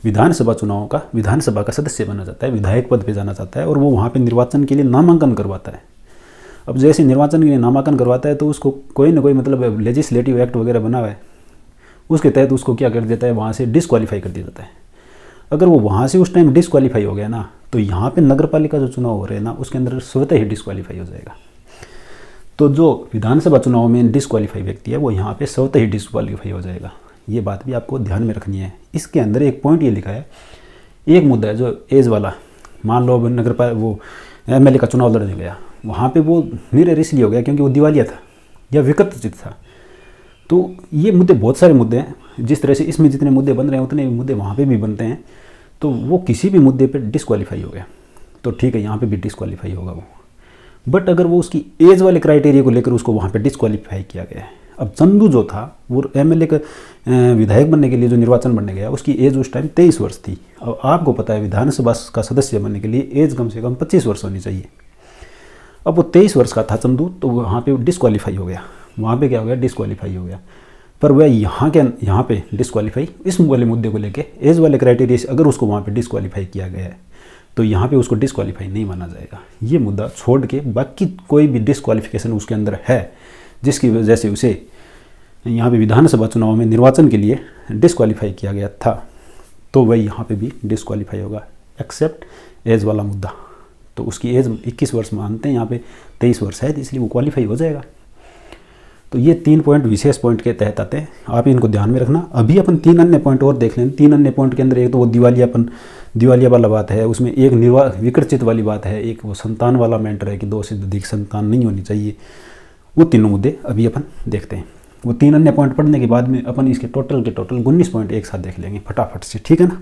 विधानसभा का सदस्य बनना चाहता है, विधायक पद पे जाना चाहता है, और वो वहाँ पे निर्वाचन के लिए नामांकन करवाता है। अब जैसे निर्वाचन के लिए नामांकन करवाता है तो उसको कोई ना कोई मतलब लेजिस्लेटिव एक्ट वगैरह बना हुआ है, उसके तहत उसको क्या कर देता है, वहाँ से डिस्क्वालीफाई कर दिया जाता है। अगर वो वहाँ से उस टाइम डिस्क्वालीफाई हो गया ना, तो यहाँ पे नगर पालिका जो चुनाव हो रहे हैं ना उसके अंदर स्वतः ही डिस्क्वालीफाई हो जाएगा। तो जो विधानसभा चुनाव में डिस्क्वालीफाई व्यक्ति है वो यहाँ पे स्वतः ही डिस्क्वालीफाई हो जाएगा। ये बात भी आपको ध्यान में रखनी है। इसके अंदर एक पॉइंट ये लिखा है, एक मुद्दा है जो एज वाला। मान लो नगर पालिका वो एमएलए का चुनाव लड़ने गया, वहाँ पे वो निरहर इसलिए हो गया क्योंकि वो दिवालिया था या विकटचित था। तो ये मुद्दे, बहुत सारे मुद्दे हैं, जिस तरह से इसमें जितने मुद्दे बन रहे हैं उतने मुद्दे वहाँ पे भी बनते हैं। तो वो किसी भी मुद्दे पे डिस्क्वालीफाई हो गया। तो ठीक है, यहाँ पे भी डिस्क्वालीफाई होगा वो। बट अगर वो उसकी एज वाले क्राइटेरिया को लेकर उसको वहाँ पे डिस्क्वालीफाई किया गया है। अब चंदू जो था वो एमएलए का विधायक बनने के लिए जो निर्वाचन बनने गया, उसकी एज उस टाइम 23 वर्ष थी। अब आपको पता है विधानसभा का सदस्य बनने के लिए एज कम से कम 25 वर्ष होनी चाहिए। अब वो 23 वर्ष का था चंदू, तो वहाँ पे डिस्क्वालीफाई हो गया। वहाँ पे क्या हो गया, डिस्क्वालीफाई हो गया। पर वह यहाँ पे डिस्क्वालीफाई इस वाले मुद्दे को लेके एज वाले क्राइटेरिया से अगर उसको वहाँ पे डिस्क्वालीफाई किया गया है तो यहाँ पे उसको डिस्क्वालीफाई नहीं माना जाएगा। ये मुद्दा छोड़ के बाकी कोई भी डिस्क्वालिफिकेशन उसके अंदर है जिसकी वजह से उसे यहाँ पे विधानसभा चुनाव में निर्वाचन के लिए डिस्क्वालीफाई किया गया था, तो वह यहाँ पे भी डिस्क्वालीफाई होगा, एक्सेप्ट एज वाला मुद्दा। तो उसकी एज 21 वर्ष मानते हैं, यहाँ पे 23 वर्ष है, इसलिए वो क्वालिफाई हो जाएगा। तो ये 3 पॉइंट विशेष पॉइंट के तहत आते हैं, आप इनको ध्यान में रखना। अभी अपन 3 अन्य पॉइंट और देख लें। 3 अन्य पॉइंट के अंदर एक तो वो दिवालिया वाला बात है, उसमें एक विकर्चित वाली बात है, एक वो संतान वाला मैटर है कि 2 से अधिक संतान नहीं होनी चाहिए। वो तीनों मुद्दे अभी अपन देखते हैं। वो 3 अन्य पॉइंट पढ़ने के बाद में अपन इसके टोटल 19 पॉइंट एक साथ देख लेंगे फटाफट से, ठीक है ना।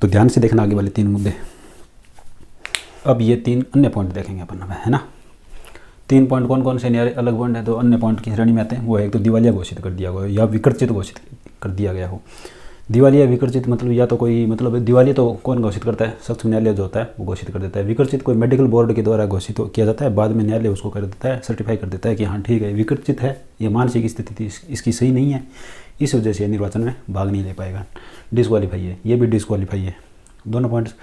तो ध्यान से देखना आगे वाले 3 मुद्दे। अब ये 3 अन्य पॉइंट देखेंगे अपन, है ना। 3 पॉइंट कौन कौन से न्यारे अलग पॉइंट है तो अन्य पॉइंट की श्रेणी में आते हैं। वो एक तो दिवालिया घोषित कर दिया गया या विकर्चित घोषित कर दिया गया हो। दिवालिया विकर्चित मतलब या तो कोई मतलब दिवालिया तो कौन घोषित करता है, सक्षम न्यायालय जो होता है वो घोषित कर देता है। विकर्चित कोई मेडिकल बोर्ड के द्वारा घोषित किया जाता है, बाद में न्यायालय उसको कर देता है, सर्टिफाई कर देता है कि हाँ ठीक है विकर्चित है, ये मानसिक स्थिति इसकी सही नहीं है, इस वजह से निर्वाचन में भाग नहीं ले पाएगा, डिस्क्वालीफाई है। ये भी डिस्क्वालीफाई है। दोनों पॉइंट्स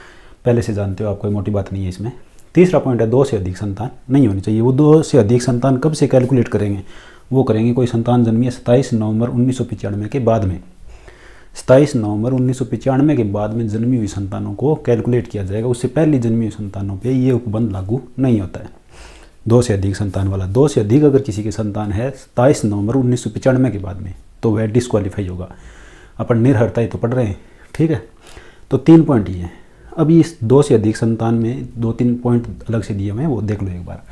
पहले से जानते हो आप, कोई मोटी बात नहीं है इसमें। तीसरा पॉइंट है 2 से अधिक संतान नहीं होनी चाहिए। वो 2 से अधिक संतान कब से कैलकुलेट करेंगे, वो करेंगे कोई संतान जन्मी है 27 नवंबर 1995 के बाद में। 27 नवंबर 1995 के बाद में जन्मी हुई संतानों को कैलकुलेट किया जाएगा। उससे पहले जन्मी हुई संतानों पे ये उपबंध लागू नहीं होता है 2 से अधिक संतान वाला। 2 से अधिक अगर किसी की संतान है 27 नवंबर 1995 के बाद में तो वह डिस्क्वालीफाई होगा। अपन निर्हरता ही तो पढ़ रहे हैं, ठीक है। तो 3 पॉइंट ये हैं। अभी इस 2 से अधिक संतान में 2-3 पॉइंट अलग से दिए हुए हैं, वो देख लो एक बार।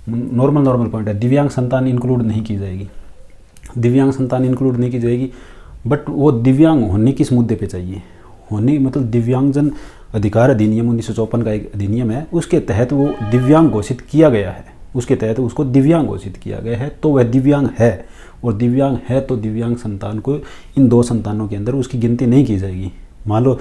नॉर्मल पॉइंट है, दिव्यांग संतान इंक्लूड नहीं की जाएगी। दिव्यांग संतान इंक्लूड नहीं की जाएगी, बट वो दिव्यांग होने किस मुद्दे पे चाहिए होने, मतलब दिव्यांगजन अधिकार अधिनियम 1954 का एक अधिनियम है, उसके तहत वो दिव्यांग घोषित किया गया है, उसके तहत उसको दिव्यांग घोषित किया गया है, तो वह दिव्यांग है। और दिव्यांग है तो दिव्यांग संतान को इन 2 संतानों के अंदर उसकी गिनती नहीं की जाएगी। मान लो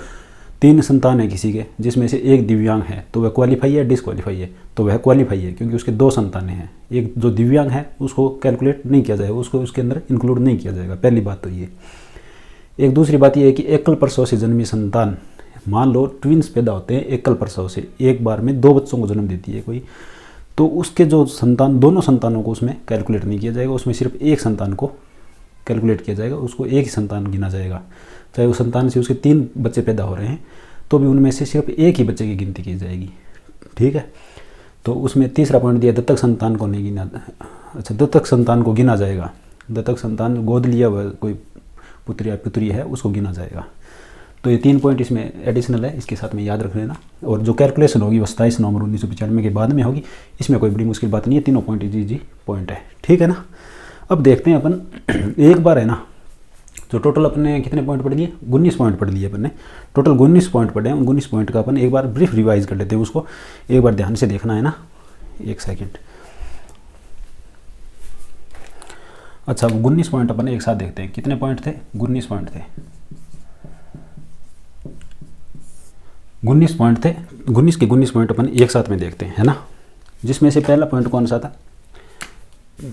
3 संतान है किसी के, जिसमें से एक दिव्यांग है, तो वह क्वालिफाई है डिस्क्वालीफाई है, तो वह क्वालिफाई है क्योंकि उसके 2 संतानें हैं। एक जो दिव्यांग है उसको कैलकुलेट नहीं किया जाएगा, उसको उसके अंदर इंक्लूड नहीं किया जाएगा। पहली बात तो ये। एक दूसरी बात यह है कि एकल प्रसव से जन्मी संतान, मान लो ट्विंस पैदा होते हैं एकल प्रसव से, एक बार में 2 बच्चों को जन्म देती है कोई, तो उसके जो संतान, दोनों संतानों को उसमें कैलकुलेट नहीं किया जाएगा, उसमें सिर्फ एक संतान को कैलकुलेट किया जाएगा, उसको एक ही संतान गिना जाएगा। चाहे उस संतान से उसके 3 बच्चे पैदा हो रहे हैं तो भी उनमें से सिर्फ एक ही बच्चे की गिनती की जाएगी, ठीक है। तो उसमें तीसरा पॉइंट दिया दत्तक संतान को नहीं गिना, अच्छा दत्तक संतान को गिना जाएगा। दत्तक संतान गोद लिया हुआ कोई पुत्री या पुत्री है उसको गिना जाएगा। तो ये 3 पॉइंट इसमें एडिशनल है, इसके साथ में याद रख लेना। और जो कैलकुलेशन होगी वो 27 नवंबर 1995 के बाद में होगी, इसमें कोई बड़ी मुश्किल बात नहीं है। तीनों पॉइंट इजी पॉइंट है, ठीक है ना। अब देखते हैं अपन एक बार, है ना, जो टोटल अपने कितने पॉइंट पढ़ लिए, 19 पॉइंट पढ़ लिए अपन ने, टोटल 19 पॉइंट पढ़े हैं। 19 पॉइंट का अपन एक बार ब्रीफ रिवाइज कर लेते हैं, उसको एक बार ध्यान से देखना है ना। 1 सेकेंड। अच्छा, 19 पॉइंट अपन एक साथ देखते हैं। कितने पॉइंट थे, 19 पॉइंट थे। 19 पॉइंट थे, 19 के 19 पॉइंट अपन एक साथ में देखते हैं, है ना। जिसमें से पहला पॉइंट कौन सा था,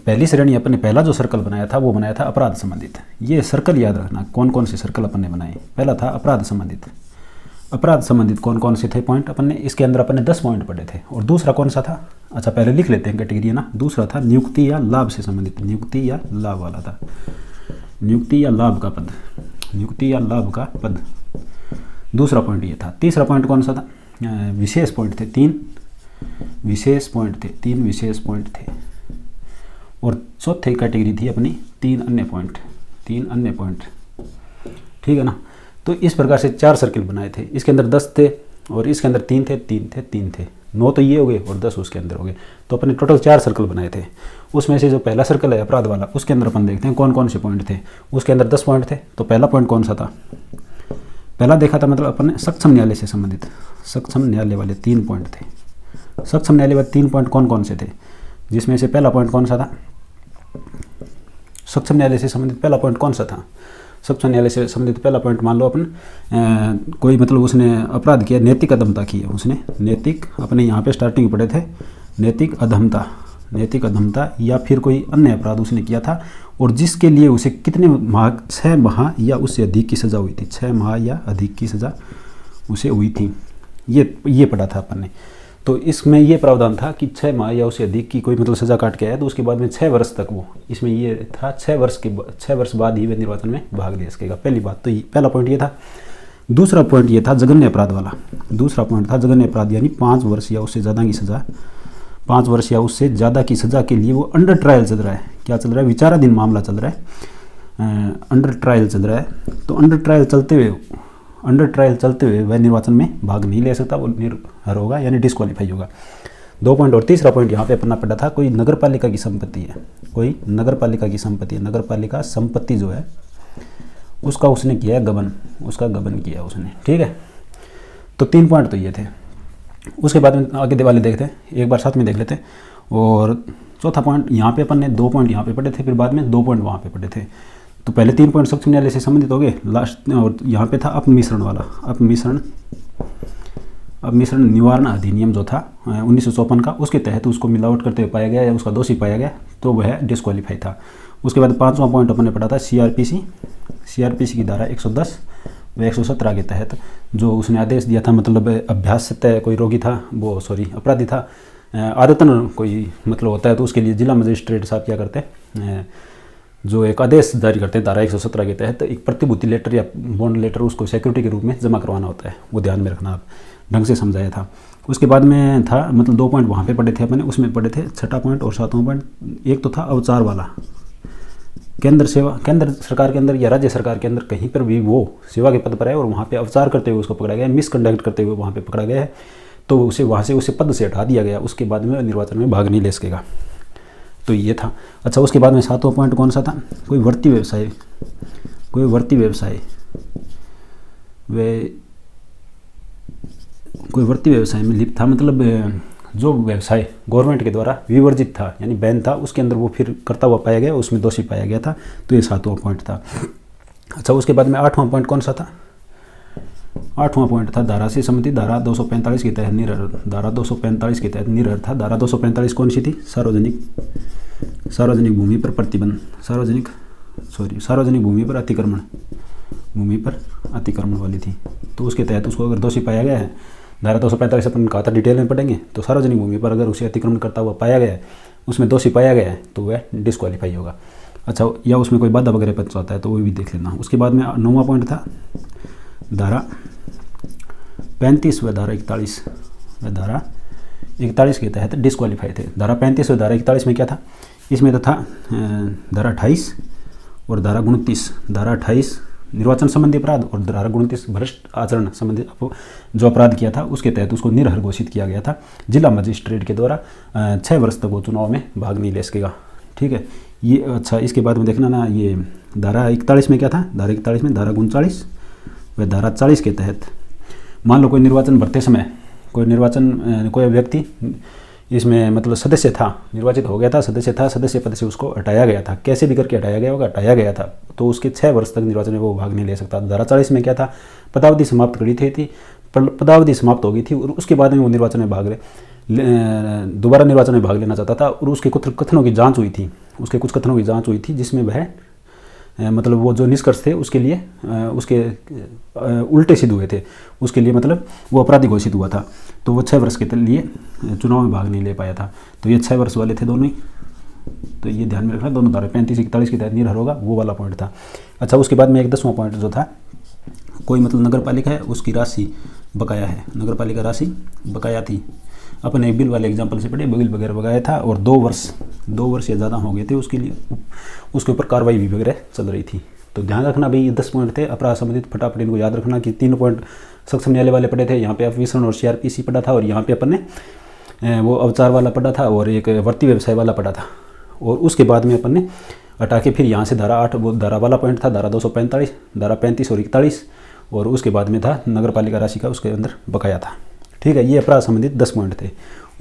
पहली श्रेणी अपन ने पहला जो सर्कल बनाया था वो बनाया था अपराध संबंधित। ये सर्कल याद रखना, कौन कौन से सर्कल अपन ने बनाए। पहला था अपराध संबंधित। अपराध संबंधित कौन कौन से थे पॉइंट अपन ने, इसके अंदर अपन ने 10 पॉइंट पढ़े थे। और दूसरा कौन सा था, अच्छा पहले लिख लेते हैं कैटेगरी ना। दूसरा था नियुक्ति या लाभ से संबंधित, नियुक्ति या लाभ वाला था, नियुक्ति या लाभ का पद, नियुक्ति या लाभ का पद। दूसरा पॉइंट ये था। तीसरा पॉइंट कौन सा था, विशेष पॉइंट थे, 3 विशेष पॉइंट थे, 3 विशेष पॉइंट थे। और चौथी कैटेगरी थी अपनी 3 अन्य पॉइंट, 3 अन्य पॉइंट, ठीक है ना। तो इस प्रकार से 4 सर्कल बनाए थे। इसके अंदर 10 थे और इसके अंदर 3 थे, 3 थे, 3 थे, 9 तो ये हो गए और 10 उसके अंदर हो गए। तो अपने टोटल 4 सर्कल बनाए थे। उसमें से जो पहला सर्कल है अपराध वाला, उसके अंदर अपन देखते हैं कौन कौन से पॉइंट थे। उसके अंदर 10 पॉइंट थे। तो पहला पॉइंट कौन सा था, पहला देखा था मतलब अपन ने सक्षम न्यायालय से संबंधित, सक्षम न्यायालय वाले 3 पॉइंट थे। सक्षम न्यायालय में 3 पॉइंट कौन कौन से थे, जिसमें से पहला पॉइंट कौन सा था, सक्षम न्यायालय से संबंधित पहला पॉइंट कौन सा था, सक्षम न्यायालय से संबंधित पहला पॉइंट मान लो अपन कोई मतलब उसने अपराध किया, नैतिक अधमता की है उसने, नैतिक अपने यहाँ पे स्टार्टिंग पढ़े थे नैतिक अधमता या फिर कोई अन्य अपराध उसने किया था और जिसके लिए उसे कितने माह 6 माह या उससे अधिक की सज़ा हुई थी, 6 माह या अधिक की सज़ा उसे हुई थी, ये पढ़ा था अपन ने। तो इसमें ये प्रावधान था कि 6 माह या उससे अधिक की कोई मतलब सज़ा काट के आया तो उसके बाद में 6 वर्ष तक वो, इसमें ये था 6 वर्ष बाद ही वे निर्वाचन में भाग ले सकेगा। पहली बात तो पहला पॉइंट ये था। दूसरा पॉइंट ये था जघन्य अपराध वाला, दूसरा पॉइंट था जघन्य अपराध यानी 5 वर्ष या उससे ज़्यादा की सज़ा, 5 वर्ष या उससे ज़्यादा की सज़ा के लिए वो अंडर ट्रायल चल रहा है। क्या चल रहा है, विचाराधीन मामला चल रहा है, अंडर ट्रायल चल रहा है। तो अंडर ट्रायल चलते हुए वह निर्वाचन में भाग नहीं ले सकता, वो निर्भर होगा यानी डिस्क्वालीफाई होगा। 2 पॉइंट। और तीसरा पॉइंट यहाँ पे अपना पड़ा था, कोई नगर पालिका की संपत्ति है, कोई नगर पालिका की संपत्ति है, नगर पालिका संपत्ति जो है उसका उसने किया है गबन, उसका गबन किया उसने, ठीक है। तो 3 पॉइंट तो ये थे। उसके बाद में आगे वाले देखते हैं, एक बार साथ में देख लेते हैं। और चौथा पॉइंट यहाँ पे अपन ने 2 पॉइंट यहाँ पे पढ़े थे, फिर बाद में 2 पॉइंट वहाँ पे पढ़े थे। तो पहले 3 पॉइंट सक्षम न्यायालय से संबंधित हो गए, लास्ट और यहाँ पे था अपमिश्रण वाला, अपमिश्रण निवारण अधिनियम जो था 1954 का, उसके तहत उसको मिलावट करते हुए पाया गया या उसका दोषी पाया गया तो वह डिस्क्वालीफाई था। उसके बाद 5वां पॉइंट अपन ने पढ़ा था सीआरपीसी की धारा 110 व 117 के तहत जो उसने आदेश दिया था, मतलब अभ्यास सत्य कोई रोगी था, वो अपराधी था, आदतन कोई मतलब होता है तो उसके लिए जिला मजिस्ट्रेट साहब क्या करते हैं, जो एक आदेश जारी करते हैं धारा 117 के तहत, एक प्रतिभूति लेटर या बॉन्ड लेटर उसको सिक्योरिटी के रूप में जमा करवाना होता है, वो ध्यान में रखना, आप ढंग से समझाया था। उसके बाद में था मतलब 2 पॉइंट वहाँ पे पढ़े थे अपने, उसमें पढ़े थे 6ठा पॉइंट और 7वां पॉइंट। एक तो था अवचार वाला, केंद्र सरकार के अंदर या राज्य सरकार के अंदर कहीं पर भी वो सेवा के पद पर है और वहाँ पे अवचार करते हुए उसको पकड़ा गया, मिसकंडक्ट करते हुए वहाँ पे पकड़ा गया है तो उसे वहाँ से उसे पद से हटा दिया गया, उसके बाद में निर्वाचन में भाग नहीं ले सकेगा। तो ये था। अच्छा, उसके बाद में 7वां पॉइंट कौन सा था, कोई वर्ती व्यवसाय में लिप्त था, मतलब जो व्यवसाय गवर्नमेंट के द्वारा विवर्जित था यानी बैन था, उसके अंदर वो फिर करता हुआ पाया गया, उसमें दोषी पाया गया था, तो ये 7वां पॉइंट था। अच्छा, उसके बाद में 8वां पॉइंट कौन सा था, 8वां पॉइंट था धारा से संबंधित, धारा 245 के तहत निर्भर, धारा 245 के तहत निर्भर था। धारा 245 कौन सी थी, सार्वजनिक भूमि पर प्रतिबंध, सार्वजनिक भूमि पर अतिक्रमण वाली थी। तो उसके तहत उसको अगर दोषी पाया गया है, धारा 245 अपन कहा था डिटेल में पढ़ेंगे, तो सार्वजनिक भूमि पर अगर उसे अतिक्रमण करता हुआ पाया गया है, उसमें दोषी पाया गया है तो वह डिस्क्वालीफाई होगा। अच्छा, या उसमें कोई बाधा वगैरह पहुंचाता है तो वो भी देख लेना। उसके बाद में 9वां पॉइंट था धारा 35 व धारा 41 के तहत डिस्क्वालीफाई थे। धारा 35 व धारा 41 में क्या था, इसमें तो था धारा 28 और धारा 29, धारा 28 निर्वाचन संबंधी अपराध और धारा 29 भ्रष्ट आचरण संबंधी जो अपराध किया था उसके तहत उसको निर्हर घोषित किया गया था जिला मजिस्ट्रेट के द्वारा। 6 वर्ष तक वो चुनाव में भाग नहीं ले सकेगा, ठीक है ये। अच्छा, इसके बाद में देखना ना, ये धारा 41 में क्या था, धारा 41 में धारा 39 व धारा 40 के तहत मान लो कोई निर्वाचन भरते समय कोई व्यक्ति इसमें मतलब सदस्य था, निर्वाचित हो गया था, सदस्य पद से उसको हटाया गया था, कैसे भी करके हटाया गया होगा, हटाया गया था, तो उसके 6 वर्ष तक निर्वाचन में वो भाग नहीं ले सकता। धारा 40 में क्या था, पदावधि समाप्त करी थी, पदावधि समाप्त हो गई थी और उसके बाद में वो निर्वाचन में दोबारा निर्वाचन में भाग लेना चाहता था और उसके कुछ कथनों की जाँच हुई थी, जिसमें वह मतलब वो जो निष्कर्ष थे उसके लिए उसके उल्टे सिद्ध हुए थे, उसके लिए मतलब वो अपराधी घोषित हुआ था, तो वो 6 वर्ष के लिए चुनाव में भाग नहीं ले पाया था। तो ये 6 वर्ष वाले थे दोनों ही, तो ये ध्यान में रखना, दोनों धारा 35-41 के तहत निर्भर होगा, वो वाला पॉइंट था। अच्छा, उसके बाद में एक 10वां पॉइंट जो था, कोई मतलब नगर पालिका है उसकी राशि बकाया है, नगर पालिका राशि बकाया थी, अपन एक बिल वाले एग्जाम्पल से पढ़े, बिल वगैरह बकाया था और 2 वर्ष या ज़्यादा हो गए थे, उसके लिए उसके ऊपर कार्रवाई भी वगैरह चल रही थी। तो ध्यान रखना भाई, ये 10 पॉइंट थे अपराध संबंधित, फटाफट इनको याद रखना कि 3 पॉइंट सक्षम न्यायालय वाले पढ़े थे, यहाँ पे अपमिश्रण और सीआरपीसी पढ़ा था और यहाँ पे अपन ने वो अवचार वाला पढ़ा था और एक वर्ती व्यवसाय वाला पढ़ा था। और उसके बाद में अपन ने हटा के फिर यहाँ से धारा 8 वो धारा वाला पॉइंट था, धारा 245, धारा 35 और 41 और उसके बाद में था नगर पालिका राशि का उसके अंदर बकाया था, ठीक है, ये अपराध संबंधित 10 पॉइंट थे।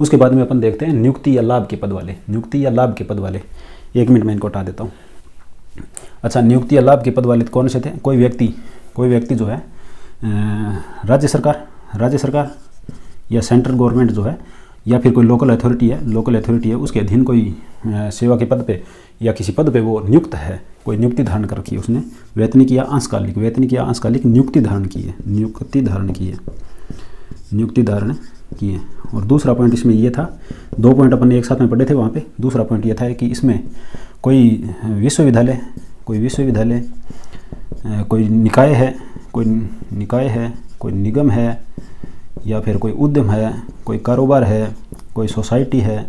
उसके बाद में अपन देखते हैं नियुक्ति या लाभ के पद वाले। नियुक्ति या लाभ के पद वाले, 1 मिनट में इनको हटा देता हूँ। अच्छा, नियुक्ति या लाभ के पद वाले कौन से थे? कोई व्यक्ति जो है राज्य सरकार या सेंट्रल गवर्नमेंट जो है, या फिर कोई लोकल अथॉरिटी है, उसके अधीन कोई सेवा के पद पे या किसी पद पे वो नियुक्त है, कोई नियुक्ति धारण कर रखी है उसने, वैतनिक या अंशकालिक नियुक्ति धारण की है। और दूसरा पॉइंट इसमें ये था, 2 पॉइंट अपन ने एक साथ में पढ़े थे वहाँ पे। दूसरा पॉइंट ये था कि इसमें कोई विश्वविद्यालय, कोई निकाय है, कोई निगम है, या फिर कोई उद्यम है, कोई कारोबार है, कोई सोसाइटी है,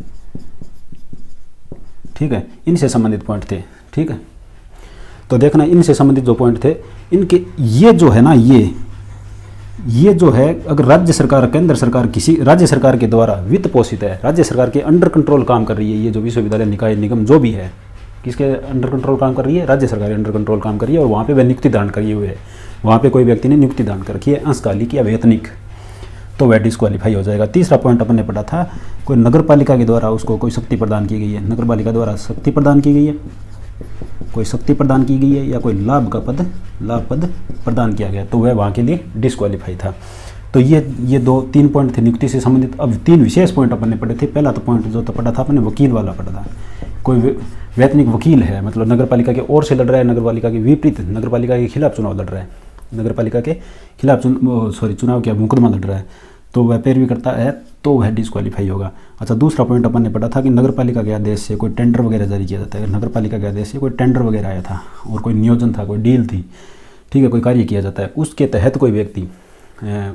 ठीक है, इनसे संबंधित पॉइंट थे। ठीक है, तो देखना इनसे संबंधित जो पॉइंट थे, इनके ये जो है ना, ये जो है, अगर राज्य सरकार, केंद्र सरकार किसी राज्य सरकार के द्वारा वित्त पोषित है, राज्य सरकार के अंडर कंट्रोल काम कर रही है, ये जो विश्वविद्यालय, निकाय, निगम जो भी है, किसके अंडर कंट्रोल काम कर रही है? राज्य सरकार अंडर कंट्रोल काम कर रही है, और वहाँ पे वह नियुक्ति दान करिए हुए है, वहाँ पे कोई व्यक्ति ने नियुक्ति दान कर रखी है अंशकालिक या वेतनिक, तो वह डिस्क्वालीफाई हो जाएगा। तीसरा पॉइंट अपन ने पढ़ा था, कोई नगर पालिका के द्वारा उसको कोई शक्ति प्रदान की गई है, नगर पालिका द्वारा शक्ति प्रदान की गई है, या कोई लाभ पद प्रदान किया गया, तो वह वहाँ के लिए डिस्क्वालीफाई था। तो ये 2-3 पॉइंट थे नियुक्ति से संबंधित। अब 3 विशेष पॉइंट अपन ने पढ़े थे। पहला तो पॉइंट जो तो पढ़ा था अपन ने, वकील वाला पढ़ा था। कोई वैतनिक वकील है, मतलब नगर पालिका के ओर से लड़ रहा है, नगर पालिका के विपरीत, नगर पालिका के खिलाफ चुनाव लड़ रहा है, नगर पालिका के खिलाफ चुनाव क्या मुकदमा लड़ रहा है, तो वह पैरवी करता है, तो वह डिस्क्वालीफाई होगा। अच्छा, दूसरा पॉइंट अपन ने पढ़ा था कि नगर पालिका के आदेश से कोई टेंडर वगैरह जारी किया जाता है। नगर पालिका के आदेश से कोई टेंडर वगैरह आया था और कोई नियोजन था, कोई डील थी, ठीक है, कोई कार्य किया जाता है, उसके तहत कोई व्यक्ति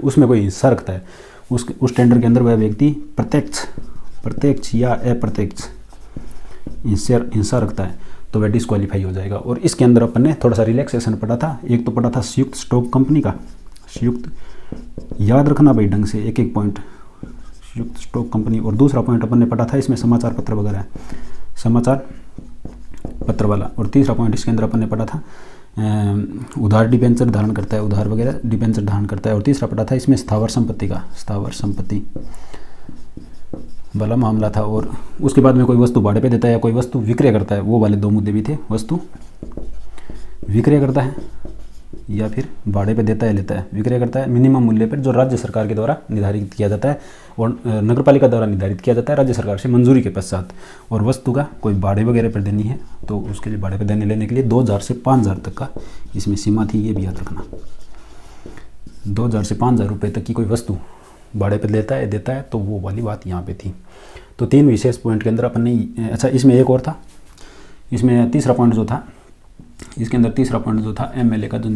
उसमें कोई हिस्सा रखता है, उस टेंडर के अंदर वह व्यक्ति प्रत्यक्ष या अप्रत्यक्ष हिस्सा रखता है, तो वह डिस्क्वालीफाई हो जाएगा। और इसके अंदर अपन ने थोड़ा सा रिलैक्सेशन पढ़ा था। एक तो पढ़ा था संयुक्त स्टॉक कंपनी का, याद रखना भाई ढंग से एक पॉइंट, संयुक्त स्टॉक कंपनी। और दूसरा पॉइंट अपन ने पढ़ा था इसमें समाचार पत्र वगैरह, समाचार पत्र वाला। और तीसरा पॉइंट इसके अंदर अपन ने पढ़ा था उधार डिबेंचर धारण करता है, उधार वगैरह डिबेंचर धारण करता है। और तीसरा पढ़ा था इसमें स्थावर संपत्ति वाला मामला था। और उसके बाद में कोई वस्तु भाड़े पे देता है या कोई वस्तु विक्रय करता है, वो वाले 2 मुद्दे भी थे। वस्तु विक्रय करता है या फिर भाड़े पे देता है, लेता है, विक्रय करता है मिनिमम मूल्य पर, जो राज्य सरकार के द्वारा निर्धारित किया जाता है और नगर पालिका द्वारा निर्धारित किया जाता है राज्य सरकार से मंजूरी के पश्चात। और वस्तु का कोई भाड़े वगैरह पर देनी है, तो उसके लिए भाड़े पर देने लेने के लिए 2000 से 5000 तक का इसमें सीमा थी, ये भी याद रखना। 2000 से 5000 रुपये तक की कोई वस्तु भाड़े पर देता है, तो वो वाली बात यहाँ पे थी। तो 3 विशेष पॉइंट के अंदर अपन ने, अच्छा इसमें एक और था, इसमें तीसरा पॉइंट जो था, इसके अंदर तीसरा पॉइंट जो था एमएलए का, जो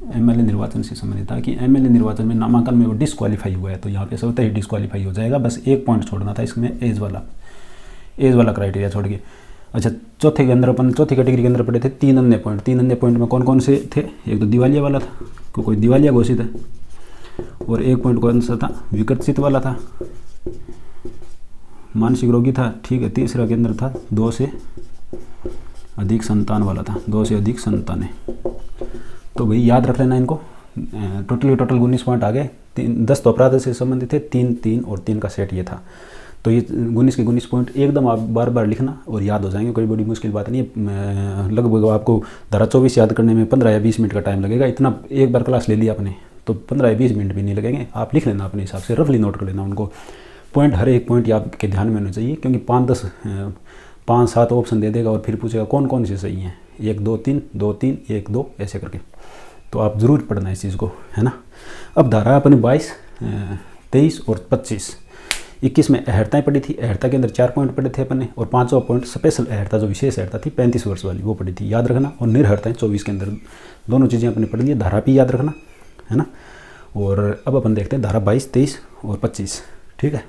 एमएलए निर्वाचन से संबंधित था कि एमएलए निर्वाचन में नामांकन में वो डिस्क्वालीफाई हुआ है, तो यहाँ पे स्वतः ही डिस्क्वालीफाई हो जाएगा। बस एक पॉइंट छोड़ना था इसमें, एज वाला क्राइटेरिया छोड़ के। अच्छा, चौथे के अंदर अपन चौथी कैटेगरी के अंदर पढ़े थे 3 अन्य पॉइंट। 3 अन्य पॉइंट में कौन कौन से थे? एक तो दिवालिया वाला था, कोई दिवालिया घोषित है, और एक पॉइंट कौन सा था? विकसित वाला था, मानसिक रोगी था, ठीक है। तीसरा के अंदर था 2 से अधिक संतान वाला था, 2 से अधिक संतानें। तो भाई याद रख लेना इनको। टोटल 19 पॉइंट आ गए। 10 तो अपराध से संबंधित थे, 3 और 3 का सेट ये था। तो ये 19 के 19 पॉइंट एकदम आप बार बार लिखना और याद हो जाएंगे, कोई बड़ी मुश्किल बात नहीं है। लगभग आपको धारा 24 याद करने में 15 या 20 मिनट का टाइम लगेगा। इतना एक बार क्लास ले लिया आपने तो 15 या 20 मिनट भी नहीं लगेंगे। आप लिख लेना अपने हिसाब से, रफली नोट कर लेना उनको। पॉइंट हर एक पॉइंट आपके ध्यान में होना चाहिए, क्योंकि 5-7 ऑप्शन दे देगा और फिर पूछेगा कौन कौन से सही हैं, 1 2 3 2 3 1 2 ऐसे करके। तो आप ज़रूर पढ़ना इस चीज़ को, है ना। अब धारा अपने 22, 23 और 25, 21 में अहर्ताएँ पढ़ी थी। अहर्ता के अंदर 4 पॉइंट पढ़े थे अपन ने, और 5वां पॉइंट स्पेशल अहर्ता, जो विशेष अहर्ता थी 35 वर्ष वाली, वो पढ़ी थी, याद रखना। और निर्हर्ताएँ 24 के अंदर, दोनों चीज़ें अपने पढ़ ली। धारा भी याद रखना, है ना। और अब अपन देखते हैं धारा 22, 23 और 25, ठीक है।